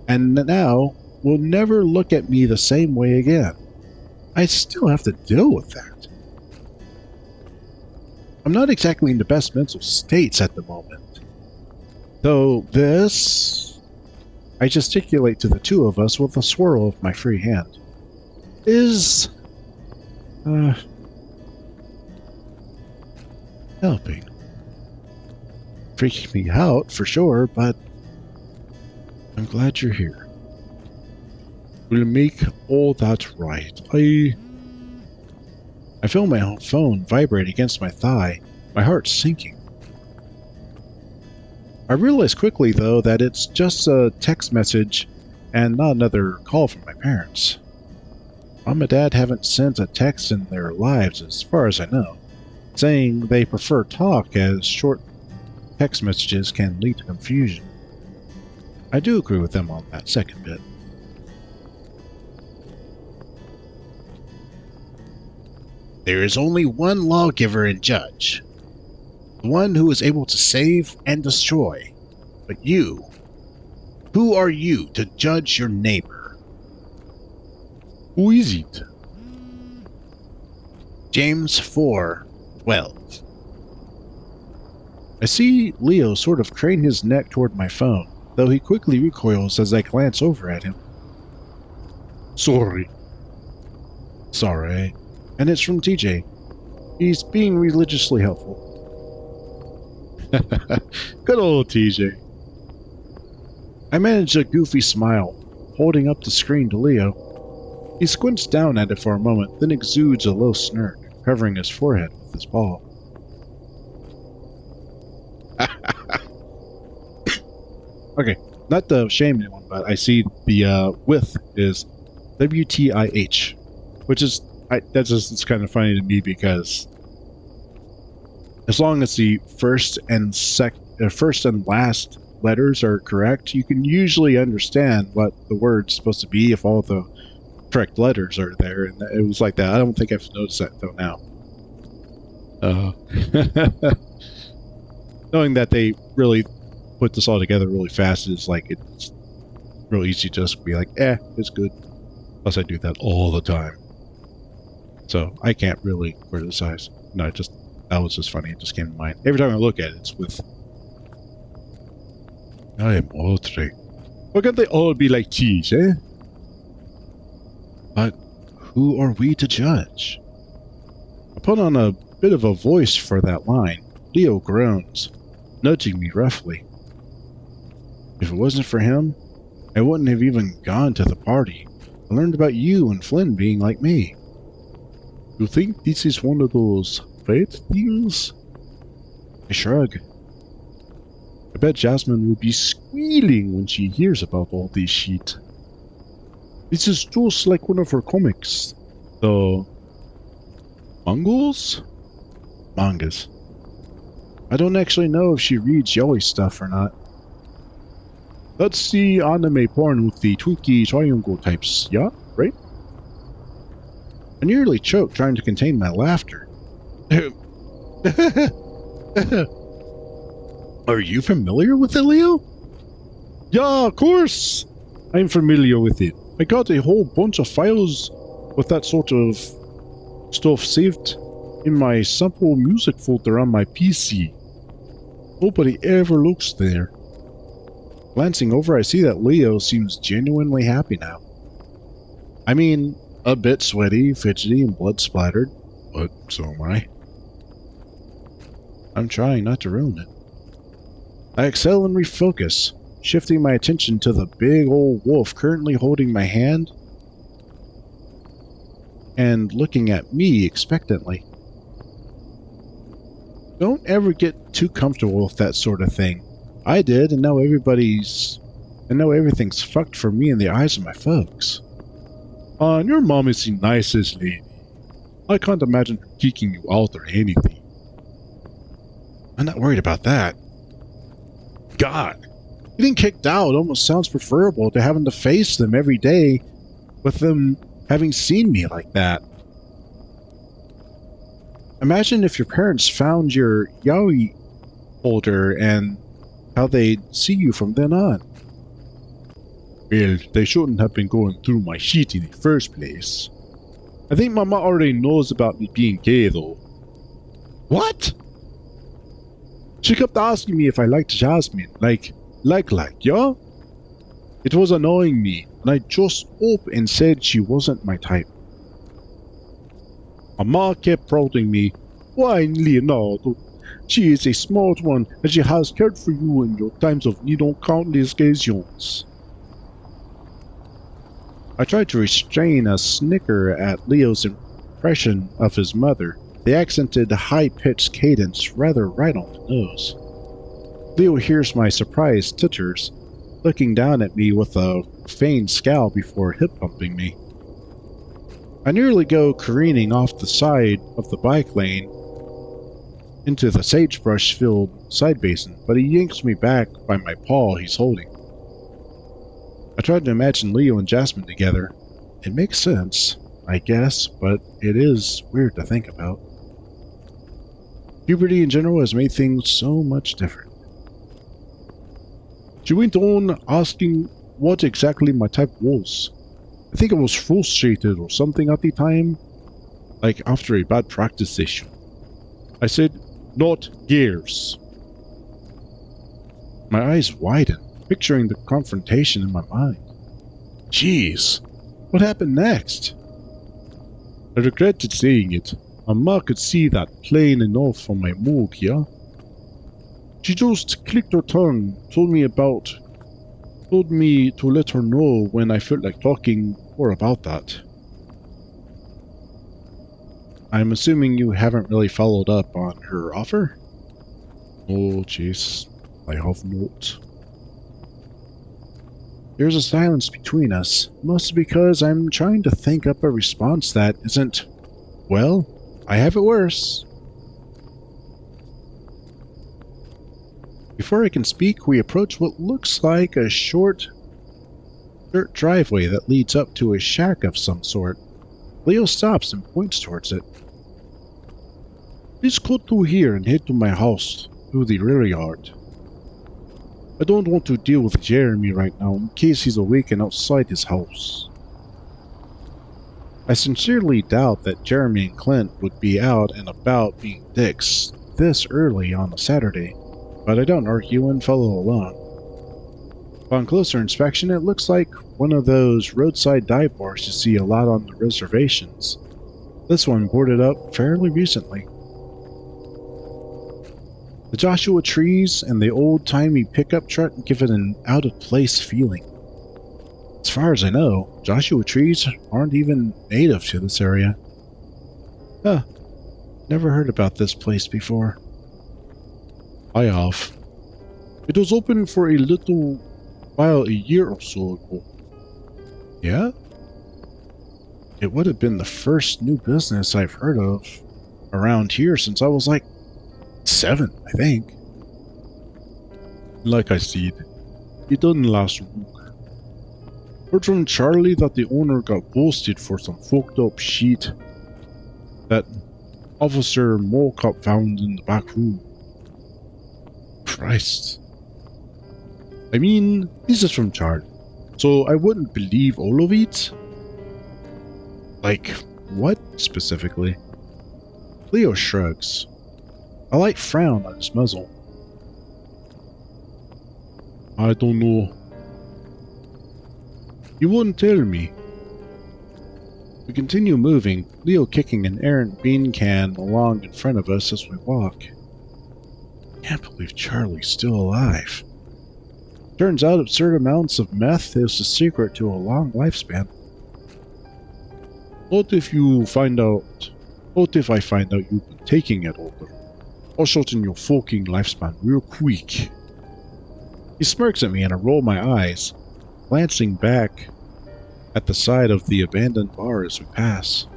Speaker 1: and now will never look at me the same way again. I still have to deal with that. I'm not exactly in the best mental states at the moment. Though this, I gesticulate to the two of us with a swirl of my free hand, is helping. Freaking me out for sure, but I'm glad you're here. We'll make all that right. I feel my phone vibrate against my thigh, my heart sinking. I realize quickly, though, that it's just a text message and not another call from my parents. Mom and Dad haven't sent a text in their lives, as far as I know, saying they prefer talk as short text messages can lead to confusion. I do agree with them on that second bit.
Speaker 2: There is only one lawgiver and judge. The one who is able to save and destroy. But you, who are you to judge your neighbor?
Speaker 1: Who is it?
Speaker 2: James 4:12.
Speaker 1: I see Leo sort of crane his neck toward my phone, though he quickly recoils as I glance over at him. Sorry. Sorry. And it's from TJ. He's being religiously helpful. Good old TJ. I manage a goofy smile, holding up the screen to Leo. He squints down at it for a moment, then exudes a low smirk, covering his forehead with his paw. Okay, not the shame one, but I see the with is WTIH, which is that's just it's kind of funny to me because as long as the first and last letters are correct, you can usually understand what the word's supposed to be if all the correct letters are there, and it was like that. I don't think I've noticed that until now. Knowing that they really put this all together really fast is like it's real easy to just be like, it's good. Plus I do that all the time. So I can't really criticize. No, that was just funny. It just came to mind. Every time I look at it, it's with I am Audrey. Why can't they all be like cheese, eh? But who are we to judge? I put on a bit of a voice for that line. Leo groans, nudging me roughly. If it wasn't for him, I wouldn't have even gone to the party. I learned about you and Flynn being like me. You think this is one of those fate things? I shrug. I bet Jasmine would be squealing when she hears about all this shit. This is just like one of her comics. The mangas? Mangas. I don't actually know if she reads yaoi stuff or not. That's the anime porn with the Twinkie triangle types, yeah? Right? I nearly choked trying to contain my laughter. Are you familiar with it, Leo? Yeah, of course! I'm familiar with it. I got a whole bunch of files with that sort of stuff saved in my sample music folder on my PC. Nobody ever looks there. Glancing over, I see that Leo seems genuinely happy now. I mean, a bit sweaty, fidgety, and blood splattered, but so am I. I'm trying not to ruin it. I exhale and refocus, shifting my attention to the big old wolf currently holding my hand and looking at me expectantly. Don't ever get too comfortable with that sort of thing. I did, and now everything's fucked for me in the eyes of my folks. Your mom is the nicest lady. I can't imagine her kicking you out or anything. I'm not worried about that. God, getting kicked out almost sounds preferable to having to face them every day with them having seen me like that. Imagine if your parents found your yaoi folder and how they'd see you from then on. Well, they shouldn't have been going through my shit in the first place. I think Mama already knows about me being gay, though. What? She kept asking me if I liked Jasmine, like, yeah? It was annoying me, and I just up and said she wasn't my type. Mama kept prodding me. Why, Leonardo? She is a smart one, and she has cared for you in your times of need on countless occasions. I tried to restrain a snicker at Leo's impression of his mother. The accented, high-pitched cadence rather right on the nose. Leo hears my surprised titters, looking down at me with a feigned scowl before hip-bumping me. I nearly go careening off the side of the bike lane into the sagebrush-filled side basin, but he yanks me back by my paw he's holding. I tried to imagine Leo and Jasmine together. It makes sense, I guess, but it is weird to think about. Puberty in general has made things so much different. She went on asking what exactly my type was. I think I was frustrated or something at the time, like after a bad practice session. I said, not gears. My eyes widen, picturing the confrontation in my mind. Jeez, what happened next? I regretted saying it. Mama could see that plain enough from my mug, yeah? She just clicked her tongue, told me to let her know when I felt like talking more about that. I'm assuming you haven't really followed up on her offer? Oh, jeez, I have not. There's a silence between us, mostly because I'm trying to think up a response that isn't, well, I have it worse. Before I can speak, we approach what looks like a short dirt driveway that leads up to a shack of some sort. Leo stops and points towards it. Please cut through here and head to my house, through the rear yard. I don't want to deal with Jeremy right now in case he's awake and outside his house. I sincerely doubt that Jeremy and Clint would be out and about being dicks this early on a Saturday, but I don't argue and follow along. Upon closer inspection, it looks like one of those roadside dive bars you see a lot on the reservations. This one boarded up fairly recently. The Joshua trees and the old-timey pickup truck give it an out-of-place feeling. As far as I know, Joshua trees aren't even native to this area. Huh. Never heard about this place before. I have. It was open for a little while a year or so ago. Yeah? It would have been the first new business I've heard of around here since I was like 7, I think. Like I said, it doesn't last long. Heard from Charlie that the owner got busted for some fucked up shit that Officer Mockup found in the back room. Christ. I mean, this is from Charlie. So I wouldn't believe all of it? Like, what specifically? Leo shrugs, a light frown on his muzzle. I don't know. You wouldn't tell me. We continue moving, Leo kicking an errant bean can along in front of us as we walk. Can't believe Charlie's still alive. Turns out absurd amounts of meth is the secret to a long lifespan. What if I find out you've been taking it, Older? I'll shorten your fucking lifespan real quick. He smirks at me and I roll my eyes, glancing back at the side of the abandoned bar as we pass.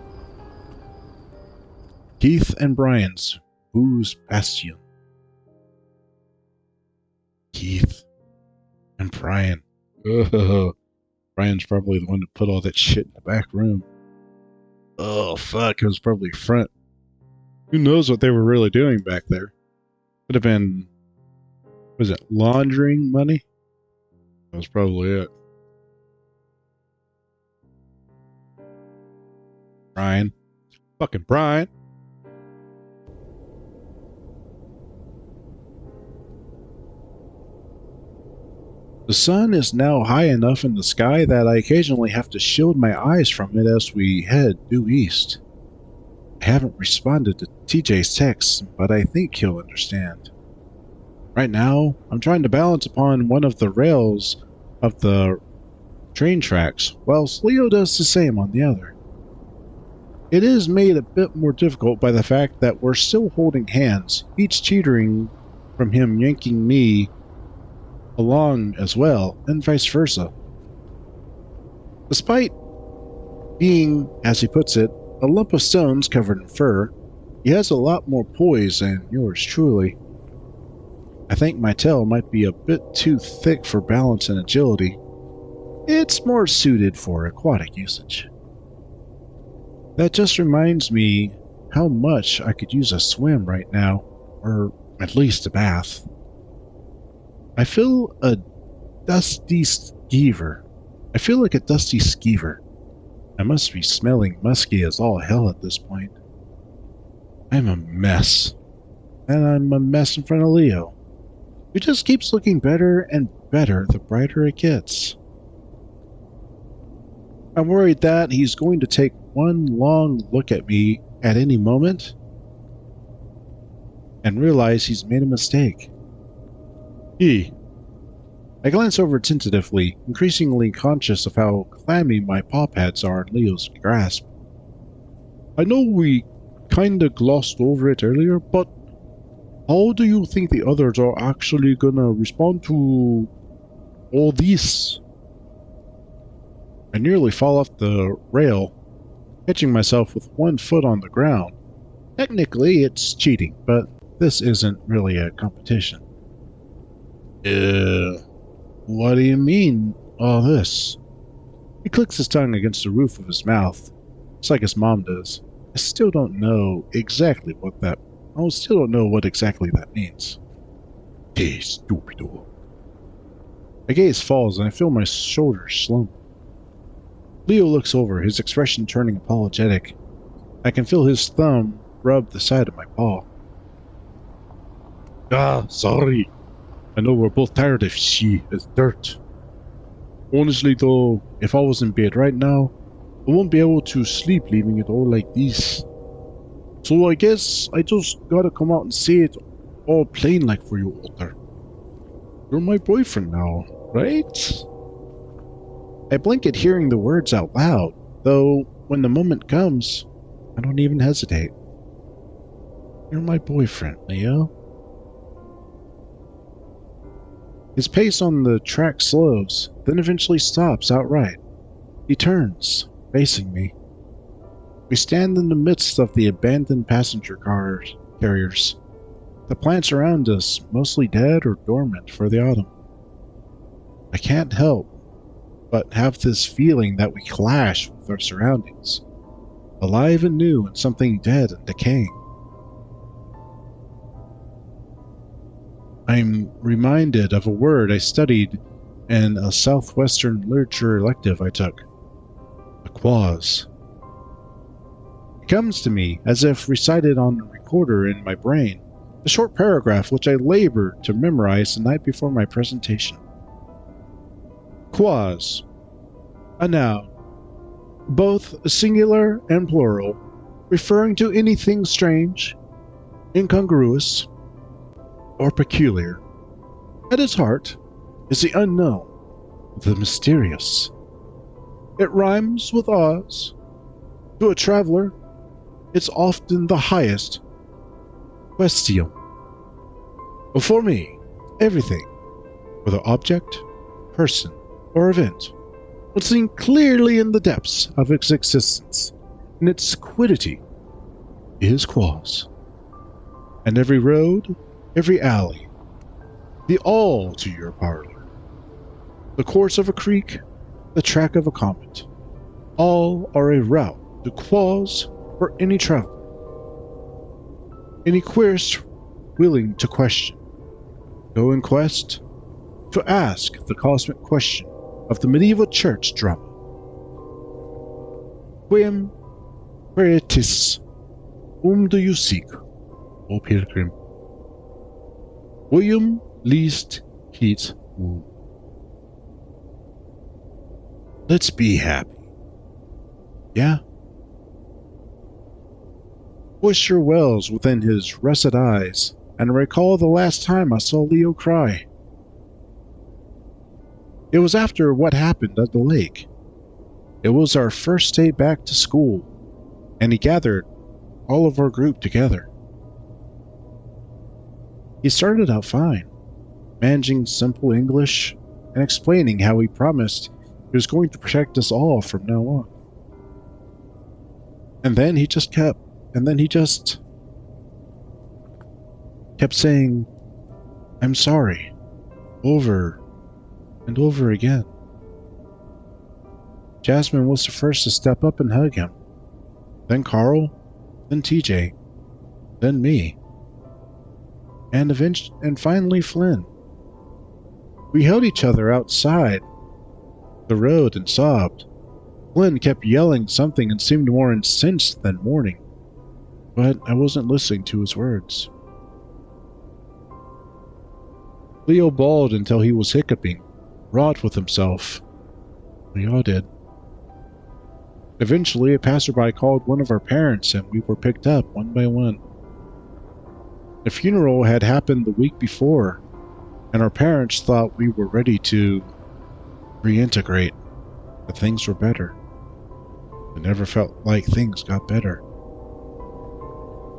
Speaker 1: Keith and Brian's Booze Bastion. Keith and Brian. Ugh. Brian's probably the one that put all that shit in the back room. Oh, fuck, it was probably front. Who knows what they were really doing back there? Could have been, was it laundering money? That was probably it. Brian. Fucking Brian. The sun is now high enough in the sky that I occasionally have to shield my eyes from it as we head due east. I haven't responded to TJ's text, but I think he'll understand. Right now, I'm trying to balance upon one of the rails of the train tracks, whilst Leo does the same on the other. It is made a bit more difficult by the fact that we're still holding hands, each teetering from him yanking me along as well, and vice versa. Despite being, as he puts it, a lump of stones covered in fur, he has a lot more poise than yours truly. I think my tail might be a bit too thick for balance and agility. It's more suited for aquatic usage. That just reminds me how much I could use a swim right now, or at least a bath. I feel like a dusty skeever. I must be smelling musky as all hell at this point. I'm a mess. And I'm a mess in front of Leo, who just keeps looking better and better the brighter it gets. I'm worried that he's going to take one long look at me at any moment and realize he's made a mistake. I glance over tentatively, increasingly conscious of how clammy my paw pads are in Leo's grasp. I know we kinda glossed over it earlier, but how do you think the others are actually gonna respond to all this? I nearly fall off the rail, catching myself with one foot on the ground. Technically, it's cheating, but this isn't really a competition. What do you mean, all this? He clicks his tongue against the roof of his mouth, just like his mom does. I still don't know what exactly that means. Hey, stupido. My gaze falls and I feel my shoulders slump. Leo looks over, his expression turning apologetic. I can feel his thumb rub the side of my paw. Sorry. I know we're both tired of she as dirt. Honestly though, if I was in bed right now, I won't be able to sleep leaving it all like this. So I guess I just gotta come out and say it all plain like for you, Walter. You're my boyfriend now, right? I blink at hearing the words out loud, though when the moment comes, I don't even hesitate. You're my boyfriend, Leo. His pace on the track slows, then eventually stops outright. He turns, facing me. We stand in the midst of the abandoned passenger carriers. The plants around us mostly dead or dormant for the autumn. I can't help but have this feeling that we clash with our surroundings, alive and new and something dead and decaying. I'm reminded of a word I studied in a Southwestern literature elective I took. The quaz. It comes to me as if recited on the recorder in my brain, a short paragraph which I labored to memorize the night before my presentation. Quaz. A noun, both singular and plural, referring to anything strange, incongruous, or peculiar. At its heart is the unknown, the mysterious. It rhymes with Oz. To a traveler, it's often the highest question. But for me, everything, whether object, person, or event, was seen clearly in the depths of its existence, and its quiddity is quaz. And every road, every alley, the all to your parlor, the course of a creek, the track of a comet, all are a route to quaz for any traveler, any querist willing to question, go in quest to ask the cosmic question of the medieval church drama. Quem queritis, do you seek, O pilgrim? William Least Heat Woo. Let's be happy. Yeah? Moisture wells within his russet eyes, and I recall the last time I saw Leo cry. It was after what happened at the lake. It was our first day back to school, and he gathered all of our group together. He started out fine, managing simple English and explaining how he promised he was going to protect us all from now on. And then he just kept saying, "I'm sorry," over and over again. Jasmine was the first to step up and hug him. Then Carl, then TJ, then me, and finally Flynn. We held each other outside the road and sobbed. Flynn kept yelling something and seemed more incensed than mourning, but I wasn't listening to his words. Leo bawled until he was hiccuping, wroth with himself. We all did. Eventually, a passerby called one of our parents and we were picked up one by one. The funeral had happened the week before, and our parents thought we were ready to reintegrate, but things were better. It never felt like things got better.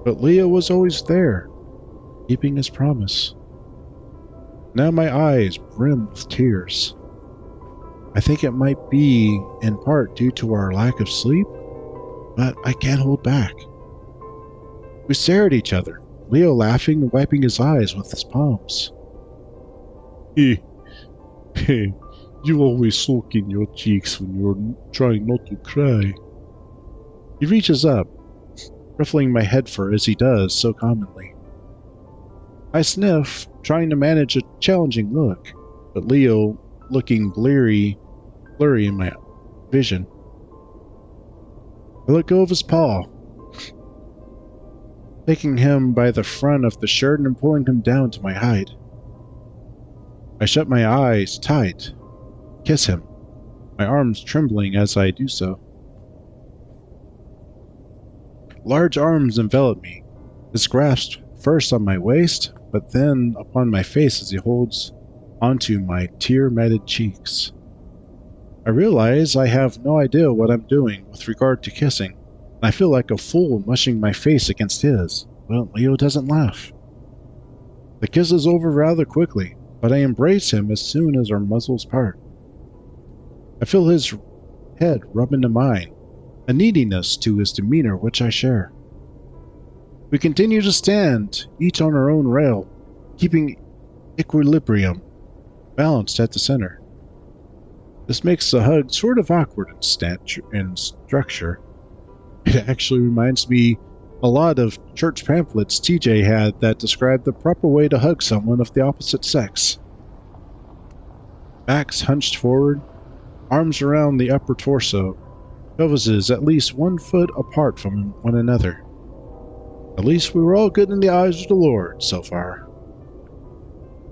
Speaker 1: But Leo was always there, keeping his promise. Now my eyes brim with tears. I think it might be in part due to our lack of sleep, but I can't hold back. We stare at each other, Leo laughing and wiping his eyes with his palms. Hey, you always sulk in your cheeks when you're trying not to cry. He reaches up, ruffling my head fur as he does so commonly. I sniff, trying to manage a challenging look, but Leo looking blurry in my vision. I let go of his paw, taking him by the front of the shirt and pulling him down to my height. I shut my eyes tight, kiss him, my arms trembling as I do so. Large arms envelop me, his grasp first on my waist, but then upon my face as he holds onto my tear-matted cheeks. I realize I have no idea what I'm doing with regard to kissing, and I feel like a fool mushing my face against his. Well, Leo doesn't laugh. The kiss is over rather quickly, but I embrace him as soon as our muzzles part. I feel his head rub into mine, a neediness to his demeanor which I share. We continue to stand, each on our own rail, keeping equilibrium, balanced at the center. This makes the hug sort of awkward in structure. It actually reminds me a lot of church pamphlets TJ had that described the proper way to hug someone of the opposite sex. backs hunched forward, arms around the upper torso, pelvises at least 1 foot apart from one another. At least we were all good in the eyes of the Lord so far.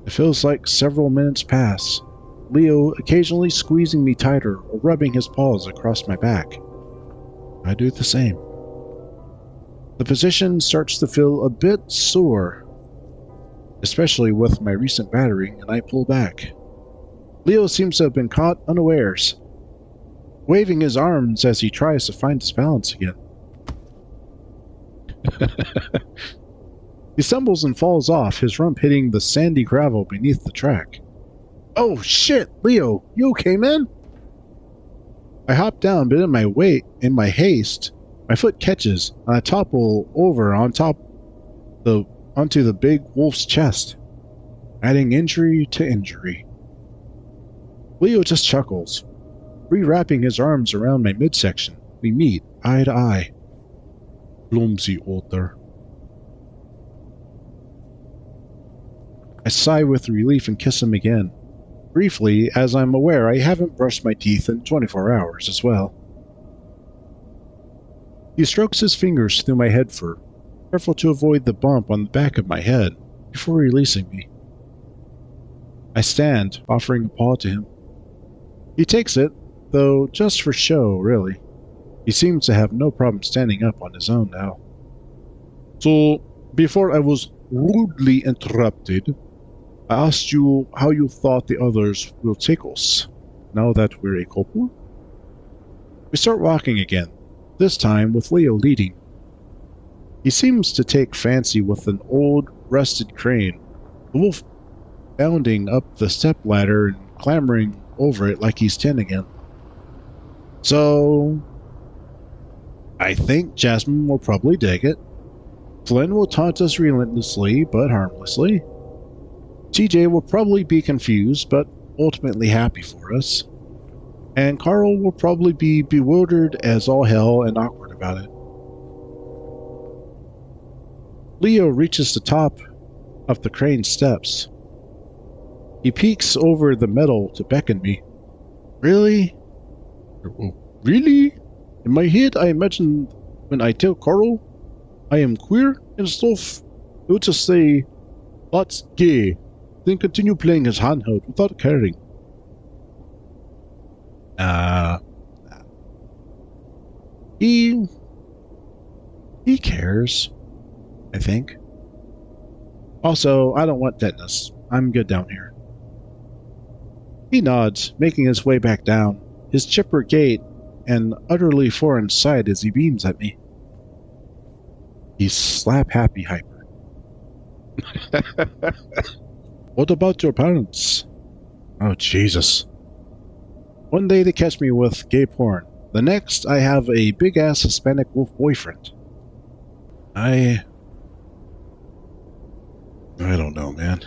Speaker 1: It feels like several minutes pass, Leo occasionally squeezing me tighter or rubbing his paws across my back. I do the same. The position starts to feel a bit sore, especially with my recent battering, and I pull back. Leo seems to have been caught unawares, waving his arms as he tries to find his balance again. He stumbles and falls off, his rump hitting the sandy gravel beneath the track. Oh shit, Leo, you okay, man? I hop down, but in my haste, my foot catches, and I topple over onto the big wolf's chest, adding injury to injury. Leo just chuckles, rewrapping his arms around my midsection. We meet eye to eye. Clumsy otter. I sigh with relief and kiss him again. Briefly, as I'm aware I haven't brushed my teeth in 24 hours as well. He strokes his fingers through my head fur, careful to avoid the bump on the back of my head, before releasing me. I stand, offering a paw to him. He takes it, though just for show, really. He seems to have no problem standing up on his own now. So, before I was rudely interrupted, I asked you how you thought the others will take us, now that we're a couple? We start walking again, this time with Leo leading. He seems to take fancy with an old, rusted crane, the wolf bounding up the stepladder and clambering over it like he's 10 again. So, I think Jasmine will probably dig it. Flynn will taunt us relentlessly but harmlessly. TJ will probably be confused, but ultimately happy for us. And Carl will probably be bewildered as all hell and awkward about it. Leo reaches the top of the crane steps. He peeks over the metal to beckon me. Really? Really? In my head, I imagine when I tell Carl I am queer and stuff, he would just say, "That's gay," then continue playing his handheld without caring. He cares, I think. Also, I don't want tetanus. I'm good down here. He nods, making his way back down, his chipper gait an utterly foreign sight as he beams at me. He's slap-happy hyper. What about your parents? Oh, Jesus. One day they catch me with gay porn. The next, I have a big-ass Hispanic wolf boyfriend. I don't know, man.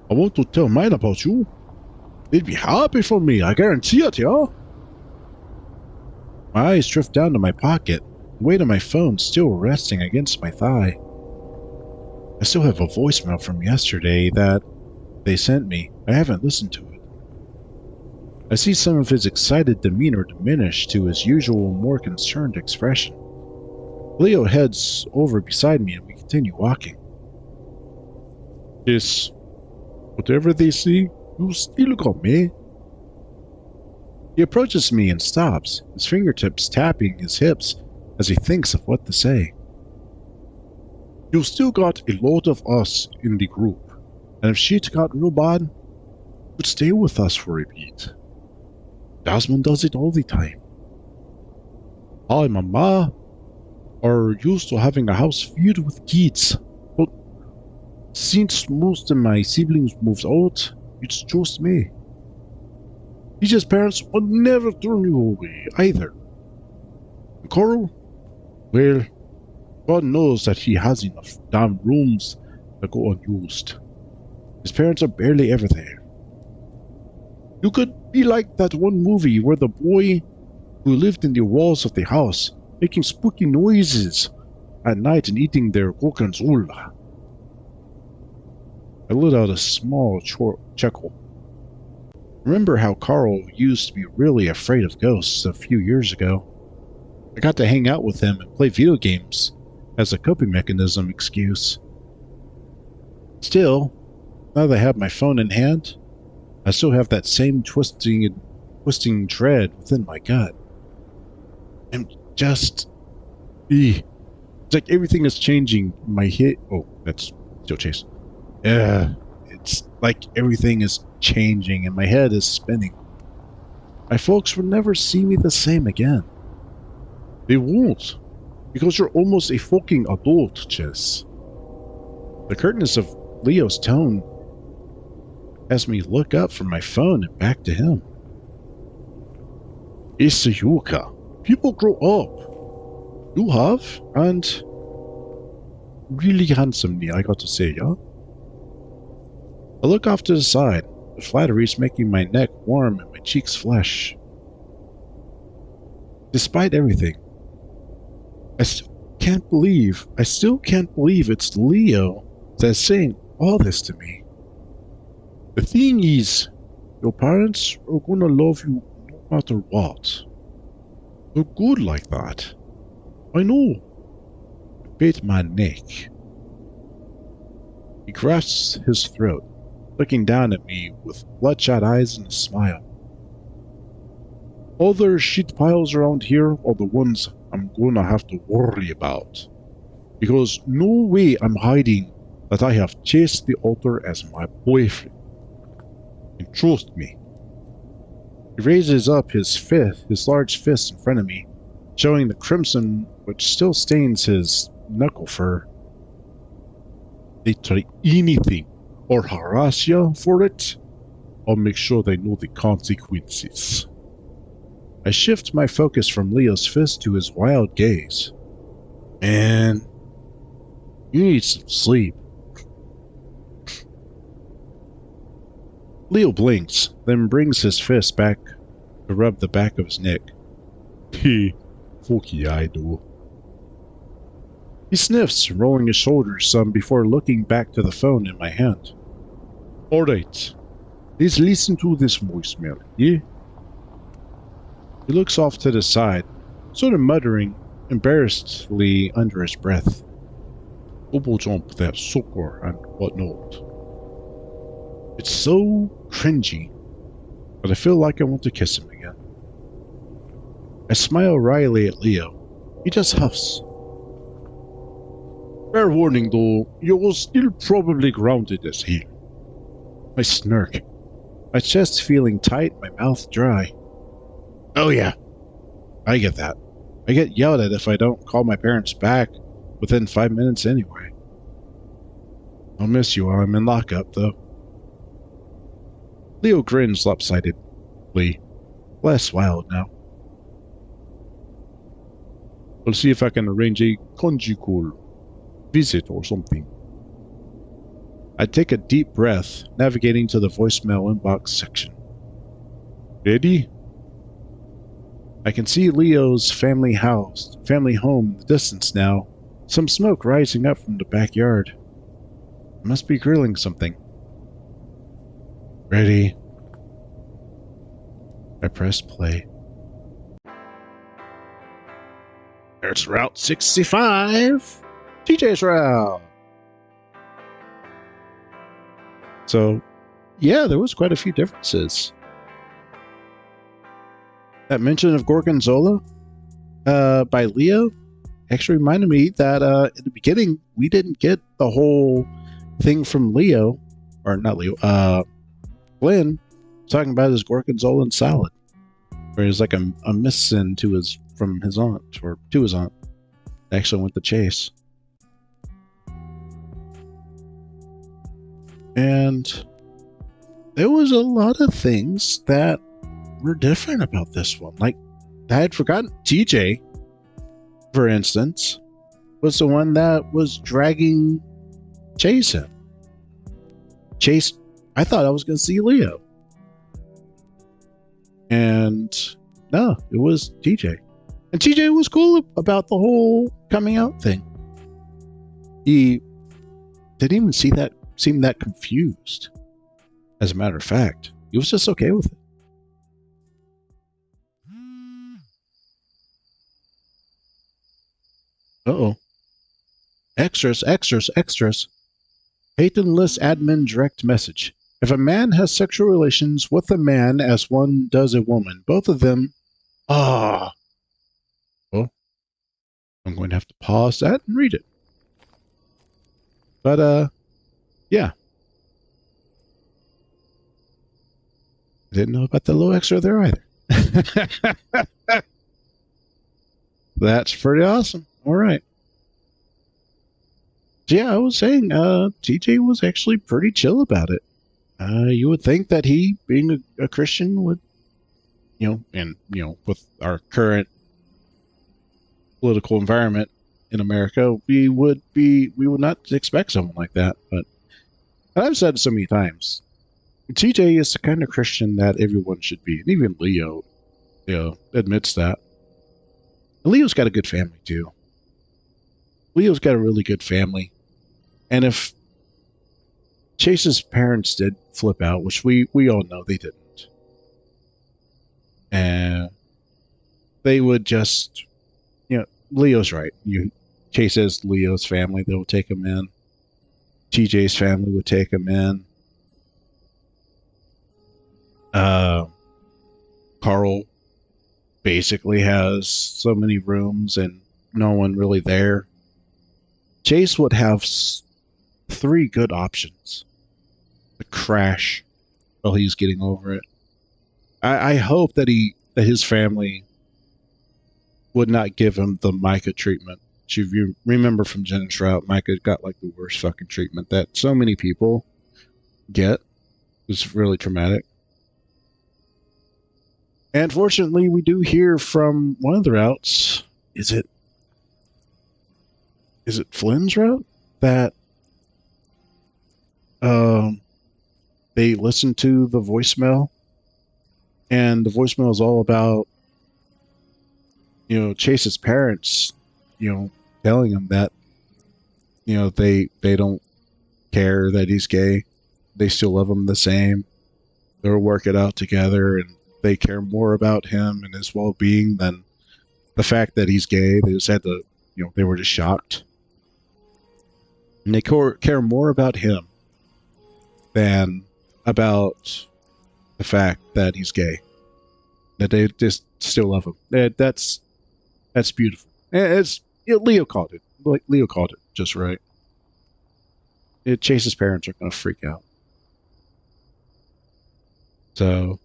Speaker 1: I want to tell mine about you. They'd be happy for me, I guarantee it, yeah? My eyes drift down to my pocket, the weight of my phone still resting against my thigh. I still have a voicemail from yesterday that they sent me. I haven't listened to it. I see some of his excited demeanor diminish to his usual, more concerned expression. Leo heads over beside me and we continue walking. Yes, whatever they see, you still got me. He approaches me and stops, his fingertips tapping his hips as he thinks of what to say. You still got a lot of us in the group, and if shit got real bad, you'd stay with us for a bit. Jasmine does it all the time. I and Mama are used to having a house filled with kids, but since most of my siblings moved out, it's just me. TJ's parents would never turn you away, either. And Coral? Well, God knows that he has enough damn rooms that go unused. His parents are barely ever there. You could be like that one movie where the boy who lived in the walls of the house, making spooky noises at night and eating their gorgonzola. I let out a small chuckle. Remember how Carl used to be really afraid of ghosts a few years ago? I got to hang out with him and play video games as a coping mechanism excuse. Still, now that I have my phone in hand, I still have that same twisting dread within my gut. I'm just... It's like everything is changing. My hit... Oh, that's still Chase. It's like everything is changing and my head is spinning. My folks will never see me the same again. They won't, because you're almost a fucking adult, Chess. The curtness of Leo's tone has me look up from my phone and back to him. Isayuka, people grow up. You have, and really handsomely, I got to say, yeah? I look off to the side. The flattery's making my neck warm and my cheeks flush. Despite everything, I still can't believe it's Leo that's saying all this to me. The thing is, your parents are gonna love you no matter what. They're good like that. I know. I bit my neck. He grasps his throat, looking down at me with bloodshot eyes and a smile. Other shit piles around here are the ones I'm gonna have to worry about. Because no way I'm hiding that I have chased the altar as my boyfriend. And trust me. He raises up his large fist in front of me, showing the crimson which still stains his knuckle fur. They try anything or harass you for it, I'll make sure they know the consequences. I shift my focus from Leo's fist to his wild gaze. Man, you need some sleep. Leo blinks, then brings his fist back to rub the back of his neck. Fuck yeah, I do. He sniffs, rolling his shoulders some before looking back to the phone in my hand. Alright, let's listen to this voicemail, yeah? He looks off to the side, sort of muttering embarrassedly under his breath. Double jump that sucker and whatnot. It's so cringy, but I feel like I want to kiss him again. I smile wryly at Leo. He just huffs. Fair warning though, you're still probably grounded as hell. I snirk, my chest feeling tight, my mouth dry. Oh yeah, I get that. I get yelled at if I don't call my parents back within 5 minutes anyway. I'll miss you while I'm in lockup though. Leo grins lopsidedly, less wild now. I'll see if I can arrange a conjugal visit or something. I take a deep breath, navigating to the voicemail inbox section. Ready? I can see Leo's family home in the distance now, some smoke rising up from the backyard. I must be grilling something. Ready? I press play. There's Route 65! TJ's route! So, yeah, there was quite a few differences. That mention of Gorgonzola by Leo actually reminded me that in the beginning, we didn't get the whole thing from Leo, or not Leo, Glenn, talking about his Gorgonzola and salad. Where he's like a miss-send from his aunt, or to his aunt. Actually went to Chase. And there was a lot of things that were different about this one. Like, I had forgotten TJ, for instance, was the one that was dragging Chase in. Chase, I thought I was going to see Leo. And no, it was TJ. And TJ was cool about the whole coming out thing. He didn't even see that seem that confused. As a matter of fact, he was just okay with it. Uh-oh. Extras, extras, extras. Peyton lists admin direct message. If a man has sexual relations with a man as one does a woman, both of them... Ah. Well, I'm going to have to pause that and read it. But, yeah. I didn't know about the little extra there either. That's pretty awesome. All right. So yeah, I was saying, TJ was actually pretty chill about it. You would think that he, being a Christian, would, and, with our current political environment in America, we would not expect someone like that. But I've said so many times, TJ is the kind of Christian that everyone should be. And even Leo, admits that. And Leo's got a good family, too. Leo's got a really good family. And if Chase's parents did flip out, which we all know they didn't, and they would just, Leo's right. Chase says Leo's family, they will take him in. TJ's family would take him in. Carl basically has so many rooms and no one really there. Chase would have 3 good options to crash while he's getting over it. I hope that his family would not give him the Micah treatment. If you remember from Jenna's route, Micah got like the worst fucking treatment that so many people get. It's really traumatic. And fortunately, we do hear from one of the routes. Is it Flynn's route? That they listened to the voicemail, and the voicemail is all about Chase's parents, telling him that they don't care that he's gay. They still love him the same. They'll work it out together, and they care more about him and his well-being than the fact that he's gay. They just had to, they were just shocked. And they care more about him than about the fact that he's gay. That they just still love him. That's beautiful. It's Leo called it. Leo called it just right. Chase's parents are going to freak out. So,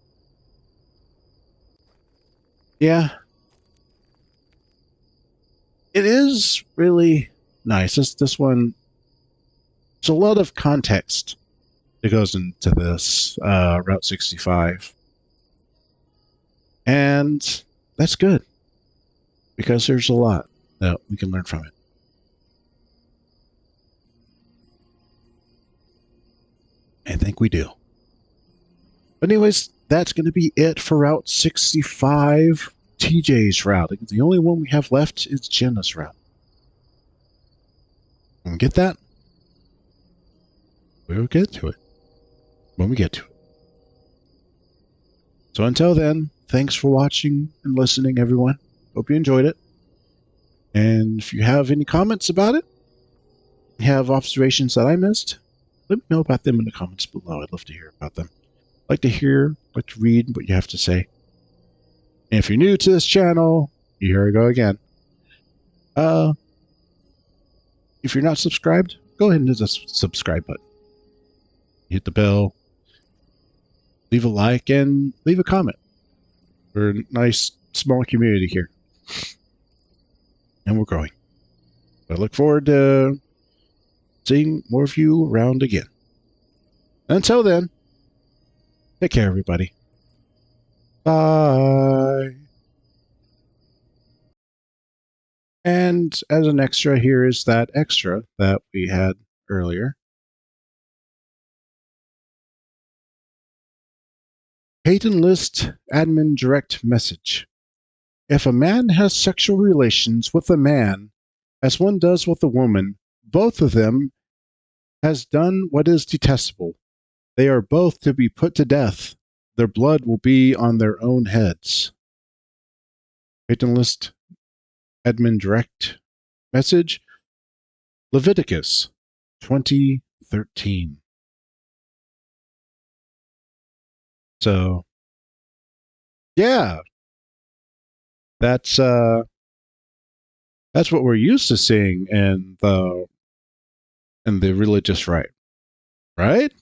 Speaker 1: yeah. It is really nice. This one, there's a lot of context that goes into this Route 65. And that's good, because there's a lot that we can learn from it. I think we do. But anyways, that's going to be it for Route 65, TJ's route. The only one we have left is Jenna's route. When we get that, we'll get to it when we get to it. So until then, thanks for watching and listening, everyone. Hope you enjoyed it. And if you have any comments about it, have observations that I missed, let me know about them in the comments below. I'd love to hear about them. Like to read what you have to say. And if you're new to this channel, here I go again. If you're not subscribed, go ahead and hit the subscribe button. Hit the bell. Leave a like and leave a comment. We're a nice small community here. And we're growing. I look forward to seeing more of you around again. Until then, take care, everybody. Bye. And as an extra, here is that extra that we had earlier. Peyton list admin direct message. If a man has sexual relations with a man, as one does with a woman, both of them has done what is detestable. They are both to be put to death. Their blood will be on their own heads. Peyton List, admin direct message, Leviticus 2013. So, yeah, that's what we're used to seeing in the religious right, right?